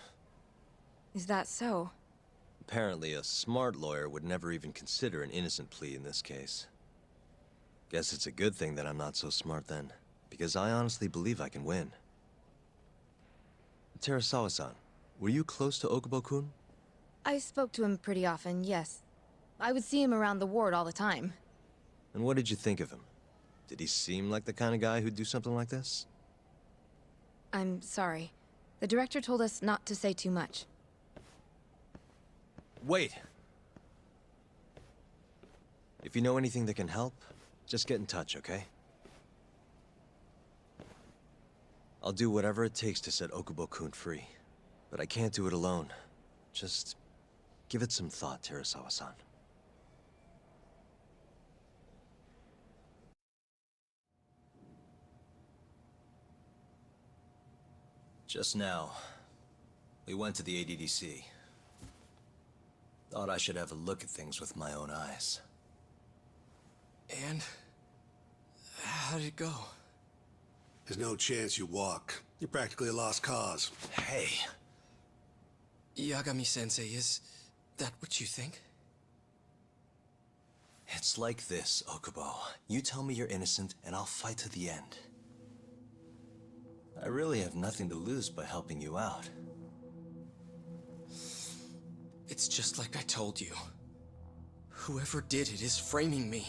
Is that so? Apparently, a smart lawyer would never even consider an innocent plea in this case. Guess it's a good thing that I'm not so smart then, because I honestly believe I can win. Terasawa-san, were you close to Okubo-kun? I spoke to him pretty often, yes. I would see him around the ward all the time. And what did you think of him? Did he seem like the kind of guy who'd do something like this? I'm sorry. The director told us not to say too much. Wait! If you know anything that can help, just get in touch, okay? I'll do whatever it takes to set Okubo-kun free. But I can't do it alone. Just give it some thought, Terasawa-san. Just now, we went to the ADDC. Thought I should have a look at things with my own eyes. And how did it go? There's no chance you walk. You're practically a lost cause. Hey. Yagami-sensei, is that what you think? It's like this, Okubo. You tell me you're innocent, and I'll fight to the end. I really have nothing to lose by helping you out. It's just like I told you. Whoever did it is framing me.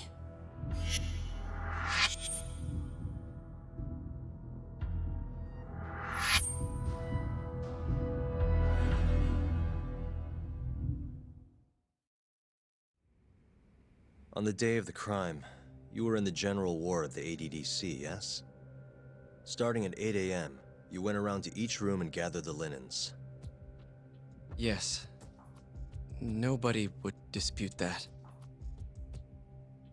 On the day of the crime, you were in the general ward of the ADDC, yes? Starting at 8 a.m., you went around to each room and gathered the linens. Yes. Nobody would dispute that.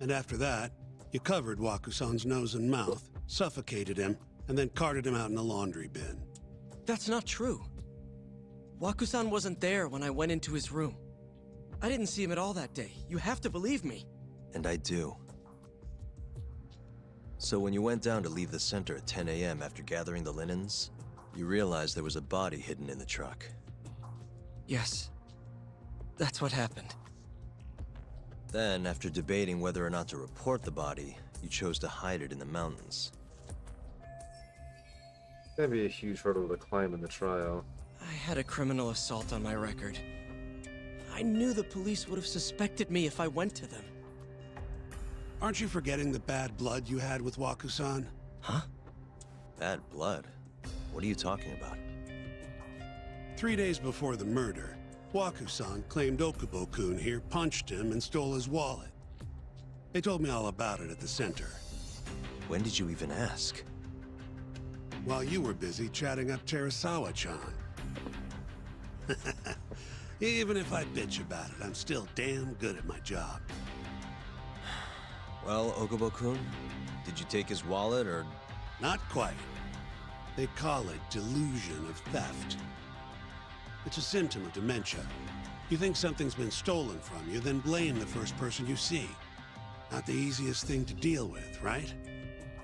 And after that, you covered Waku-san's nose and mouth, suffocated him, and then carted him out in a laundry bin. That's not true. Waku-san wasn't there when I went into his room. I didn't see him at all that day. You have to believe me. And I do. So when you went down to leave the center at 10 a.m. after gathering the linens, you realized there was a body hidden in the truck. Yes. That's what happened. Then, after debating whether or not to report the body, you chose to hide it in the mountains. That'd be a huge hurdle to climb in the trial. I had a criminal assault on my record. I knew the police would have suspected me if I went to them. Aren't you forgetting the bad blood you had with Waku-san? Huh? Bad blood? What are you talking about? 3 days before the murder, Waku-san claimed Okubo-kun here punched him and stole his wallet. They told me all about it at the center. When did you even ask? While you were busy chatting up Terasawa-chan. Even if I bitch about it, I'm still damn good at my job. Well, Okubo-kun, did you take his wallet, or...? Not quite. They call it delusion of theft. It's a symptom of dementia. You think something's been stolen from you, then blame the first person you see. Not the easiest thing to deal with, right?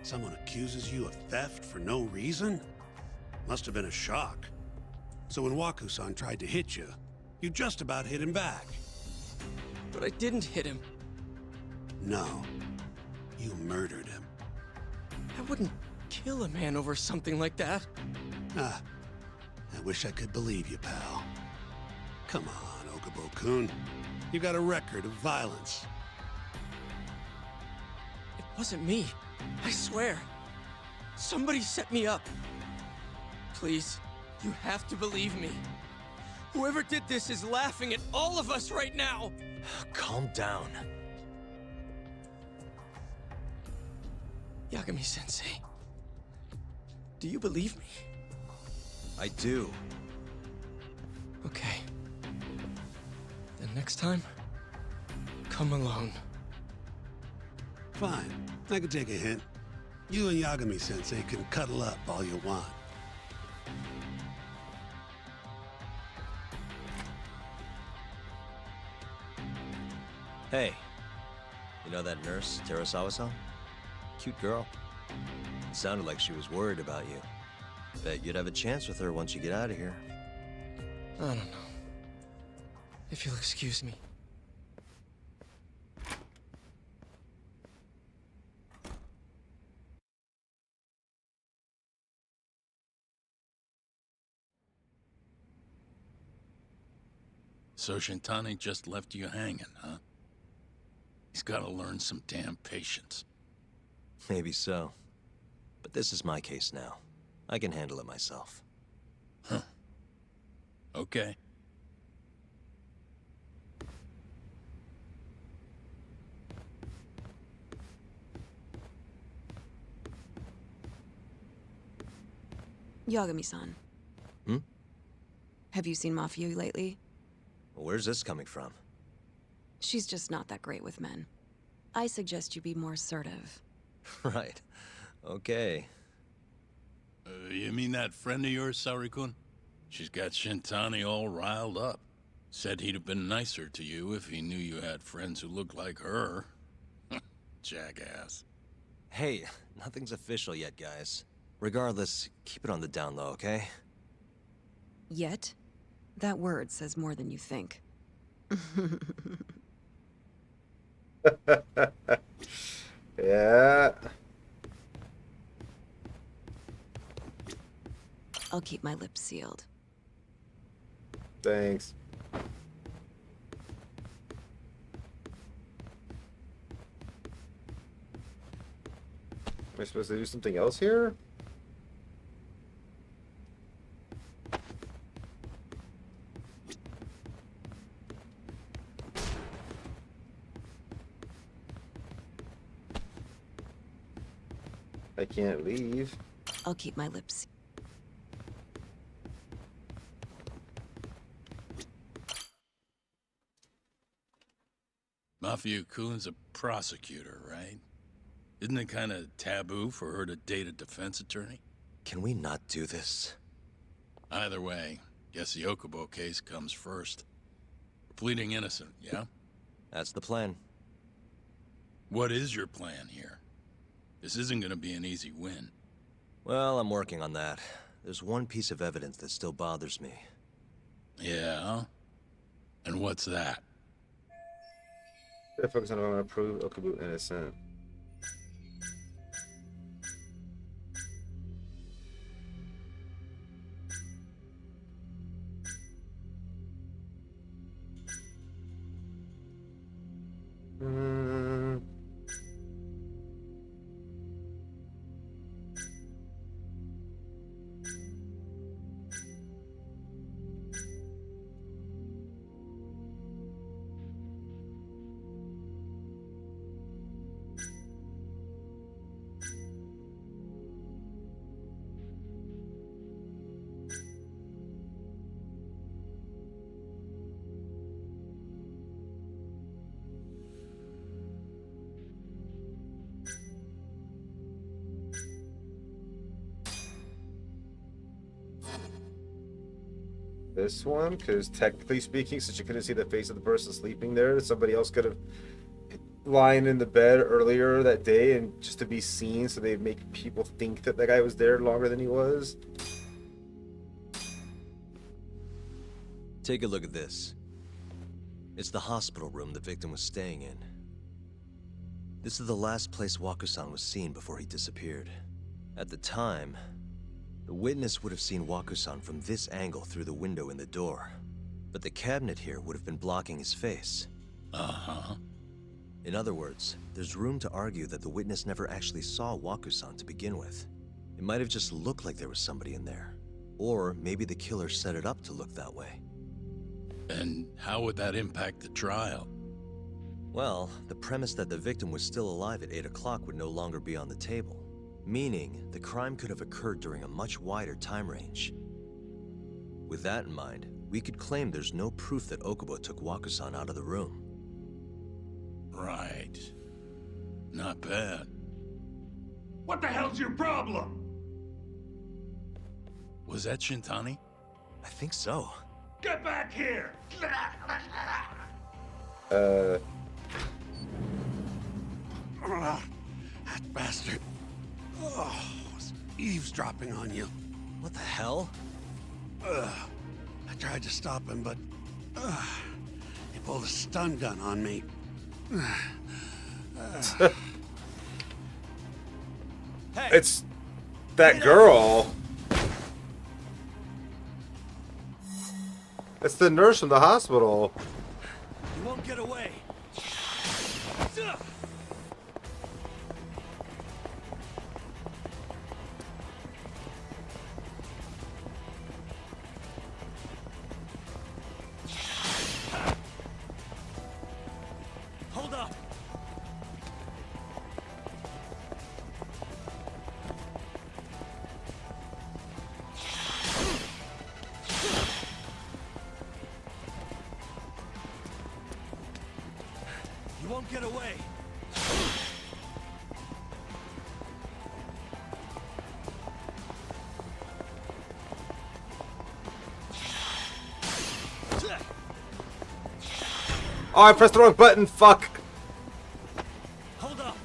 Someone accuses you of theft for no reason? Must have been a shock. So when Waku-san tried to hit you, you just about hit him back. But I didn't hit him. No. You murdered him. I wouldn't kill a man over something like that. Ah, I wish I could believe you, pal. Come on, Okubo-kun. You got a record of violence. It wasn't me. I swear. Somebody set me up. Please, you have to believe me. Whoever did this is laughing at all of us right now! Calm down. Yagami-sensei, do you believe me? I do. Okay. Then next time, come alone. Fine. I can take a hint. You and Yagami-sensei can cuddle up all you want. Hey, you know that nurse, Terasawa-san? Cute girl. It sounded like she was worried about you. Bet you'd have a chance with her once you get out of here. I don't know. If you'll excuse me. So Shintani just left you hanging, huh? He's gotta learn some damn patience. Maybe so. But this is my case now. I can handle it myself. Huh. Okay. Yagami-san. Hmm? Have you seen Mafio lately? Where's this coming from? She's just not that great with men. I suggest you be more assertive. Right. Okay. You mean that friend of yours, Saori-kun? She's got Shintani all riled up. Said he'd have been nicer to you if he knew you had friends who looked like her. Jackass. Hey, nothing's official yet, guys. Regardless, keep it on the down low, okay? Yet? That word says more than you think. Yeah. I'll keep my lips sealed. Thanks. Am I supposed to do something else here? I can't leave. I'll keep my lips. Mafia-kun's a prosecutor, right? Isn't it kind of taboo for her to date a defense attorney? Can we not do this? Either way, guess the Okubo case comes first. We're pleading innocent, yeah? That's the plan. What is your plan here? This isn't gonna be an easy win. Well, I'm working on that. There's one piece of evidence that still bothers me. Yeah? And what's that? Gotta focus on how to prove Okubo innocent. This one, because technically speaking, since you couldn't see the face of the person sleeping there, somebody else could have lying in the bed earlier that day and just to be seen, so they make people think that that guy was there longer than he was. Take a look at this. It's the hospital room the victim was staying in. This is the last place Waku-san was seen before he disappeared. At the time, the witness would have seen Waku-san from this angle through the window in the door, but the cabinet here would have been blocking his face. Uh-huh. In other words, there's room to argue that the witness never actually saw Waku-san to begin with. It might have just looked like there was somebody in there. Or maybe the killer set it up to look that way. And how would that impact the trial? Well, the premise that the victim was still alive at 8 o'clock would no longer be on the table. Meaning, the crime could have occurred during a much wider time range. With that in mind, we could claim there's no proof that Okubo took Wakusan out of the room. Right. Not bad. What the hell's your problem? Was that Shintani? I think so. Get back here! That bastard. Oh, was eavesdropping on you. What the hell? I tried to stop him, but he pulled a stun gun on me. It's that girl. It's the nurse from the hospital. You won't get away. Hold up. You won't get away. Oh, I pressed the wrong button. Fuck. Hold up.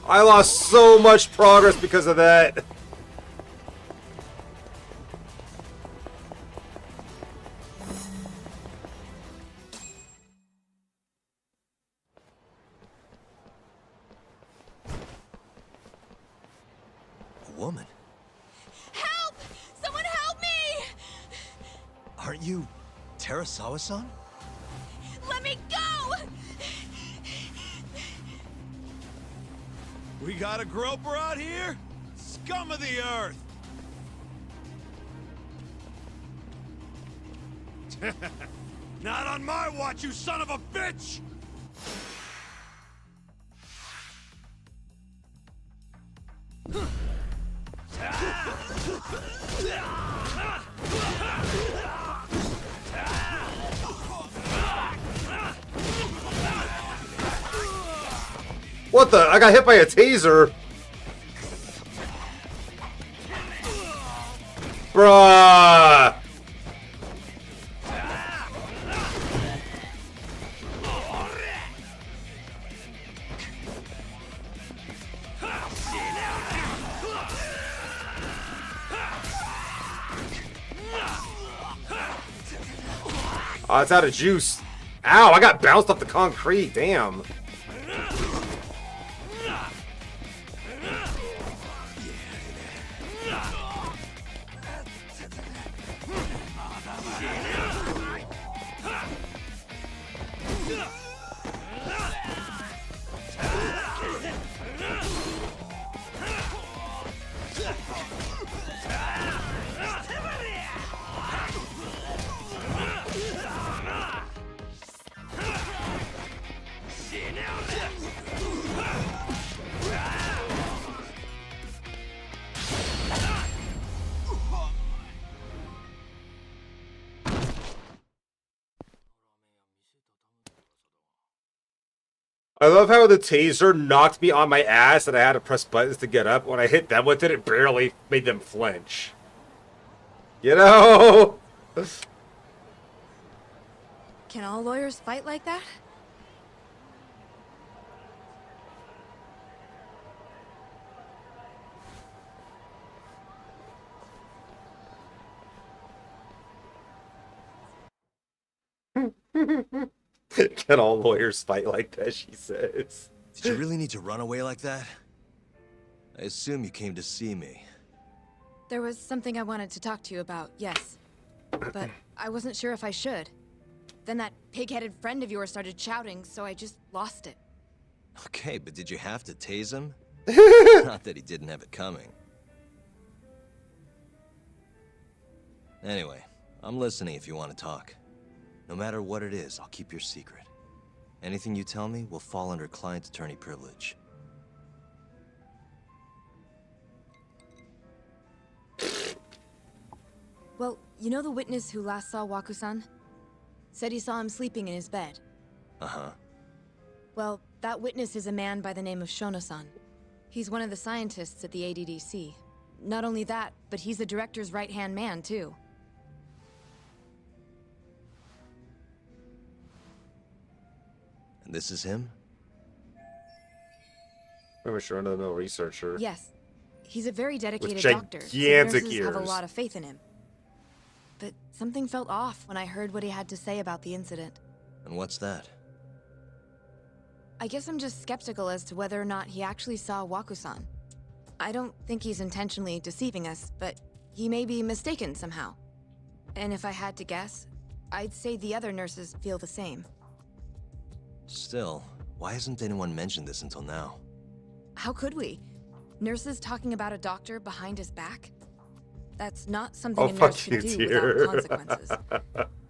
I lost so much progress because of that. A woman? Help! Someone help me! Aren't you Terasawa-san? Let me go! We got a groper out here? Scum of the earth! Not on my watch, you son of a bitch! What the? I got hit by a taser. Bruh. Oh, it's out of juice. Ow, I got bounced off the concrete. Damn. I love how the taser knocked me on my ass and I had to press buttons to get up. When I hit them with it, it barely made them flinch. You know? Can all lawyers fight like that? Can all lawyers fight like that, she says. Did you really need to run away like that? I assume you came to see me. There was something I wanted to talk to you about, yes. But I wasn't sure if I should. Then that pig-headed friend of yours started shouting, so I just lost it. Okay, but did you have to tase him? Not that he didn't have it coming. Anyway, I'm listening if you want to talk. No matter what it is, I'll keep your secret. Anything you tell me will fall under client-attorney privilege. Well, you know the witness who last saw Waku-san? Said he saw him sleeping in his bed. Uh-huh. Well, that witness is a man by the name of Shono-san. He's one of the scientists at the ADDC. Not only that, but he's the director's right-hand man, too. And this is him? Pretty much run-of-the-mill researcher. Yes. He's a very dedicated With doctor. So gigantic nurses have a ears. lot of faith in him. But something felt off when I heard what he had to say about the incident. And what's that? I guess I'm just skeptical as to whether or not he actually saw Waku-san. I don't think he's intentionally deceiving us, but he may be mistaken somehow. And if I had to guess, I'd say the other nurses feel the same. Still, why hasn't anyone mentioned this until now? How could we? Nurses talking about a doctor behind his back? That's not something Oh, a nurse fuck should you, do dear. without consequences.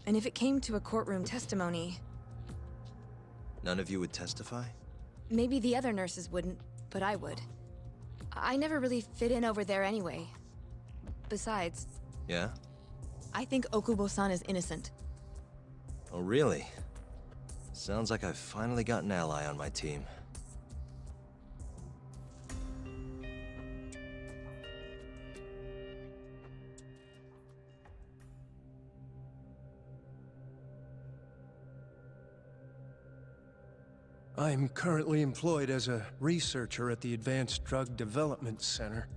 And if it came to a courtroom testimony, None of you would testify? maybe the other nurses wouldn't, but I would. I never really fit in over there anyway. Besides, Yeah? I think Okubo-san is innocent. Oh, really? Sounds like I've finally got an ally on my team. I'm currently employed as a researcher at the Advanced Drug Development Center.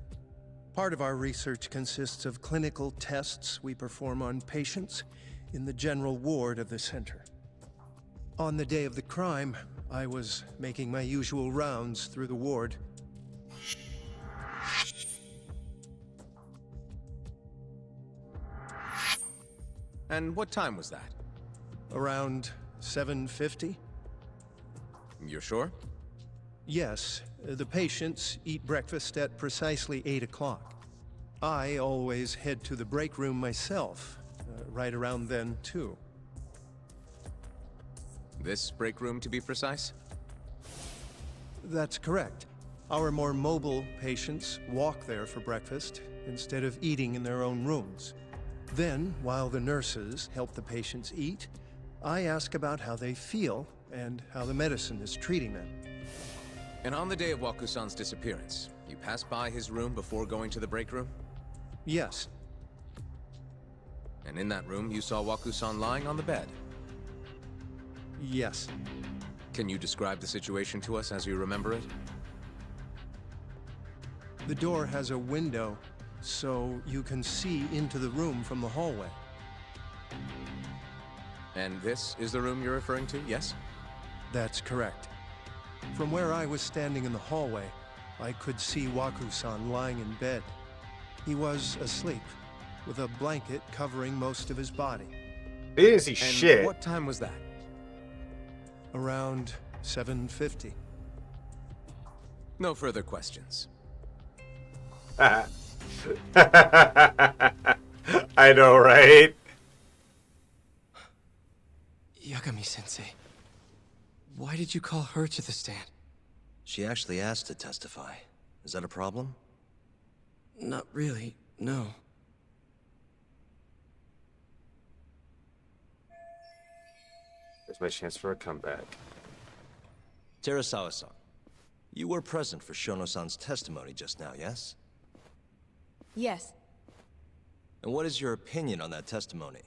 Part of our research consists of clinical tests we perform on patients in the general ward of the center. On the day of the crime, I was making my usual rounds through the ward. And what time was that? Around 7:50? You're sure? Yes, the patients eat breakfast at precisely 8 o'clock. I always head to the break room myself, right around then, too. This break room, to be precise? That's correct. Our more mobile patients walk there for breakfast instead of eating in their own rooms. Then, while the nurses help the patients eat, I ask about how they feel and how the medicine is treating them. And on the day of Waku-san's disappearance, you passed by his room before going to the break room? Yes. And in that room, you saw Waku-san lying on the bed? Yes. Can you describe the situation to us as you remember it? The door has a window, so you can see into the room from the hallway. And this is the room you're referring to, yes? That's correct. From where I was standing in the hallway, I could see Waku-san lying in bed. He was asleep, with a blanket covering most of his body. They didn't see And shit. what time was that? Around 7:50. No further questions. I know, right? Yagami-sensei, why did you call her to the stand? She actually asked to testify. Is that a problem? Not really, no. There's my chance for a comeback. Terasawa-san, you were present for Shono-san's testimony just now, yes? Yes. And what is your opinion on that testimony?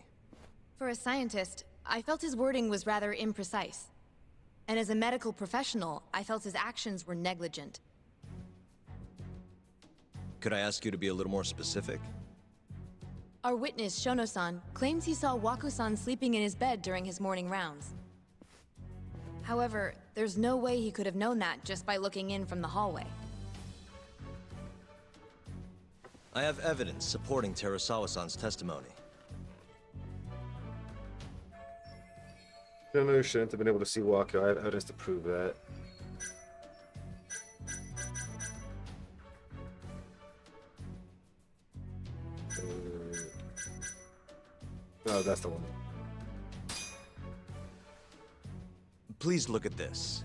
For a scientist, I felt his wording was rather imprecise. And as a medical professional, I felt his actions were negligent. Could I ask you to be a little more specific? Our witness, Shono-san, claims he saw Waku-san sleeping in his bed during his morning rounds. However, there's no way he could have known that just by looking in from the hallway. I have evidence supporting Terasawa-san's testimony. Shono shouldn't have been able to see Waku. I have evidence to prove that. Oh, that's the one. Please look at this.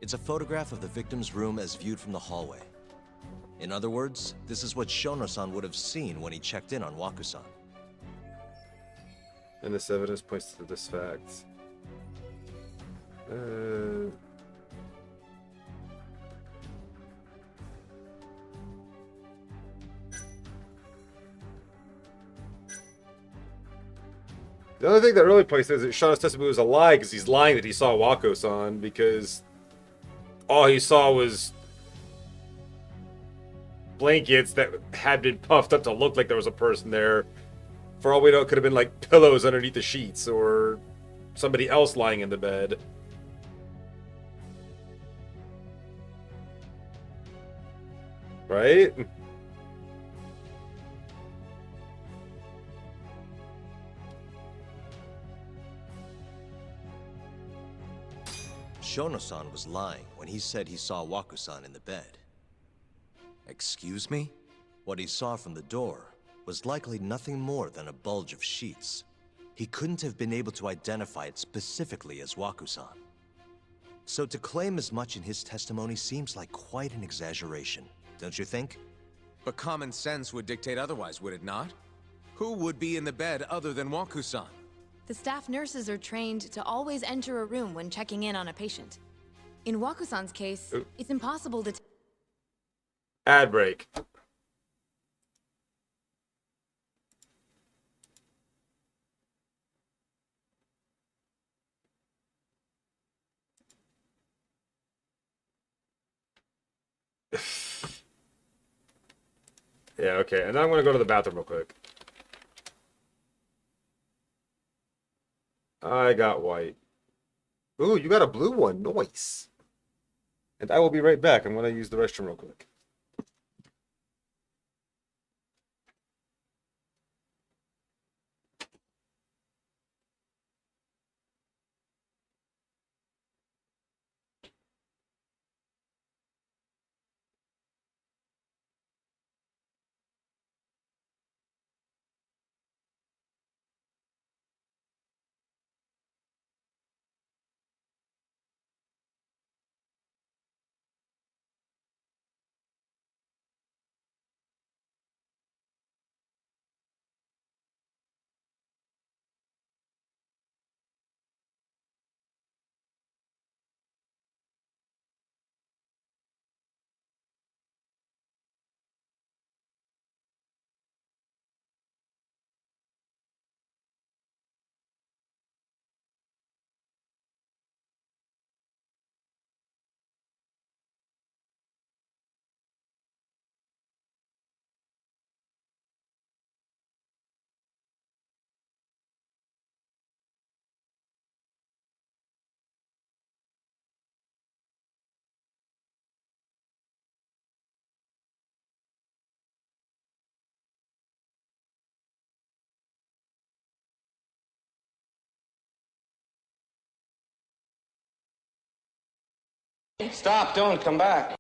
It's a photograph of the victim's room as viewed from the hallway. In other words, this is what Shono-san would have seen when he checked in on Waku-san. And this evidence points to this fact. The only thing that really points to is that Shauna's testimony was a lie because he's lying that he saw Wako-san, because all he saw was blankets that had been puffed up to look like there was a person there. For all we know, it could have been like pillows underneath the sheets or somebody else lying in the bed. Right? Shono-san was lying when he said he saw Waku-san in the bed. Excuse me? What he saw from the door was likely nothing more than a bulge of sheets. He couldn't have been able to identify it specifically as Waku-san. So to claim as much in his testimony seems like quite an exaggeration, don't you think? But common sense would dictate otherwise, would it not? Who would be in the bed other than Waku-san? The staff nurses are trained to always enter a room when checking in on a patient. In Waku-san's case, it's impossible to... Ad break. Yeah, okay. And then I'm going to go to the bathroom real quick. I got white. Ooh, you got a blue one. Nice. And I will be right back. I'm going to use the restroom real quick. Stop, don't come back.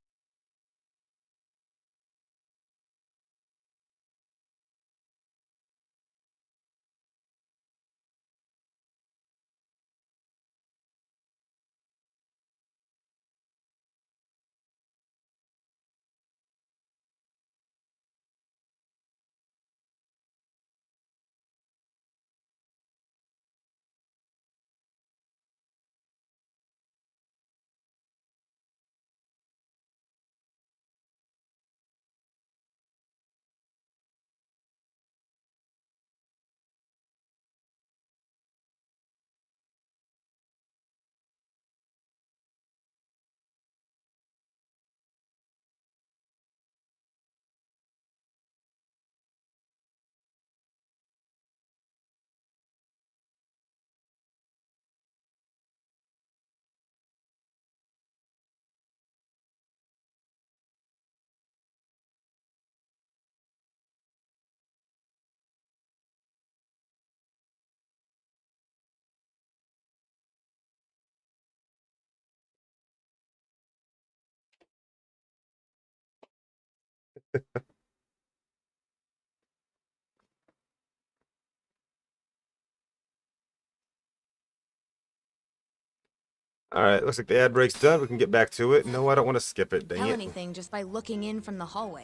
All right, looks like the ad break's done. We can get back to it. No, I don't want to skip it. Dang Tell it. anything just by looking in from the hallway.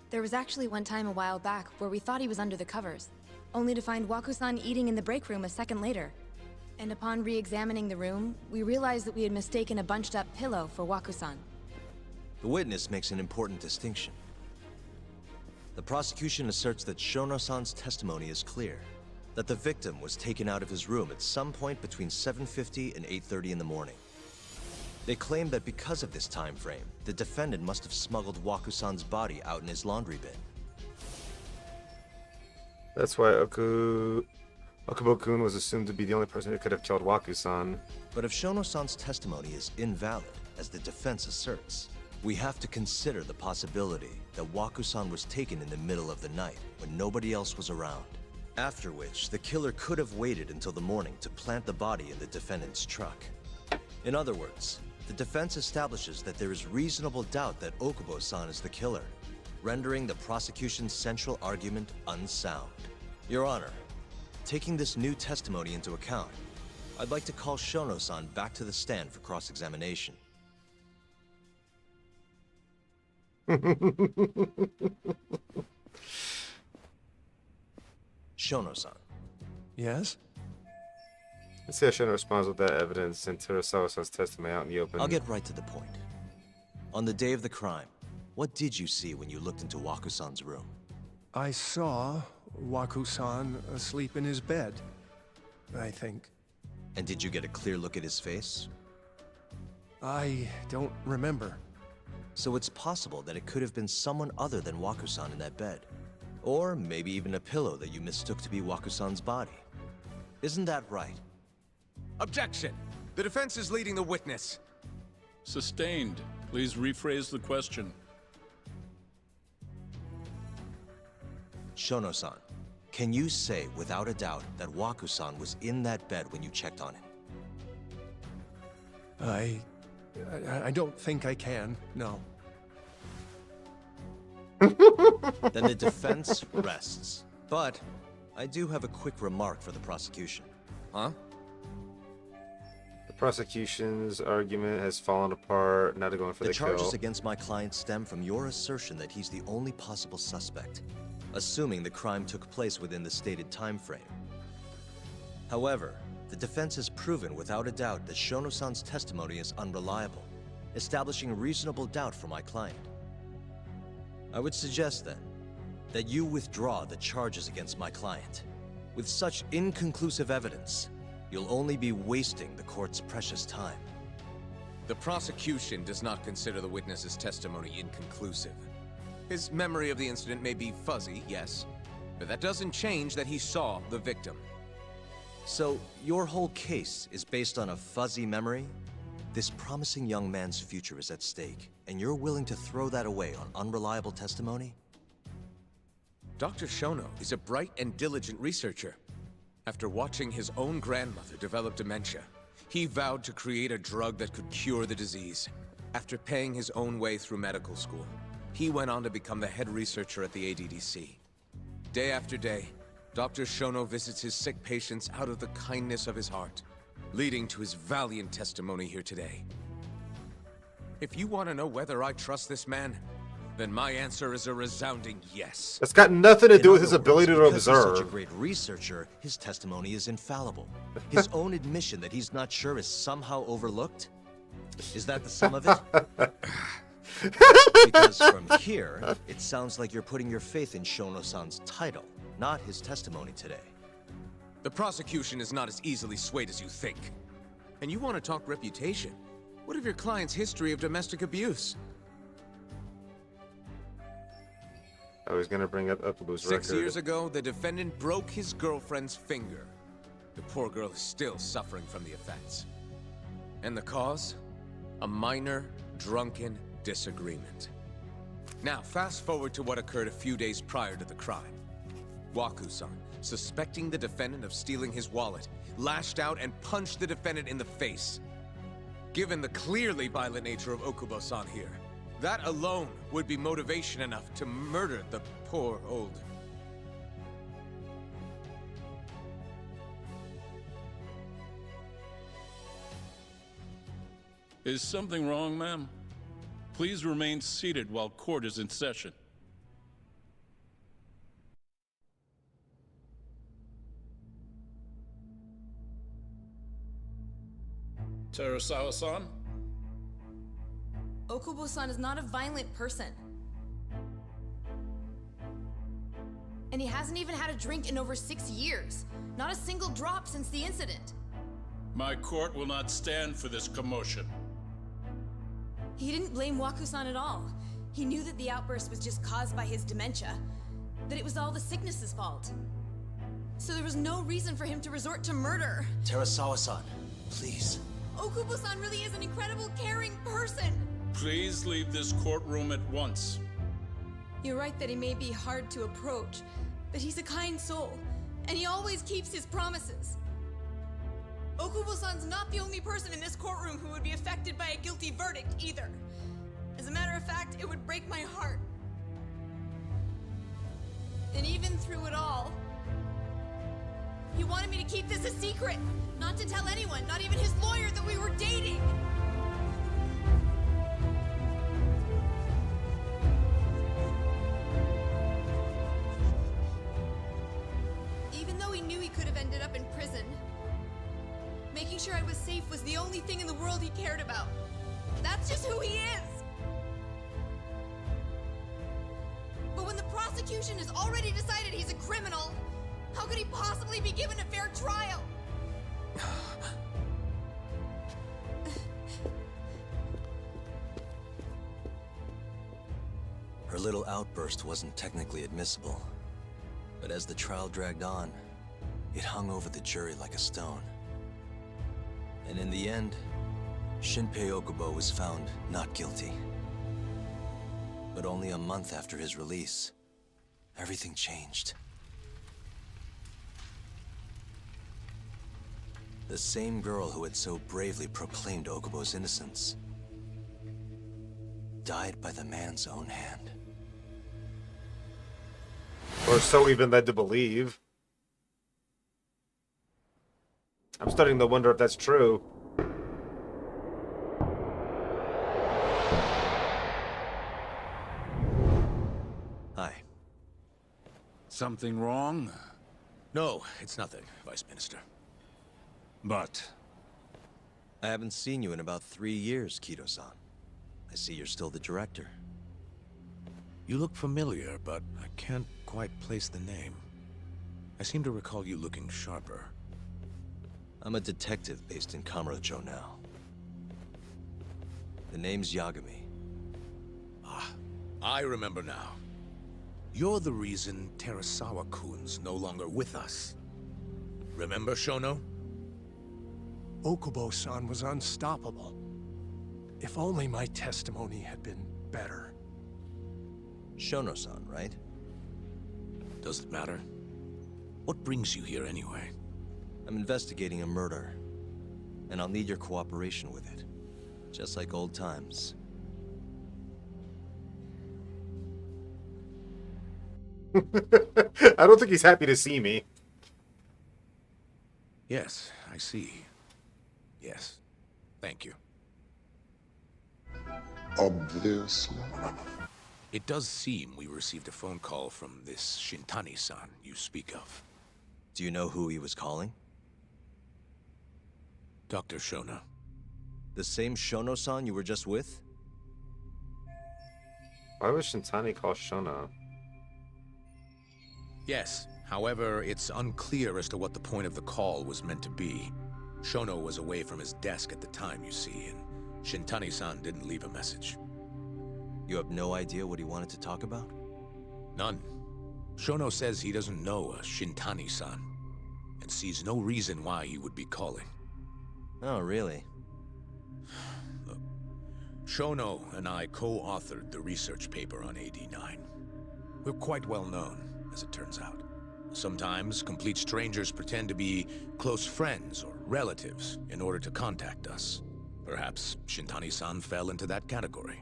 There was actually one time a while back where we thought he was under the covers, only to find Waku-san eating in the break room a second later. And upon re-examining the room, we realized that we had mistaken a bunched-up pillow for Waku-san. The witness makes an important distinction. The prosecution asserts that Shono-san's testimony is clear, that the victim was taken out of his room at some point between 7:50 and 8:30 in the morning. They claim that because of this time frame, the defendant must have smuggled Waku-san's body out in his laundry bin. That's why Okubo-kun was assumed to be the only person who could have killed Waku-san. But if Shono-san's testimony is invalid, as the defense asserts, we have to consider the possibility that Waku-san was taken in the middle of the night when nobody else was around. After which, the killer could have waited until the morning to plant the body in the defendant's truck. In other words, the defense establishes that there is reasonable doubt that Okubo-san is the killer, rendering the prosecution's central argument unsound. Your Honor, taking this new testimony into account, I'd like to call Shono-san back to the stand for cross-examination. Shono-san. Yes? Let's see how Shono responds with that evidence and Terasawa-san's testimony out in the open. I'll get right to the point. On the day of the crime, what did you see when you looked into Waku-san's room? I saw Waku-san asleep in his bed, I think. And did you get a clear look at his face? I don't remember. So it's possible that it could have been someone other than Waku-san in that bed. Or maybe even a pillow that you mistook to be Waku-san's body. Isn't that right? Objection! The defense is leading the witness. Sustained. Please rephrase the question. Shono-san, can you say without a doubt that Waku-san was in that bed when you checked on him? I don't think I can, no. Then the defense rests. But I do have a quick remark for the prosecution. Huh? The prosecution's argument has fallen apart, now they're going for the kill. The charges against my client stem from your assertion that he's the only possible suspect, assuming the crime took place within the stated time frame. However, the defense has proven without a doubt that Shono-san's testimony is unreliable, establishing reasonable doubt for my client. I would suggest, then, that you withdraw the charges against my client. With such inconclusive evidence, you'll only be wasting the court's precious time. The prosecution does not consider the witness's testimony inconclusive. His memory of the incident may be fuzzy, yes, but that doesn't change that he saw the victim. So, your whole case is based on a fuzzy memory? This promising young man's future is at stake, and you're willing to throw that away on unreliable testimony? Dr. Shono is a bright and diligent researcher. After watching his own grandmother develop dementia, he vowed to create a drug that could cure the disease. After paying his own way through medical school, he went on to become the head researcher at the ADDC. Day after day, Dr. Shono visits his sick patients out of the kindness of his heart, leading to his valiant testimony here today. If you want to know whether I trust this man, then my answer is a resounding yes. That's got nothing to do with his ability to Because he's observe. such a great researcher, his testimony is infallible. His own admission that he's not sure is somehow overlooked? Is that the sum of it? Because from here, it sounds like you're putting your faith in Shono-san's title, not his testimony today. The prosecution is not as easily swayed as you think. And you want to talk reputation? What of your client's history of domestic abuse? I was gonna bring up Okubo's record. 6 years ago, the defendant broke his girlfriend's finger. The poor girl is still suffering from the effects. And the cause? A minor, drunken disagreement. Now, fast forward to what occurred a few days prior to the crime. Waku-san, suspecting the defendant of stealing his wallet, lashed out and punched the defendant in the face. Given the clearly violent nature of Okubo-san here, that alone would be motivation enough to murder the poor old... Is something wrong, ma'am? Please remain seated while court is in session. Terasawa-san? Okubo-san is not a violent person. And he hasn't even had a drink in over 6 years. Not a single drop since the incident. My court will not stand for this commotion. He didn't blame Waku-san at all. He knew that the outburst was just caused by his dementia. That it was all the sickness's fault. So there was no reason for him to resort to murder. Terasawa-san, please. Okubo-san really is an incredible, caring person. Please leave this courtroom at once. You're right that he may be hard to approach, but he's a kind soul, and he always keeps his promises. Okubo-san's not the only person in this courtroom who would be affected by a guilty verdict, either. As a matter of fact, it would break my heart. And even through it all, he wanted me to keep this a secret, not to tell anyone, not even his lawyer, that we were dating. Even though he knew he could have ended up in prison, making sure I was safe was the only thing in the world he cared about. That's just who he is! But when the prosecution has already decided he's a criminal, how could he possibly be given a fair trial? Her little outburst wasn't technically admissible, but as the trial dragged on, it hung over the jury like a stone. And in the end, Shinpei Okubo was found not guilty. But only a month after his release, everything changed. The same girl who had so bravely proclaimed Okubo's innocence died by the man's own hand. Or so we've been led to believe. I'm starting to wonder if that's true. Hi. Something wrong? No, it's nothing, Vice Minister. But... I haven't seen you in about 3 years, Kido-san. I see you're still the director. You look familiar, but I can't quite place the name. I seem to recall you looking sharper. I'm a detective based in Kamurocho now. The name's Yagami. Ah, I remember now. You're the reason Terasawa-kun's no longer with us. Remember, Shono? Okubo-san was unstoppable. If only my testimony had been better. Shono-san, right? Does it matter? What brings you here anyway? I'm investigating a murder, and I'll need your cooperation with it. Just like old times. I don't think he's happy to see me. Yes, I see. Yes. Thank you. Obviously. It does seem we received a phone call from this Shintani-san you speak of. Do you know who he was calling? Dr. Shono. The same Shono-san you were just with? Why was Shintani call Shono? Yes. However, it's unclear as to what the point of the call was meant to be. Shono was away from his desk at the time, you see, and Shintani-san didn't leave a message. You have no idea what he wanted to talk about? None. Shono says he doesn't know a Shintani-san, and sees no reason why he would be calling. Oh, really? Look, Shono and I co-authored the research paper on AD9. We're quite well known, as it turns out. Sometimes, complete strangers pretend to be close friends or relatives in order to contact us. Perhaps Shintani-san fell into that category.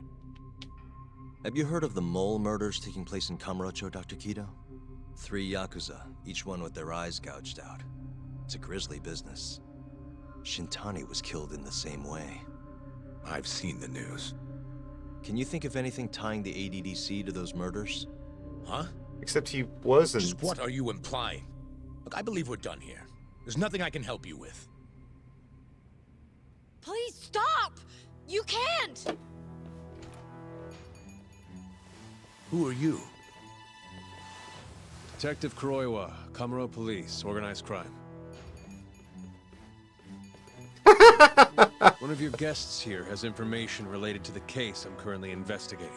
Have you heard of the mole murders taking place in Kamurocho, Dr. Kido? 3 Yakuza, each one with their eyes gouged out. It's a grisly business. Shintani was killed in the same way. I've seen the news. Can you think of anything tying the ADDC to those murders? Huh? Except he wasn't. Just what are you implying? Look, I believe we're done here. There's nothing I can help you with. Please stop! You can't! Who are you? Detective Kuroiwa, Kamuro Police, Organized Crime. One of your guests here has information related to the case I'm currently investigating.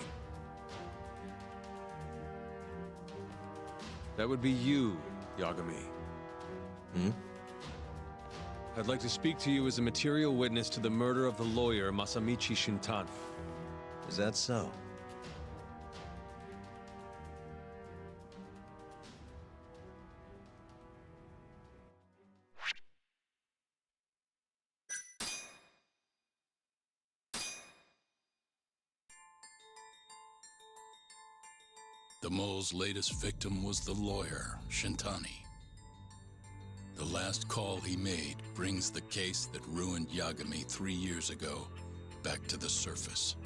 That would be you, Yagami. Hmm? I'd like to speak to you as a material witness to the murder of the lawyer Masamichi Shintani. Is that so? The mole's latest victim was the lawyer, Shintani. The last call he made brings the case that ruined Yagami 3 years ago back to the surface.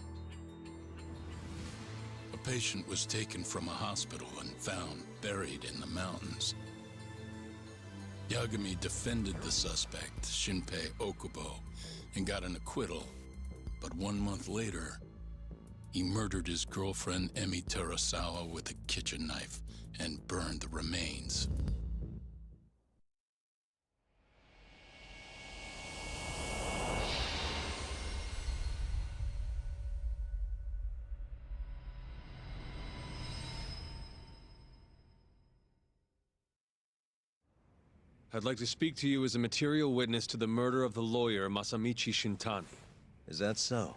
A patient was taken from a hospital and found buried in the mountains. Yagami defended the suspect, Shinpei Okubo, and got an acquittal. But 1 month later, he murdered his girlfriend Emi Terasawa with a kitchen knife and burned the remains. I'd like to speak to you as a material witness to the murder of the lawyer Masamichi Shintani. Is that so?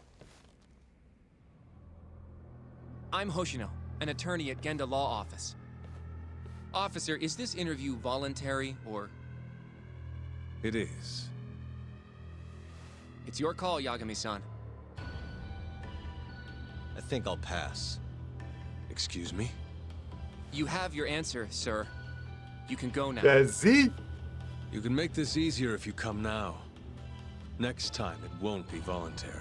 I'm Hoshino, an attorney at Genda Law Office. Officer, is this interview voluntary, or...? It is. It's your call, Yagami-san. I think I'll pass. Excuse me? You have your answer, sir. You can go now. That's it. You can make this easier if you come now. Next time, it won't be voluntary.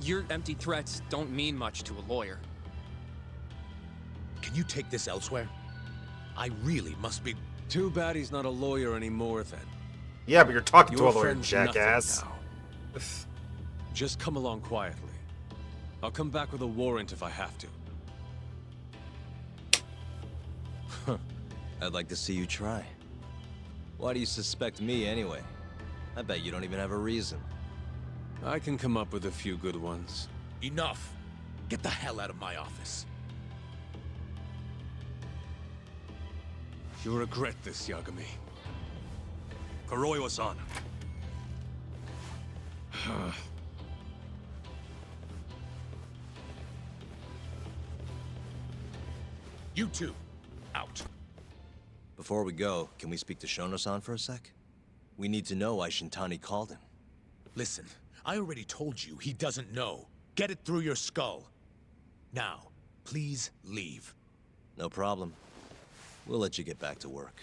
Your empty threats don't mean much to a lawyer. Can you take this elsewhere? I really must be... Too bad he's not a lawyer anymore, then. Yeah, but you're talking to Your a lawyer, friend's nothing jackass. now. Just come along quietly. I'll come back with a warrant if I have to. I'd like to see you try. Why do you suspect me anyway? I bet you don't even have a reason. I can come up with a few good ones. Enough! Get the hell out of my office. You'll regret this, Yagami. Kuroiwa-san. You two, out. Before we go, can we speak to Shono-san for a sec? We need to know why Shintani called him. Listen, I already told you he doesn't know. Get it through your skull. Now, please leave. No problem. We'll let you get back to work.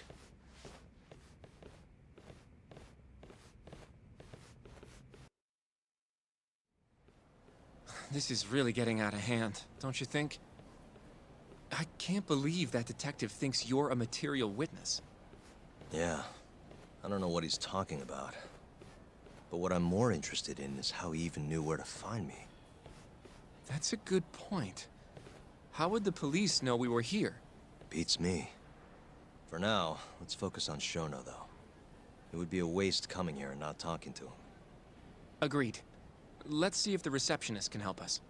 This is really getting out of hand, don't you think? I can't believe that detective thinks you're a material witness. Yeah. I don't know what he's talking about. But what I'm more interested in is how he even knew where to find me. That's a good point. How would the police know we were here? Beats me. For now, let's focus on Shono, though. It would be a waste coming here and not talking to him. Agreed. Let's see if the receptionist can help us.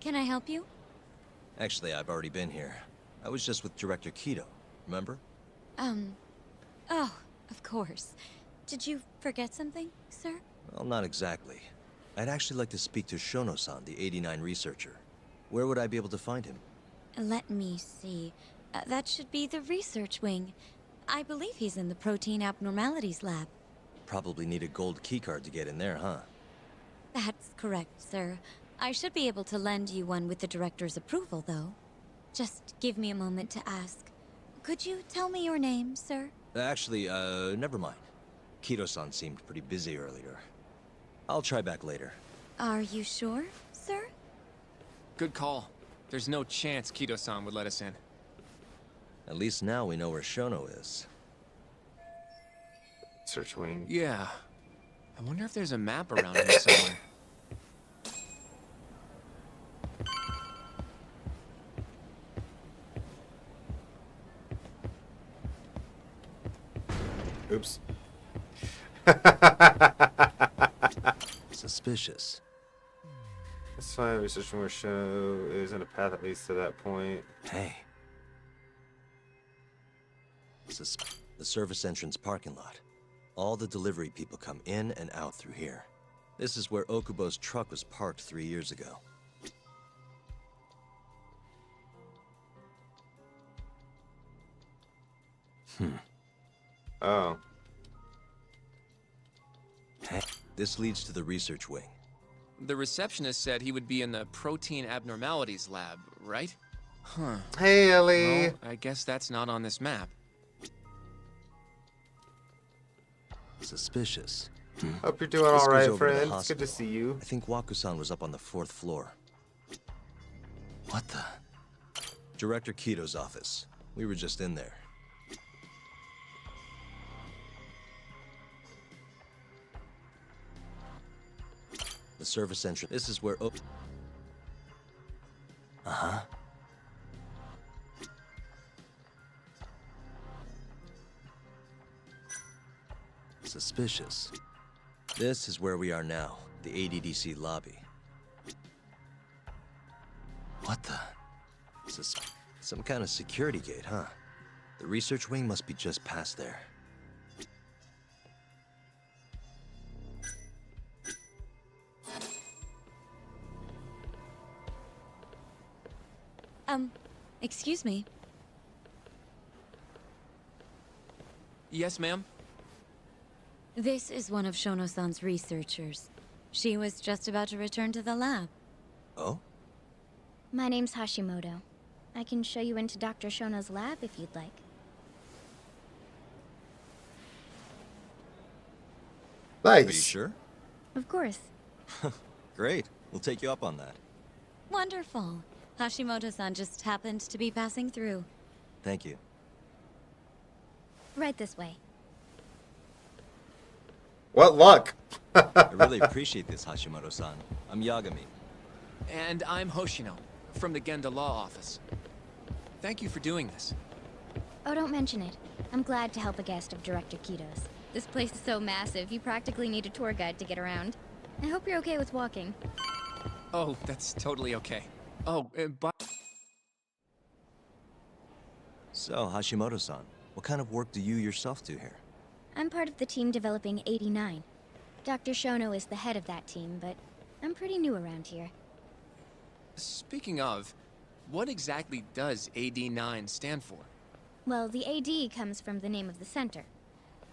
Can I help you? Actually, I've already been here. I was just with Director Kido, remember? Oh, of course. Did you forget something, sir? Well, not exactly. I'd actually like to speak to Shono-san, the 89 researcher. Where would I be able to find him? Let me see. That should be the research wing. I believe he's in the protein abnormalities lab. Probably need a gold keycard to get in there, huh? That's correct, sir. I should be able to lend you one with the director's approval, though. Just give me a moment to ask. Could you tell me your name, sir? Actually, never mind. Kido-san seemed pretty busy earlier. I'll try back later. Are you sure, sir? Good call. There's no chance Kido-san would let us in. At least now we know where Shono is. Search wing. Yeah. I wonder if there's a map around here somewhere. Oops. Suspicious. It's fine. Researching where Shono is in a path that leads to that point. Hey. The service entrance parking lot. All the delivery people come in and out through here. This is where Okubo's truck was parked 3 years ago. Oh. Hey. This leads to the research wing. The receptionist said he would be in the protein abnormalities lab, right? Huh. Hey, Ellie. Well, I guess that's not on this map. Suspicious. Hope you're doing This all goes right, over to the friend. It's good hospital. to see you. I think Waku-san was up on the 4th floor. What the? Director Kido's office. We were just in there. The service entrance. This is where. Uh-huh. Suspicious. This is where we are now, the ADDC lobby. What the? Some kind of security gate, huh? The research wing must be just past there. Excuse me. Yes, ma'am? This is one of Shono-san's researchers. She was just about to return to the lab. Oh? My name's Hashimoto. I can show you into Dr. Shono's lab if you'd like. Nice. Are you sure? Of course. Great. We'll take you up on that. Wonderful. Hashimoto-san just happened to be passing through. Thank you. Right this way. What luck! I really appreciate this, Hashimoto-san. I'm Yagami. And I'm Hoshino, from the Genda Law Office. Thank you for doing this. Oh, don't mention it. I'm glad to help a guest of Director Kido's. This place is so massive, you practically need a tour guide to get around. I hope you're okay with walking. Oh, that's totally okay. Oh, but... So, Hashimoto-san, what kind of work do you yourself do here? I'm part of the team developing 89. Dr. Shono is the head of that team, but I'm pretty new around here. Speaking of, what exactly does AD9 stand for? Well, the AD comes from the name of the center.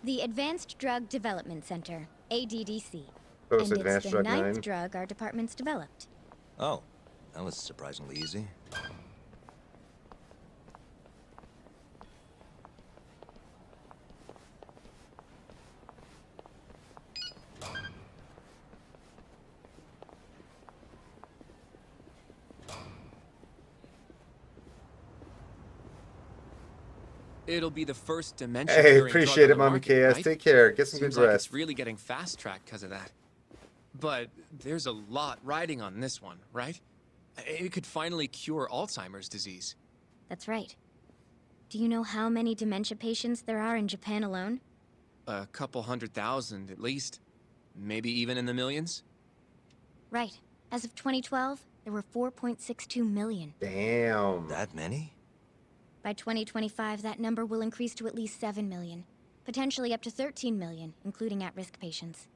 The Advanced Drug Development Center, ADDC. So it's and Advanced it's the Drug 9th 9? drug our department's developed. Oh, that was surprisingly easy. It'll be the first dementia Hey, curing appreciate drug it, on the Mommy market, KS. right? Take care. Get some Seems good like rest. It's really getting fast-tracked because of that. But there's a lot riding on this one, right? It could finally cure Alzheimer's disease. That's right. Do you know how many dementia patients there are in Japan alone? A couple 100,000 at least. Maybe even in the millions? Right. As of 2012, there were 4.62 million. Damn. That many? By 2025, that number will increase to at least 7 million. Potentially up to 13 million, including at-risk patients.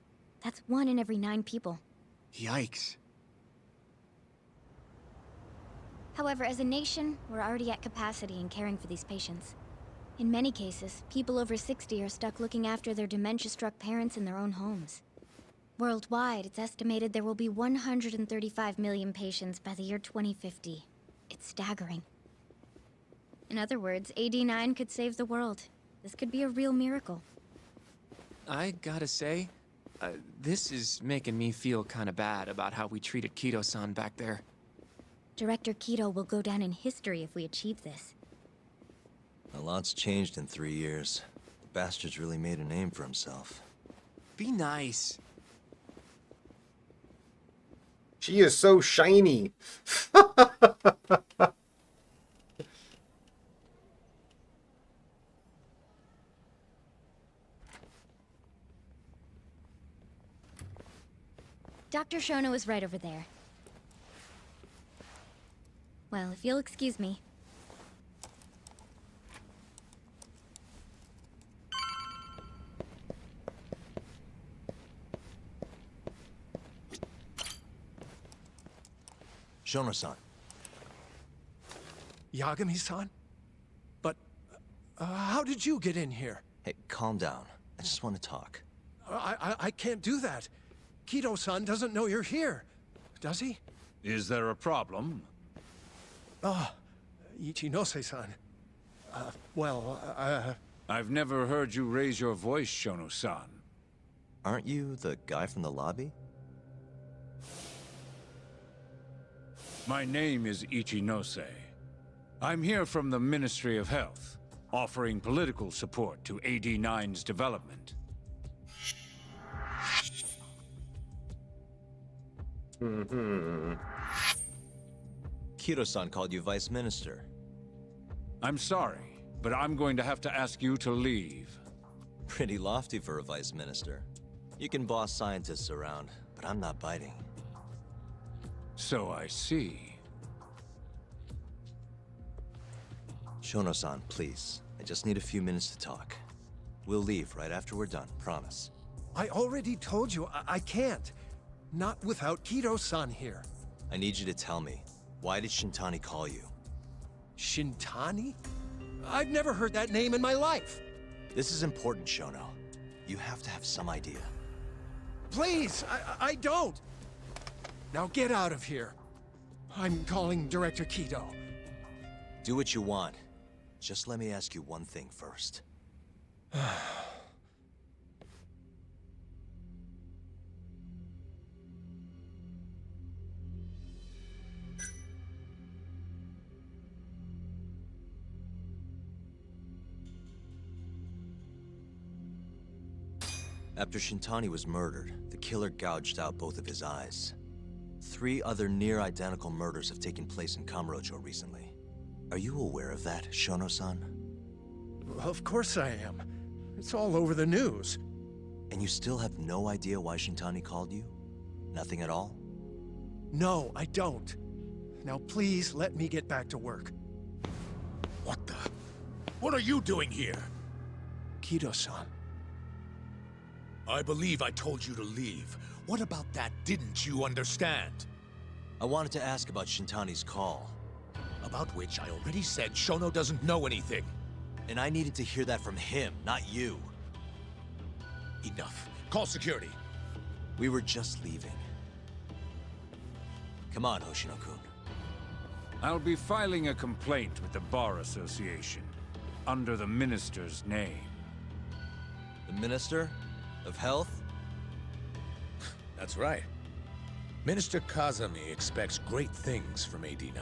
That's 1 in every 9 people. Yikes. However, as a nation, we're already at capacity in caring for these patients. In many cases, people over 60 are stuck looking after their dementia-struck parents in their own homes. Worldwide, it's estimated there will be 135 million patients by the year 2050. It's staggering. In other words, AD9 could save the world. This could be a real miracle. I gotta say, this is making me feel kinda bad about how we treated Kido-san back there. Director Kido will go down in history if we achieve this. A lot's changed in 3 years. The bastard's really made a name for himself. Be nice. She is so shiny. Dr. Shono is right over there. Well, if you'll excuse me. Shono-san. Yagami-san? But, how did you get in here? Hey, calm down. I just want to talk. I can't do that. Kido-san doesn't know you're here, does he? Is there a problem? Ichinose-san. I've never heard you raise your voice, Shono-san. Aren't you the guy from the lobby? My name is Ichinose. I'm here from the Ministry of Health, offering political support to AD9's development. Kido-san called you Vice Minister. I'm sorry, but I'm going to have to ask you to leave. Pretty lofty for a Vice Minister. You can boss scientists around, but I'm not biting. So I see. Shono-san, please. I just need a few minutes to talk. We'll leave right after we're done, promise. I already told you, I can't. Not without Kido-san here. I need you to tell me, why did Shintani call you? Shintani? I've never heard that name in my life. This is important, Shono. You have to have some idea. Please, I don't. Now get out of here. I'm calling Director Kido. Do what you want. Just let me ask you one thing first. After Shintani was murdered, the killer gouged out both of his eyes. 3 other near-identical murders have taken place in Kamurocho recently. Are you aware of that, Shono-san? Of course I am. It's all over the news. And you still have no idea why Shintani called you? Nothing at all? No, I don't. Now please let me get back to work. What the? What are you doing here? Kido-san. I believe I told you to leave. What about that didn't you understand? I wanted to ask about Shintani's call. About which I already said Shono doesn't know anything. And I needed to hear that from him, not you. Enough. Call security. We were just leaving. Come on, Hoshino-kun. I'll be filing a complaint with the Bar Association, under the Minister's name. The Minister of Health? That's right. Minister Kazami expects great things from AD9,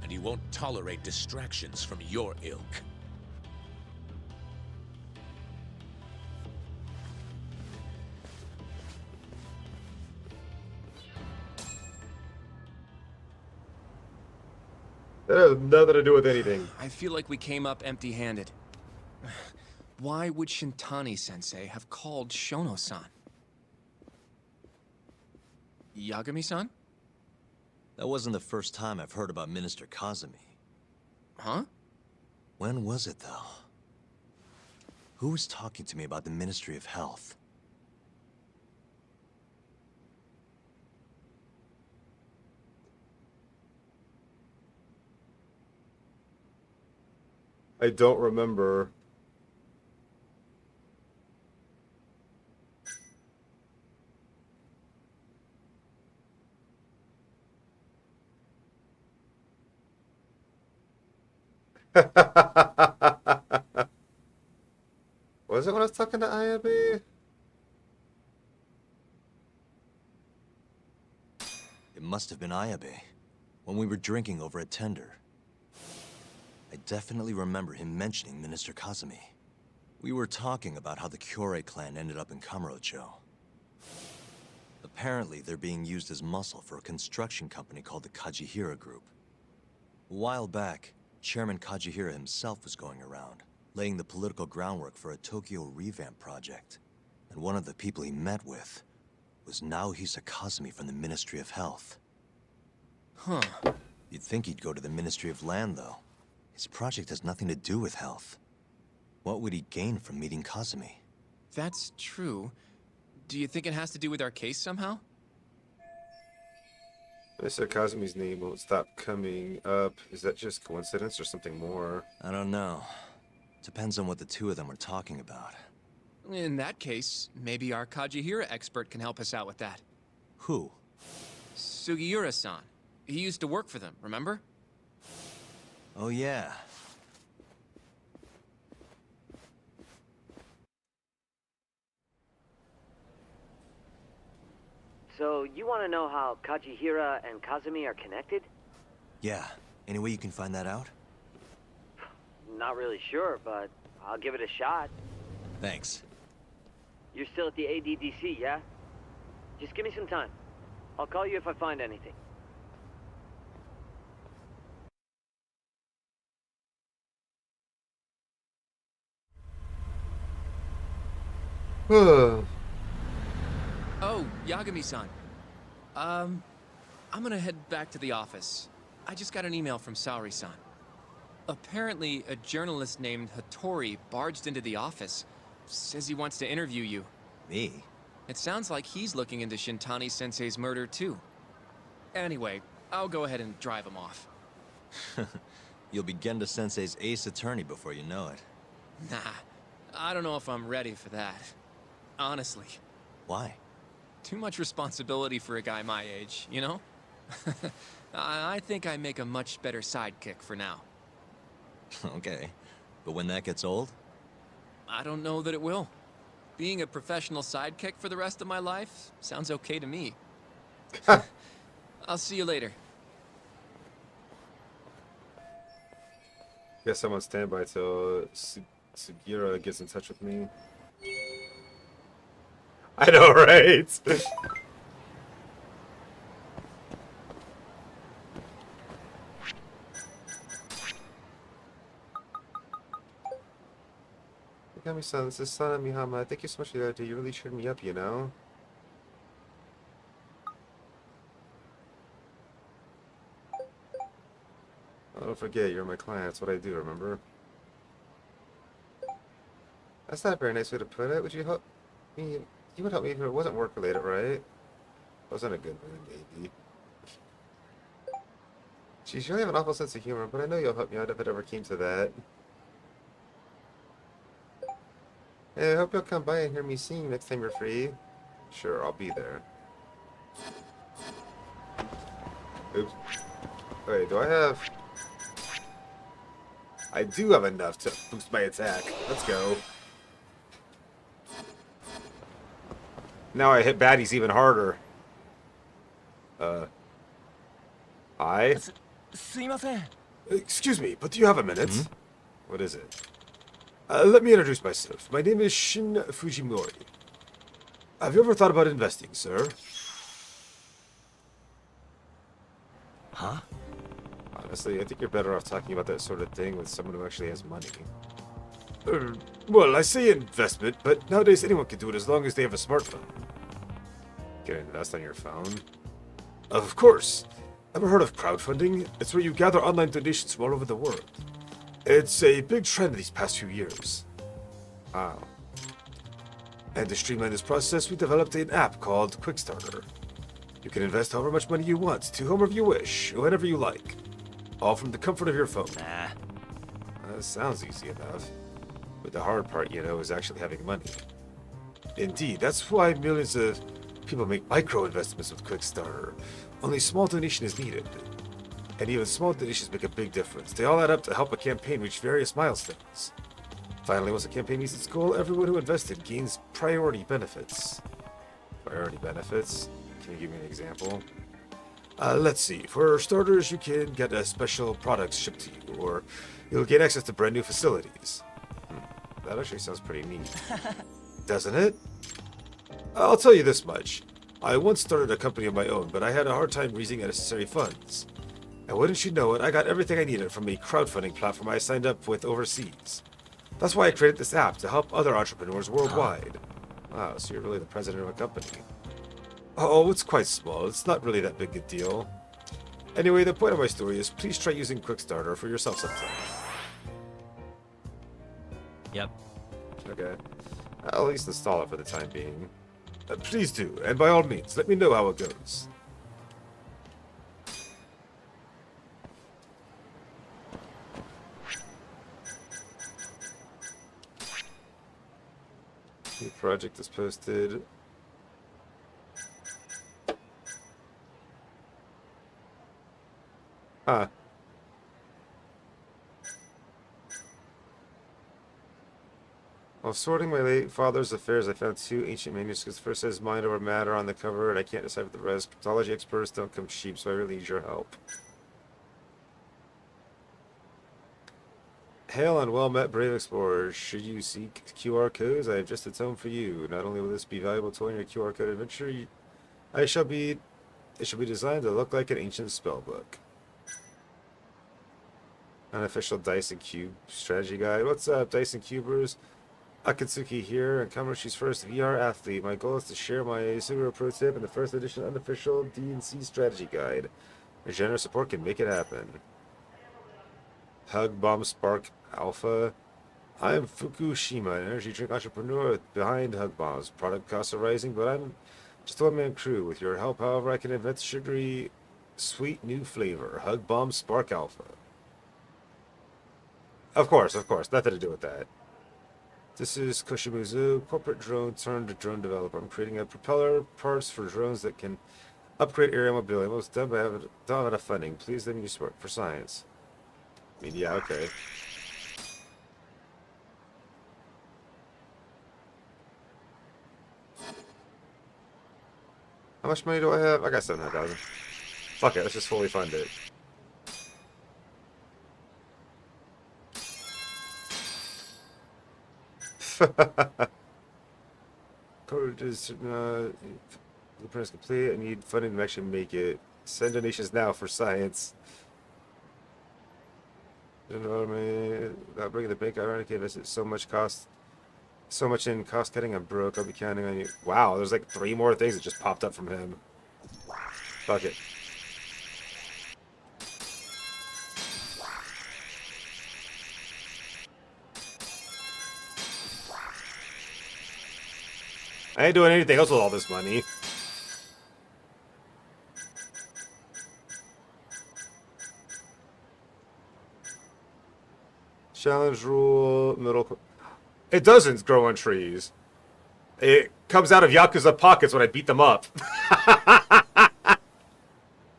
and he won't tolerate distractions from your ilk. That has nothing to do with anything. I feel like we came up empty-handed. Why would Shintani-sensei have called Shono-san? Yagami-san? That wasn't the first time I've heard about Minister Kazami. Huh? When was it, though? Who was talking to me about the Ministry of Health? I don't remember. Was it when I was talking to Ayabe? It must have been Ayabe, when we were drinking over at Tender. I definitely remember him mentioning Minister Kazumi. We were talking about how the Kyorei clan ended up in Kamurocho. Apparently, they're being used as muscle for a construction company called the Kajihira Group. A while back, Chairman Kajihira himself was going around, laying the political groundwork for a Tokyo revamp project. And one of the people he met with was Naohisa Kazumi from the Ministry of Health. Huh. You'd think he'd go to the Ministry of Land, though. His project has nothing to do with health. What would he gain from meeting Kazumi? That's true. Do you think it has to do with our case somehow? Mr. Kazumi's name won't stop coming up. Is that just coincidence or something more? I don't know. Depends on what the two of them were talking about. In that case, maybe our Kajihira expert can help us out with that. Who? Sugiura-san. He used to work for them, remember? Oh, yeah. So, you want to know how Kajihira and Kazumi are connected? Yeah. Any way you can find that out? Not really sure, but I'll give it a shot. Thanks. You're still at the ADDC, yeah? Just give me some time. I'll call you if I find anything. Oh, Yagami-san. I'm gonna head back to the office. I just got an email from Saori-san. Apparently, a journalist named Hattori barged into the office. Says he wants to interview you. Me? It sounds like he's looking into Shintani-sensei's murder, too. Anyway, I'll go ahead and drive him off. You'll be Genda-sensei's ace attorney before you know it. Nah, I don't know if I'm ready for that. Honestly. Why? Too much responsibility for a guy my age, you know? I think I make a much better sidekick for now. Okay. But when that gets old? I don't know that it will. Being a professional sidekick for the rest of my life sounds okay to me. I'll see you later. Guess I'm on standby till Sugiura gets in touch with me. I know, right? Yagami-san, this is Sana Mihama. Thank you so much for that. You really cheered me up, you know? Oh, don't forget, you're my client. That's what I do, remember? That's not a very nice way to put it. Would you help me? You would help me if it wasn't work-related, right? Wasn't a good mood, maybe. Geez, you really have an awful sense of humor, but I know you'll help me out if it ever came to that. Hey, I hope you'll come by and hear me sing next time you're free. Sure, I'll be there. Oops. Wait, do I have... I do have enough to boost my attack. Let's go. Now I hit baddies even harder. Excuse me, but do you have a minute? Hmm? What is it? Let me introduce myself. My name is Shin Fujimori. Have you ever thought about investing, sir? Huh? Honestly, I think you're better off talking about that sort of thing with someone who actually has money. Well, I say investment, but nowadays anyone can do it as long as they have a smartphone. You can invest on your phone? Of course. Ever heard of crowdfunding? It's where you gather online donations from all over the world. It's a big trend these past few years. Wow. And to streamline this process, we developed an app called Quickstarter. You can invest however much money you want, to whomever you wish, whenever you like. All from the comfort of your phone. Nah. That sounds easy enough. But the hard part, you know, is actually having money. Indeed, that's why millions of people make micro investments with Quickstarter. Only small donation is needed. And even small donations make a big difference. They all add up to help a campaign reach various milestones. Finally, once a campaign meets its goal, everyone who invested gains priority benefits. Priority benefits? Can you give me an example? Let's see. For starters, you can get a special products shipped to you, or you'll gain access to brand new facilities. That actually sounds pretty neat. Doesn't it? I'll tell you this much. I once started a company of my own, but I had a hard time raising the necessary funds. And wouldn't you know it, I got everything I needed from a crowdfunding platform I signed up with overseas. That's why I created this app, to help other entrepreneurs worldwide. Wow, so you're really the president of a company. Oh, it's quite small. It's not really that big a deal. Anyway, the point of my story is please try using Quickstarter for yourself sometime. Yep. Okay. I'll at least install it for the time being. Please do, and by all means, let me know how it goes. New project is posted. Huh. While sorting my late father's affairs, I found 2 ancient manuscripts. First says mind over matter on the cover, and I can't decipher the rest. Cryptology experts don't come cheap, so I really need your help. Hail and well met, brave explorers. Should you seek QR codes, I have just a tome for you. Not only will this be valuable to in your QR code adventure, it shall be designed to look like an ancient spellbook. Unofficial Dice and Cube strategy guide. What's up, Dice and Cubers? Akatsuki here, and Kamushi's first VR athlete. My goal is to share my Subaru Pro Tip and the first edition unofficial D&C strategy guide. Your generous support can make it happen. Hug Bomb Spark Alpha. I am Fukushima, an energy drink entrepreneur behind Hug Bombs. Product costs are rising, but I'm just a one-man crew. With your help, however, I can invent sugary, sweet new flavor. Hug Bomb Spark Alpha. Of course. Nothing to do with that. This is Koshimuzu, corporate drone turned drone developer. I'm creating a propeller parts for drones that can upgrade aerial mobility. Most done, but I don't have enough funding. Please let me use for science. I mean, yeah, okay. How much money do I have? I got 700,000. Fuck it, let's just fully fund it. Code is the print is complete. I need funding to actually make it. Send donations now for science. Without bringing the bank, I already invested so much in cost cutting. I'm broke. I'll be counting on you. Wow, there's like 3 more things that just popped up from him. Fuck it. I ain't doing anything else with all this money. Challenge rule, middle... It doesn't grow on trees. It comes out of Yakuza pockets when I beat them up.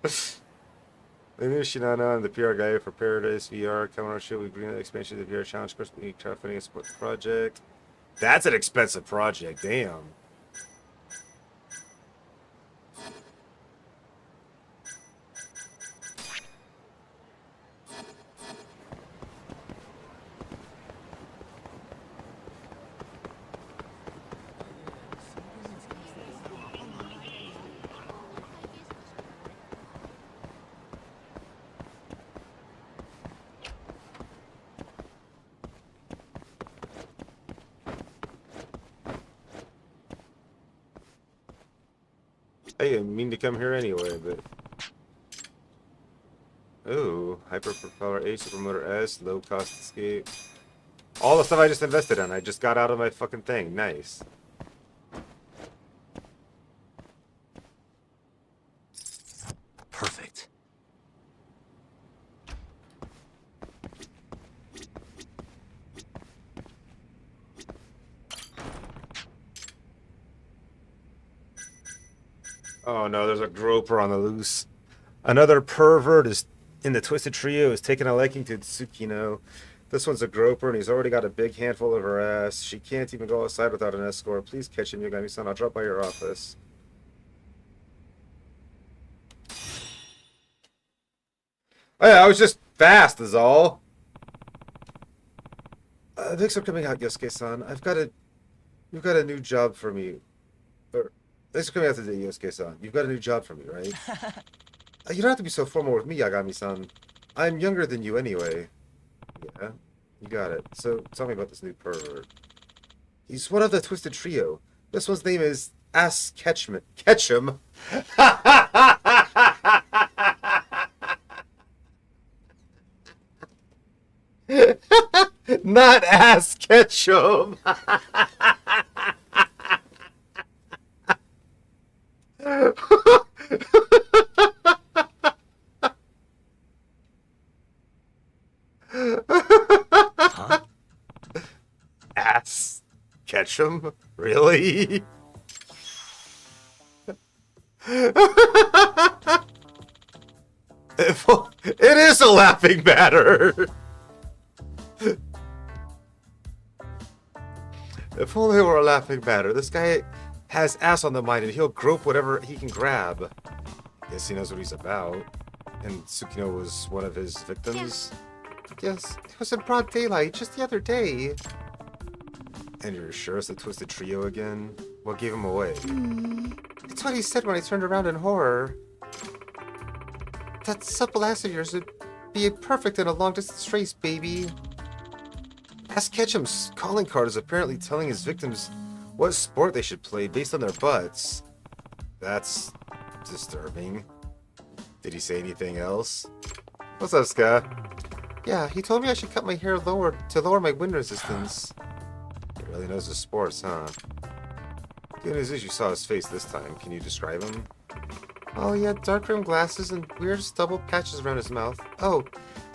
The new Shinano and the PR guy for Paradise VR. Come on, show we green the expansion of the VR challenge. Of course, we need crowdfunding and support the project. That's an expensive project, damn. I didn't mean to come here anyway, but... Ooh, Hyperpropeller H, Supermotor S, low cost escape. All the stuff I just invested in, I just got out of my fucking thing. Nice. Perfect. Oh no, there's a groper on the loose. Another pervert is in the Twisted Trio is taking a liking to Tsukino. This one's a groper, and he's already got a big handful of her ass. She can't even go outside without an escort. Please catch him, Yagami-san. I'll drop by your office. Oh yeah, I was just fast, is all. Thanks for coming out, Yosuke-san. You've got a new job for me. Thanks for coming out today, Yosuke-san. You've got a new job for me, right? You don't have to be so formal with me, Yagami-san. I'm younger than you anyway. Yeah, you got it. So, tell me about this new pervert. He's one of the Twisted Trio. This one's name is Ass Ketchum. Ketchum? Not Ass Ketchum! Huh? Ass Ketchum? Really? It is a laughing matter. If only it were a laughing matter. This guy has ass on the mind, and he'll grope whatever he can grab. Guess he knows what he's about. And Tsukino was one of his victims. Yes, it was in broad daylight just the other day. And you're sure it's the Twisted Trio again? What gave him away? It's what he said when I turned around in horror. That supple ass of yours would be perfect in a long-distance race, baby. Ask Ketchum's calling card is apparently telling his victims what sport they should play based on their butts. That's disturbing. Did he say anything else? What's up, Ska? Yeah, he told me I should cut my hair lower to lower my wind resistance. He really knows his sports, huh? Good news is you saw his face this time. Can you describe him? Oh, he had dark rimmed glasses and weird stubble patches around his mouth. Oh,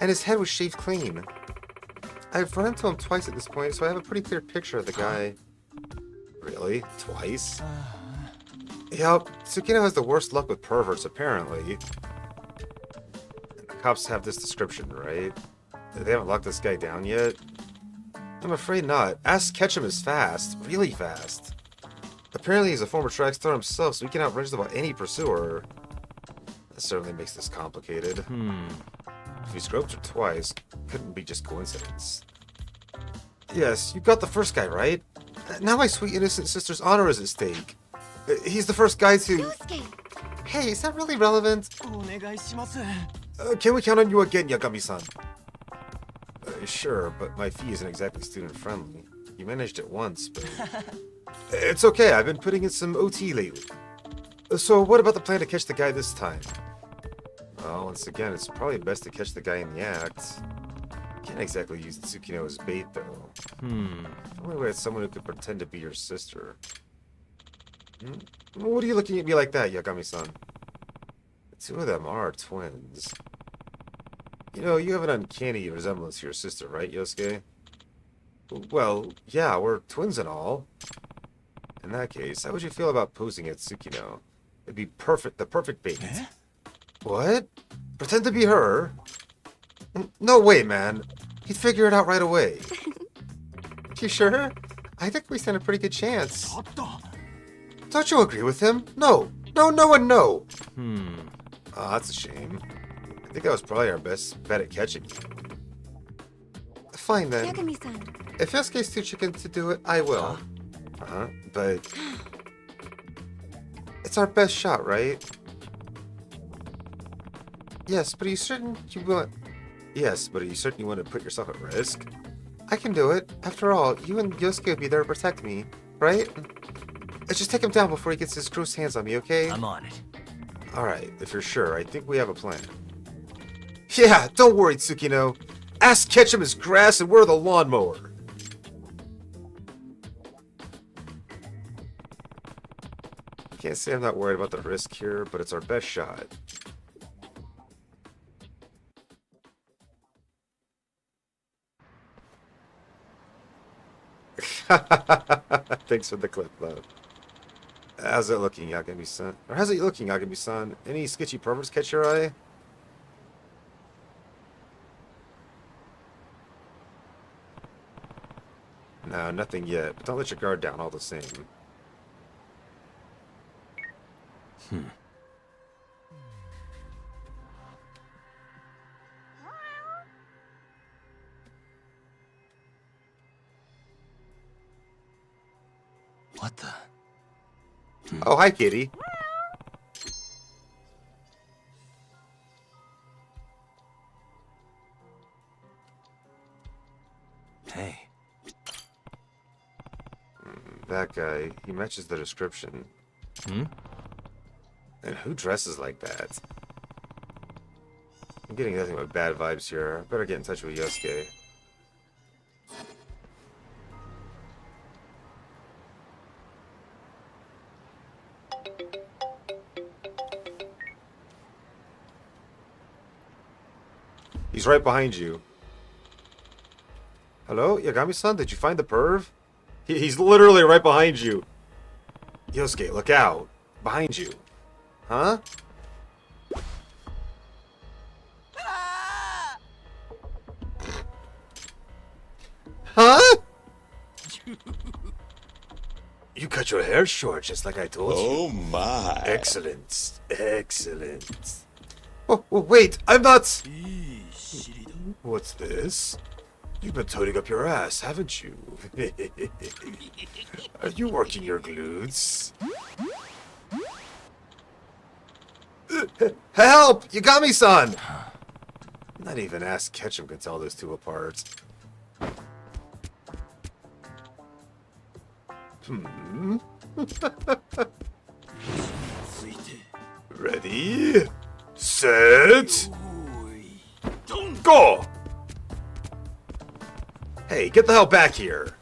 and his head was shaved clean. I've run into him twice at this point, so I have a pretty clear picture of the guy. Really? Twice? Yep, Tsukino has the worst luck with perverts, apparently. And the cops have this description, right? They haven't locked this guy down yet? I'm afraid not. Ask Ketchum is fast. Really fast. Apparently he's a former track star himself, so he can outrun just about any pursuer. That certainly makes this complicated. If he's groped her twice, couldn't be just coincidence. Yes, you got the first guy right. Now my sweet innocent sister's honor is at stake. He's the first guy to... Yosuke! Hey, is that really relevant? Can we count on you again, Yagami-san? Sure, but my fee isn't exactly student-friendly. You managed it once, but... It's okay, I've been putting in some OT lately. So what about the plan to catch the guy this time? Well, once again, it's probably best to catch the guy in the act. Can't exactly use Tsukino as bait, though. If only we had someone who could pretend to be your sister. What are you looking at me like that, Yagami-san? The two of them are twins. You know, you have an uncanny resemblance to your sister, right, Yosuke? Well, yeah, we're twins and all. In that case, how would you feel about posing at Tsukino? It'd be perfect, the perfect bait. What? Pretend to be her? No way, man. He'd figure it out right away. You sure? I think we stand a pretty good chance. Don't you agree with him? No. No, no, and no. Oh, that's a shame. I think that was probably our best bet at catching you. Fine then. Yagami-san. If Yosuke's too chicken to do it, I will. But... it's our best shot, right? Yes, but are you certain you want... Yes, but are you certain you want to put yourself at risk? I can do it. After all, you and Yosuke will be there to protect me, right? Let's just take him down before he gets his gross hands on me, okay? I'm on it. Alright, if you're sure, I think we have a plan. Yeah, don't worry, Tsukino. Ask Ketchum is grass and we're the lawnmower. Can't say I'm not worried about the risk here, but it's our best shot. Thanks for the clip, love. How's it looking, Yagami-san? Or how's it looking, Yagami-san? Any sketchy perverts catch your eye? No, nothing yet. But don't let your guard down all the same. What the? Oh, hi, kitty. Hey. That guy, he matches the description. Hmm? And who dresses like that? I'm getting nothing but bad vibes here. I better get in touch with Yosuke. He's right behind you. Hello? Yagami-san, did you find the perv? He's literally right behind you. Yosuke, look out. Behind you. Huh? Huh? You cut your hair short, just like I told you. Oh my. Excellent. Excellent. Oh, wait, I'm not... What's this? You've been toting up your ass, haven't you? Are you working your glutes? Help! Yagami-san! Not even Ass Ketchum can tell those two apart. Ready? Set... Go! Hey, get the hell back here!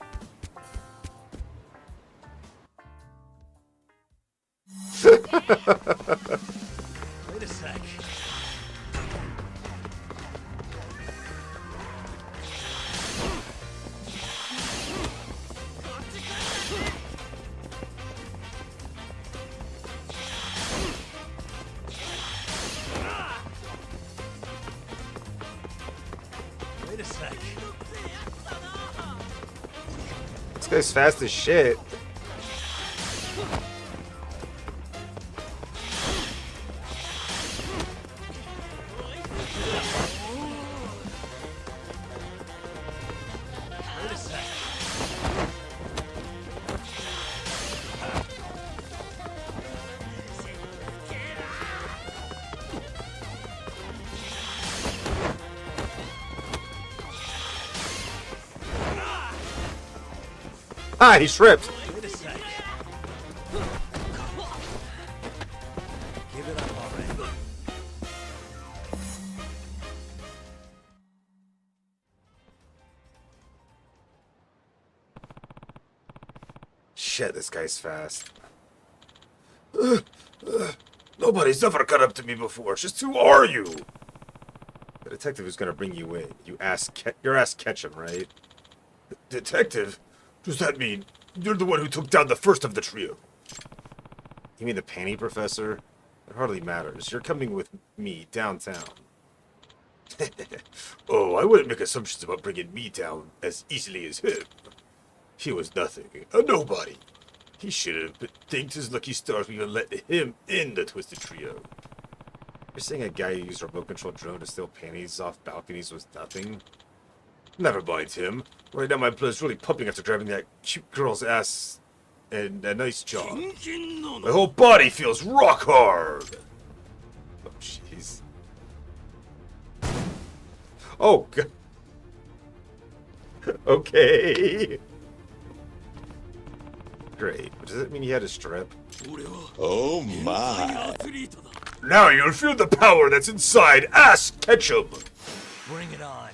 Wait a sec. Wait a sec. This guy's fast as shit. Wait a sec. Ah, he tripped. Wait a sec. Give it up already. Shit, this guy's fast. Nobody's ever cut up to me before. Just who are you? The detective is gonna bring you in. Your ass Ketchum, right? Detective? Does that mean you're the one who took down the first of the trio? You mean the panty professor? It hardly matters. You're coming with me downtown. Oh, I wouldn't make assumptions about bringing me down as easily as him. He was nothing, a nobody. He should have thanked his lucky stars we even let him in the Twisted Trio. You're saying a guy who used a remote-controlled drone to steal panties off balconies was nothing? Never mind him. Right now my blood's really pumping after grabbing that cute girl's ass and a nice job. My whole body feels rock hard! Oh, jeez. Oh, God. Okay. Great. But does that mean he had a strip? Oh my. Now you'll feel the power that's inside Ass Ketchum! Bring it on.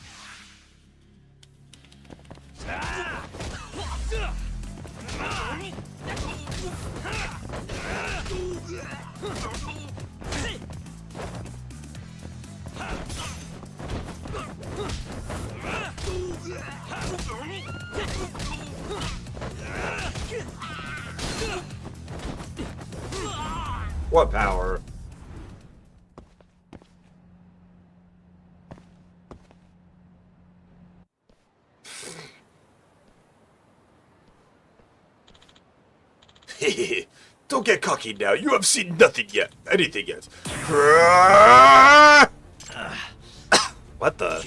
What power? Don't get cocky now. You have seen nothing yet. Anything yet. What the?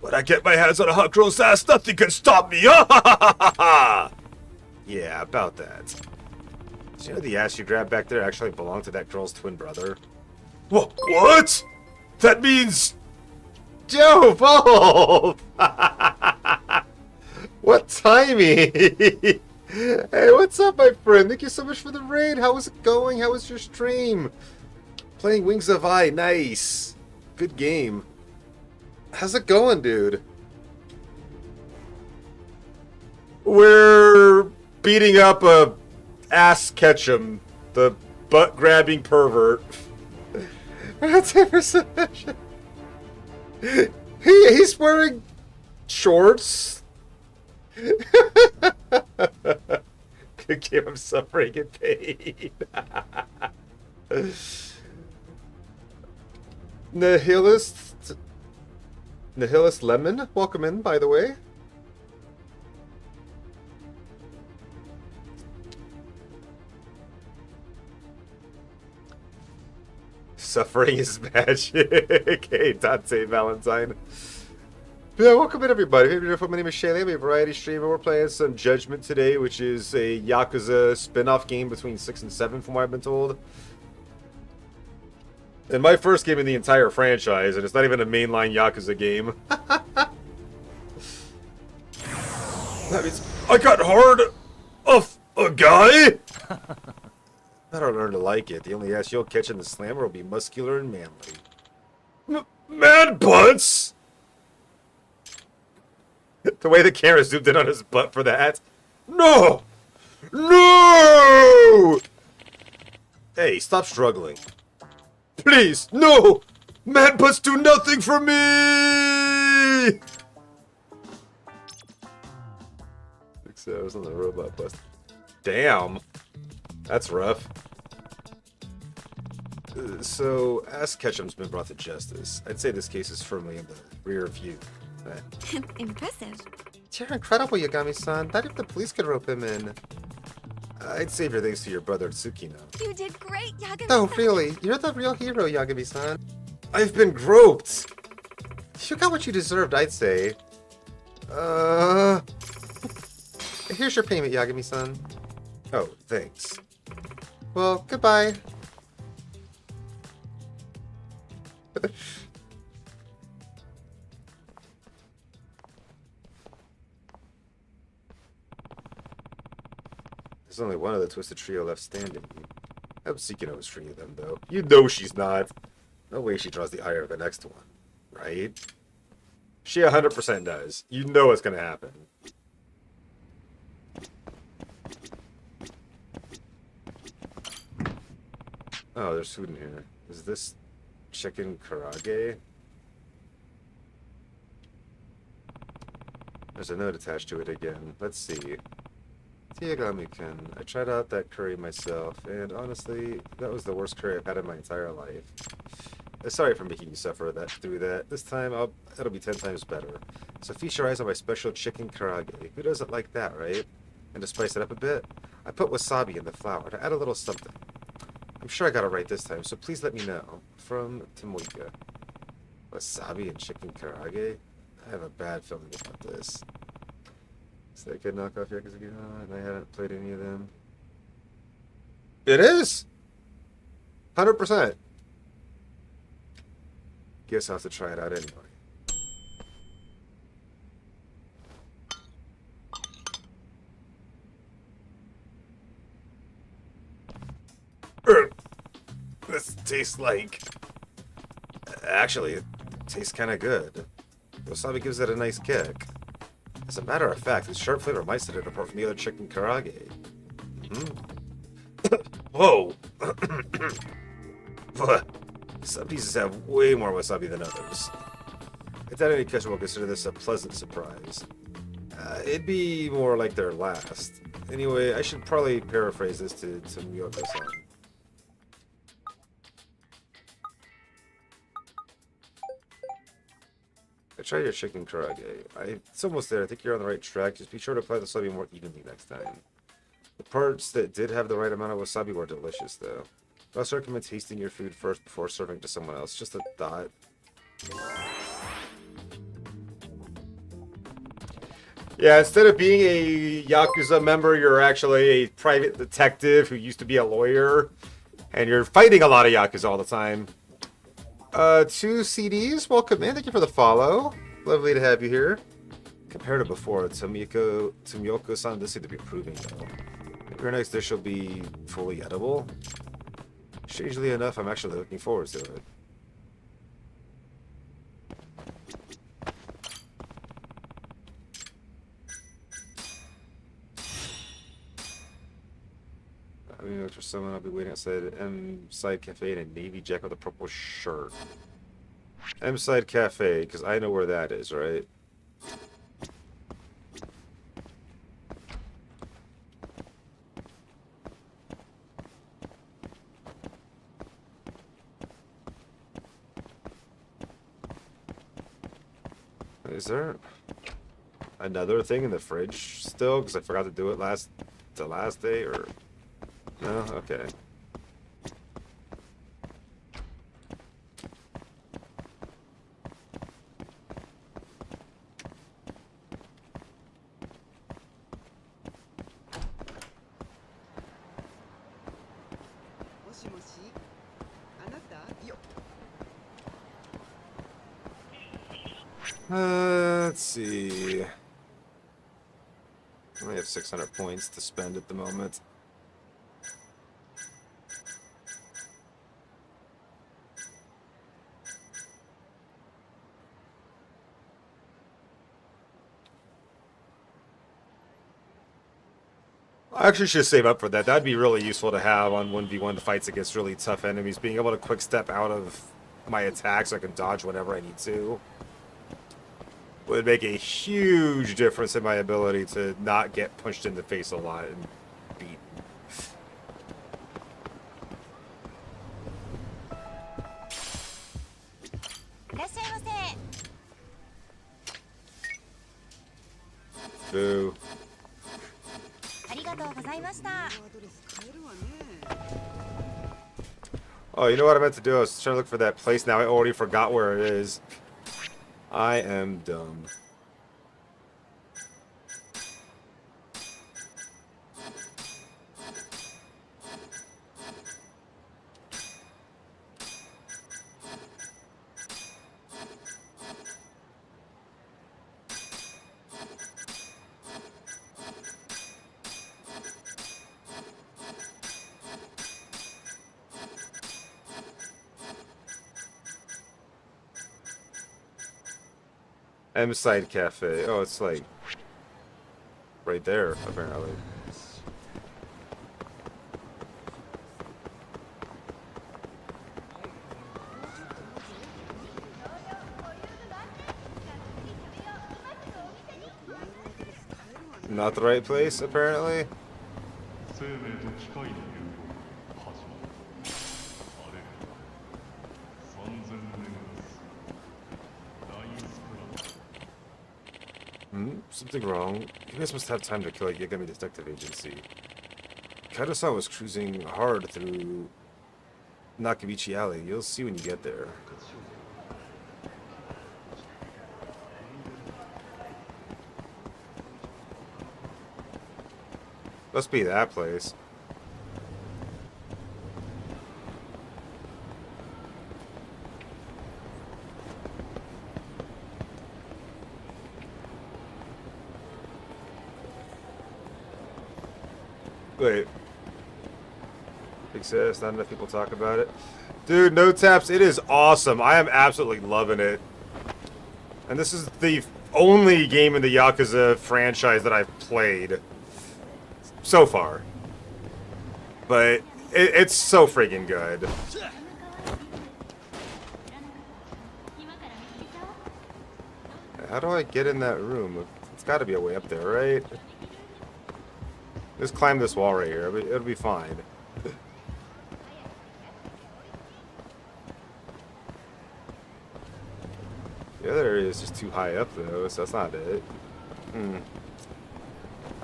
When I get my hands on a hot girl's ass, nothing can stop me. Yeah, about that. Do you know the ass you grabbed back there actually belonged to that girl's twin brother? What? That means... Joe, both! What timing? Hey, what's up, my friend? Thank you so much for the raid. How is it going? How was your stream? Playing Wings of I. Nice. Good game. How's it going, dude? We're beating up a Ass Ketchum, the butt-grabbing pervert. He's wearing shorts. Good game of suffering and pain. Nihilist Lemon, welcome in, by the way. Suffering is magic. Hey, Dante Valentine. Yeah, welcome in, everybody. Hey, my name is Shaylee. I'm a variety streamer. We're playing some Judgment today, which is a Yakuza spin-off game between 6 and 7, from what I've been told. And my first game in the entire franchise, and it's not even a mainline Yakuza game. That means I got hard of a guy? I don't learn to like it. The only ass you'll catch in the slammer will be muscular and manly. Man butts! The way the camera zoomed in on his butt for that. No! No! Hey, stop struggling. Please, no! Man butts do nothing for me! 6 hours on the robot bus. Damn. That's rough. So, Ass Ketchum's been brought to justice. I'd say this case is firmly in the rear view. Impressive. You're incredible, Yagami-san. Not if the police could rope him in. I'd save your thanks to your brother Tsukino. You did great, Yagami-san. No, really. You're the real hero, Yagami-san. I've been groped. You got what you deserved, I'd say. Here's your payment, Yagami-san. Oh, thanks. Well, goodbye. There's only one of the Twisted Trio left standing. I hope Tsukino is free of them, though. You know she's not. No way she draws the ire of the next one, right? She 100% does. You know what's gonna happen. Oh, there's food in here. Is this chicken karage? There's a note attached to it again. Let's see. Yagami-kun, I tried out that curry myself, and honestly, that was the worst curry I've had in my entire life. Sorry for making you suffer through that. This time, it'll be 10 times better. So feast your eyes on my special chicken karage. Who doesn't like that, right? And to spice it up a bit, I put wasabi in the flour to add a little something. I'm sure I got it right this time, so please let me know. From Tomoika. Wasabi and chicken karage? I have a bad feeling about this. Is that a good knockoff Yakuza game? And I haven't played any of them. It is! 100%. Guess I'll have to try it out anyway. This tastes like... Actually, it tastes kind of good. Wasabi gives it a nice kick. As a matter of fact, its sharp flavor might set it apart from the other chicken karage. Whoa! Some pieces have way more wasabi than others. I doubt any customer will consider this a pleasant surprise. It'd be more like their last. Anyway, I should probably paraphrase this to Miyoko-san. I tried your chicken karage. It's almost there. I think you're on the right track. Just be sure to apply the wasabi more evenly next time. The parts that did have the right amount of wasabi were delicious, though. I also recommend tasting your food first before serving to someone else. Just a thought. Yeah, instead of being a Yakuza member, you're actually a private detective who used to be a lawyer. And you're fighting a lot of Yakuza all the time. 2 CDs, welcome in. Thank you for the follow. Lovely to have you here. Compared to before, Tomiyoko-san does seem to be improving, though. Your next dish will be fully edible. Strangely enough, I'm actually looking forward to it. I mean, look for someone. I'll be waiting outside M-Side Cafe in a navy jacket with a purple shirt. M-Side Cafe, because I know where that is, right? Is there another thing in the fridge still? Because I forgot to do it the last day, or no? Okay. Let's see. I only have 600 points to spend at the moment. I actually should save up for that. That'd be really useful to have on 1v1 fights against really tough enemies. Being able to quick step out of my attacks so I can dodge whenever I need to would make a huge difference in my ability to not get punched in the face a lot and beat. Boo. Oh, you know what I meant to do? I was trying to look for that place now. I already forgot where it is. I am dumb. M-Side Cafe. Oh, it's like right there, apparently. Not the right place, apparently. Something wrong. You guys must have time to kill a Yagami Detective Agency. Kaido-san was cruising hard through Nakabichi Alley. You'll see when you get there. Must be that place. Wait. Exists, not enough people talk about it. Dude, No Taps, it is awesome. I am absolutely loving it. And this is the only game in the Yakuza franchise that I've played so far. But it's so freaking good. How do I get in that room? It's got to be a way up there, right? Just climb this wall right here. It'll be fine. The other area is just too high up, though, so that's not it.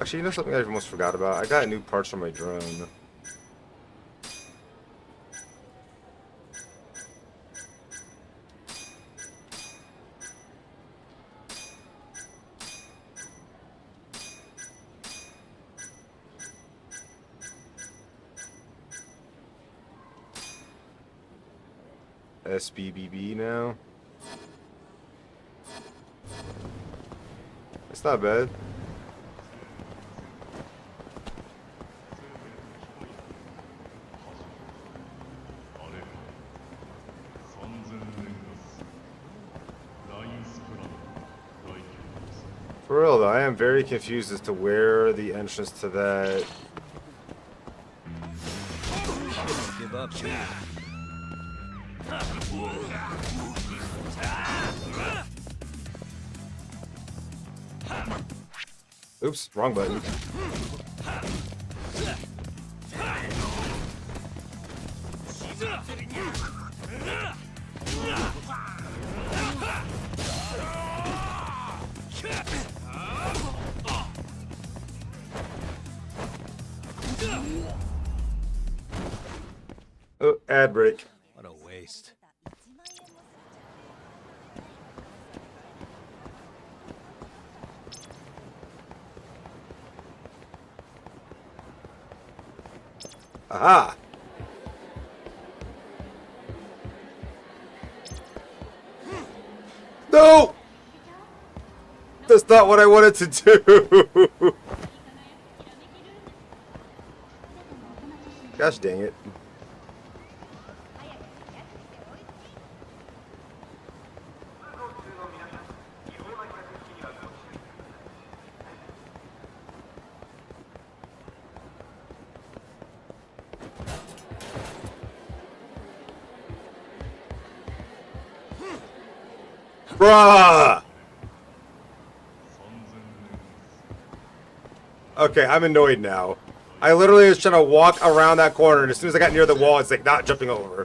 Actually, you know something I almost forgot about? I got new parts for my drone. SBBB now. It's not bad. For real though, I am very confused as to where the entrance to that. Give up. Oops, wrong button. Oh, ad break. What a waste. Aha! No! That's not what I wanted to do! Gosh dang it. Bruh! Okay, I'm annoyed now. I literally was trying to walk around that corner, and as soon as I got near the wall, it's like not jumping over.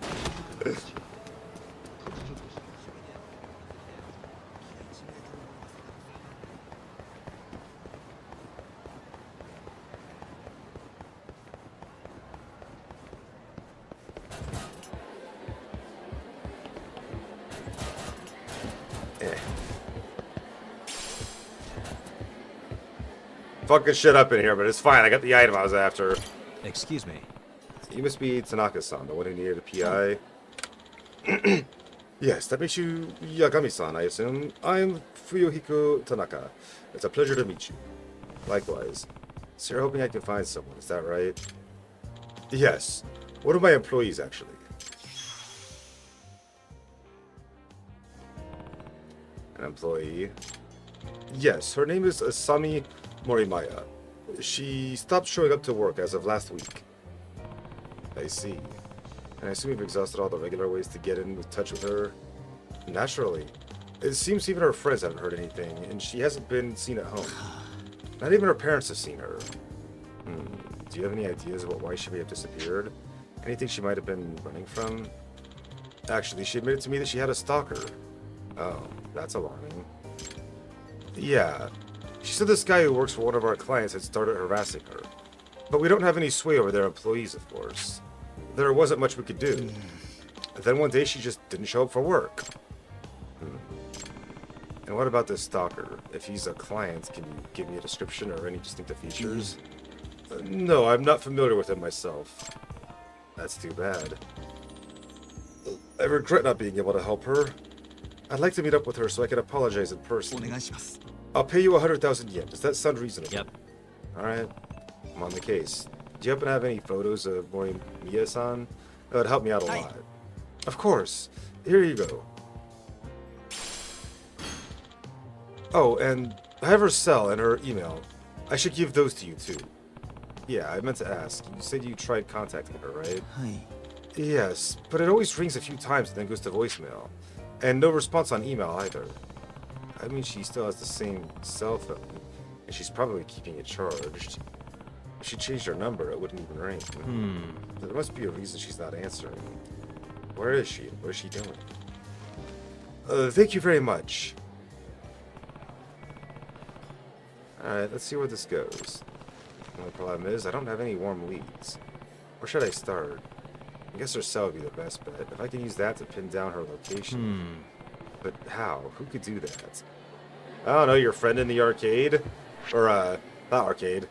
Fucking shit up in here, but it's fine. I got the item I was after. Excuse me. You must be Tanaka-san, the one who needed a PI. Yes, that makes you Yagami-san, I assume. I'm Fuyuhiko Tanaka. It's a pleasure to meet you. Likewise. So you're hoping I can find someone, is that right? Yes. One of my employees, actually. An employee? Yes, her name is Asami Morimaya. She stopped showing up to work as of last week. I see. And I assume you've exhausted all the regular ways to get in touch with her? Naturally. It seems even her friends haven't heard anything, and she hasn't been seen at home. Not even her parents have seen her. Do you have any ideas about why she may have disappeared? Anything she might have been running from? Actually, she admitted to me that she had a stalker. Oh, that's alarming. Yeah. She said this guy who works for one of our clients had started harassing her. But we don't have any sway over their employees, of course. There wasn't much we could do. Then one day she just didn't show up for work. And what about this stalker? If he's a client, can you give me a description or any distinctive features? No, I'm not familiar with him myself. That's too bad. I regret not being able to help her. I'd like to meet up with her so I can apologize in person. I'll pay you 100,000 yen. Does that sound reasonable? Yep. Alright. I'm on the case. Do you happen to have any photos of Morimiya-san? That would help me out a lot. Of course. Here you go. Oh, and I have her cell and her email. I should give those to you too. Yeah, I meant to ask. You said you tried contacting her, right? Yes, but it always rings a few times and then goes to voicemail. And no response on email either. I mean, she still has the same cell phone, and she's probably keeping it charged. If she changed her number, it wouldn't even ring. There must be a reason she's not answering. Where is she? What is she doing? Thank you very much. Alright, let's see where this goes. The only problem is, I don't have any warm leads. Where should I start? I guess her cell would be the best bet. If I can use that to pin down her location. But how? Who could do that? I don't know, your friend in the arcade? Or, not arcade.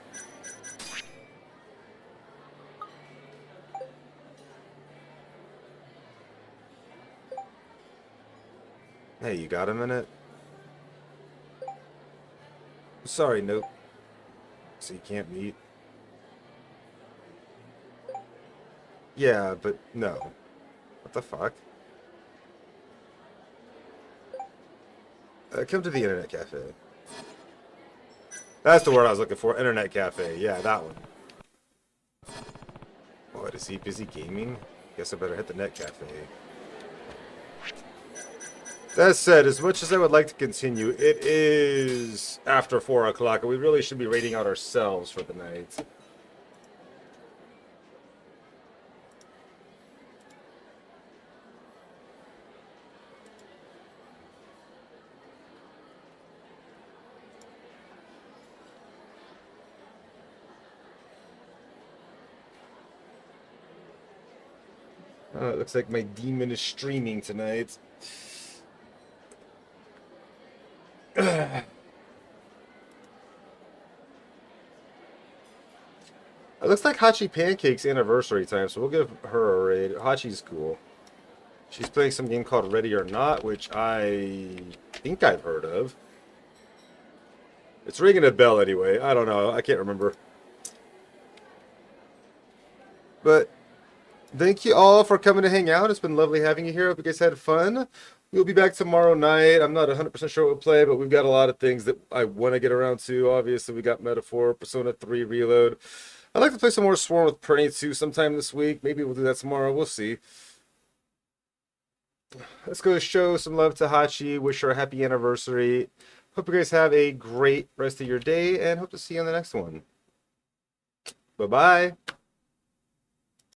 Hey, you got a minute? Sorry, nope. So you can't meet? Yeah, but no. What the fuck? Come to the internet cafe. That's the word I was looking for. Internet cafe. Yeah, that one. What, is he busy gaming? Guess I better hit the net cafe. That said, as much as I would like to continue, it is after 4 o'clock, and we really should be rating out ourselves for the night. It looks like my demon is streaming tonight. It looks like Hachi Pancake's anniversary time, so we'll give her a raid. Hachi's cool. She's playing some game called Ready or Not, which I think I've heard of. It's ringing a bell anyway. I don't know. I can't remember. But thank you all for coming to hang out. It's been lovely having you here. Hope you guys had fun. We'll be back tomorrow night. I'm not 100% sure what we'll play, but we've got a lot of things that I want to get around to. Obviously, we got Metaphor, Persona 3 Reload. I'd like to play some more Swarm with Pernny 2 sometime this week. Maybe we'll do that tomorrow. We'll see. Let's go show some love to Hachi. Wish her a happy anniversary. Hope you guys have a great rest of your day, and hope to see you on the next one. Bye-bye.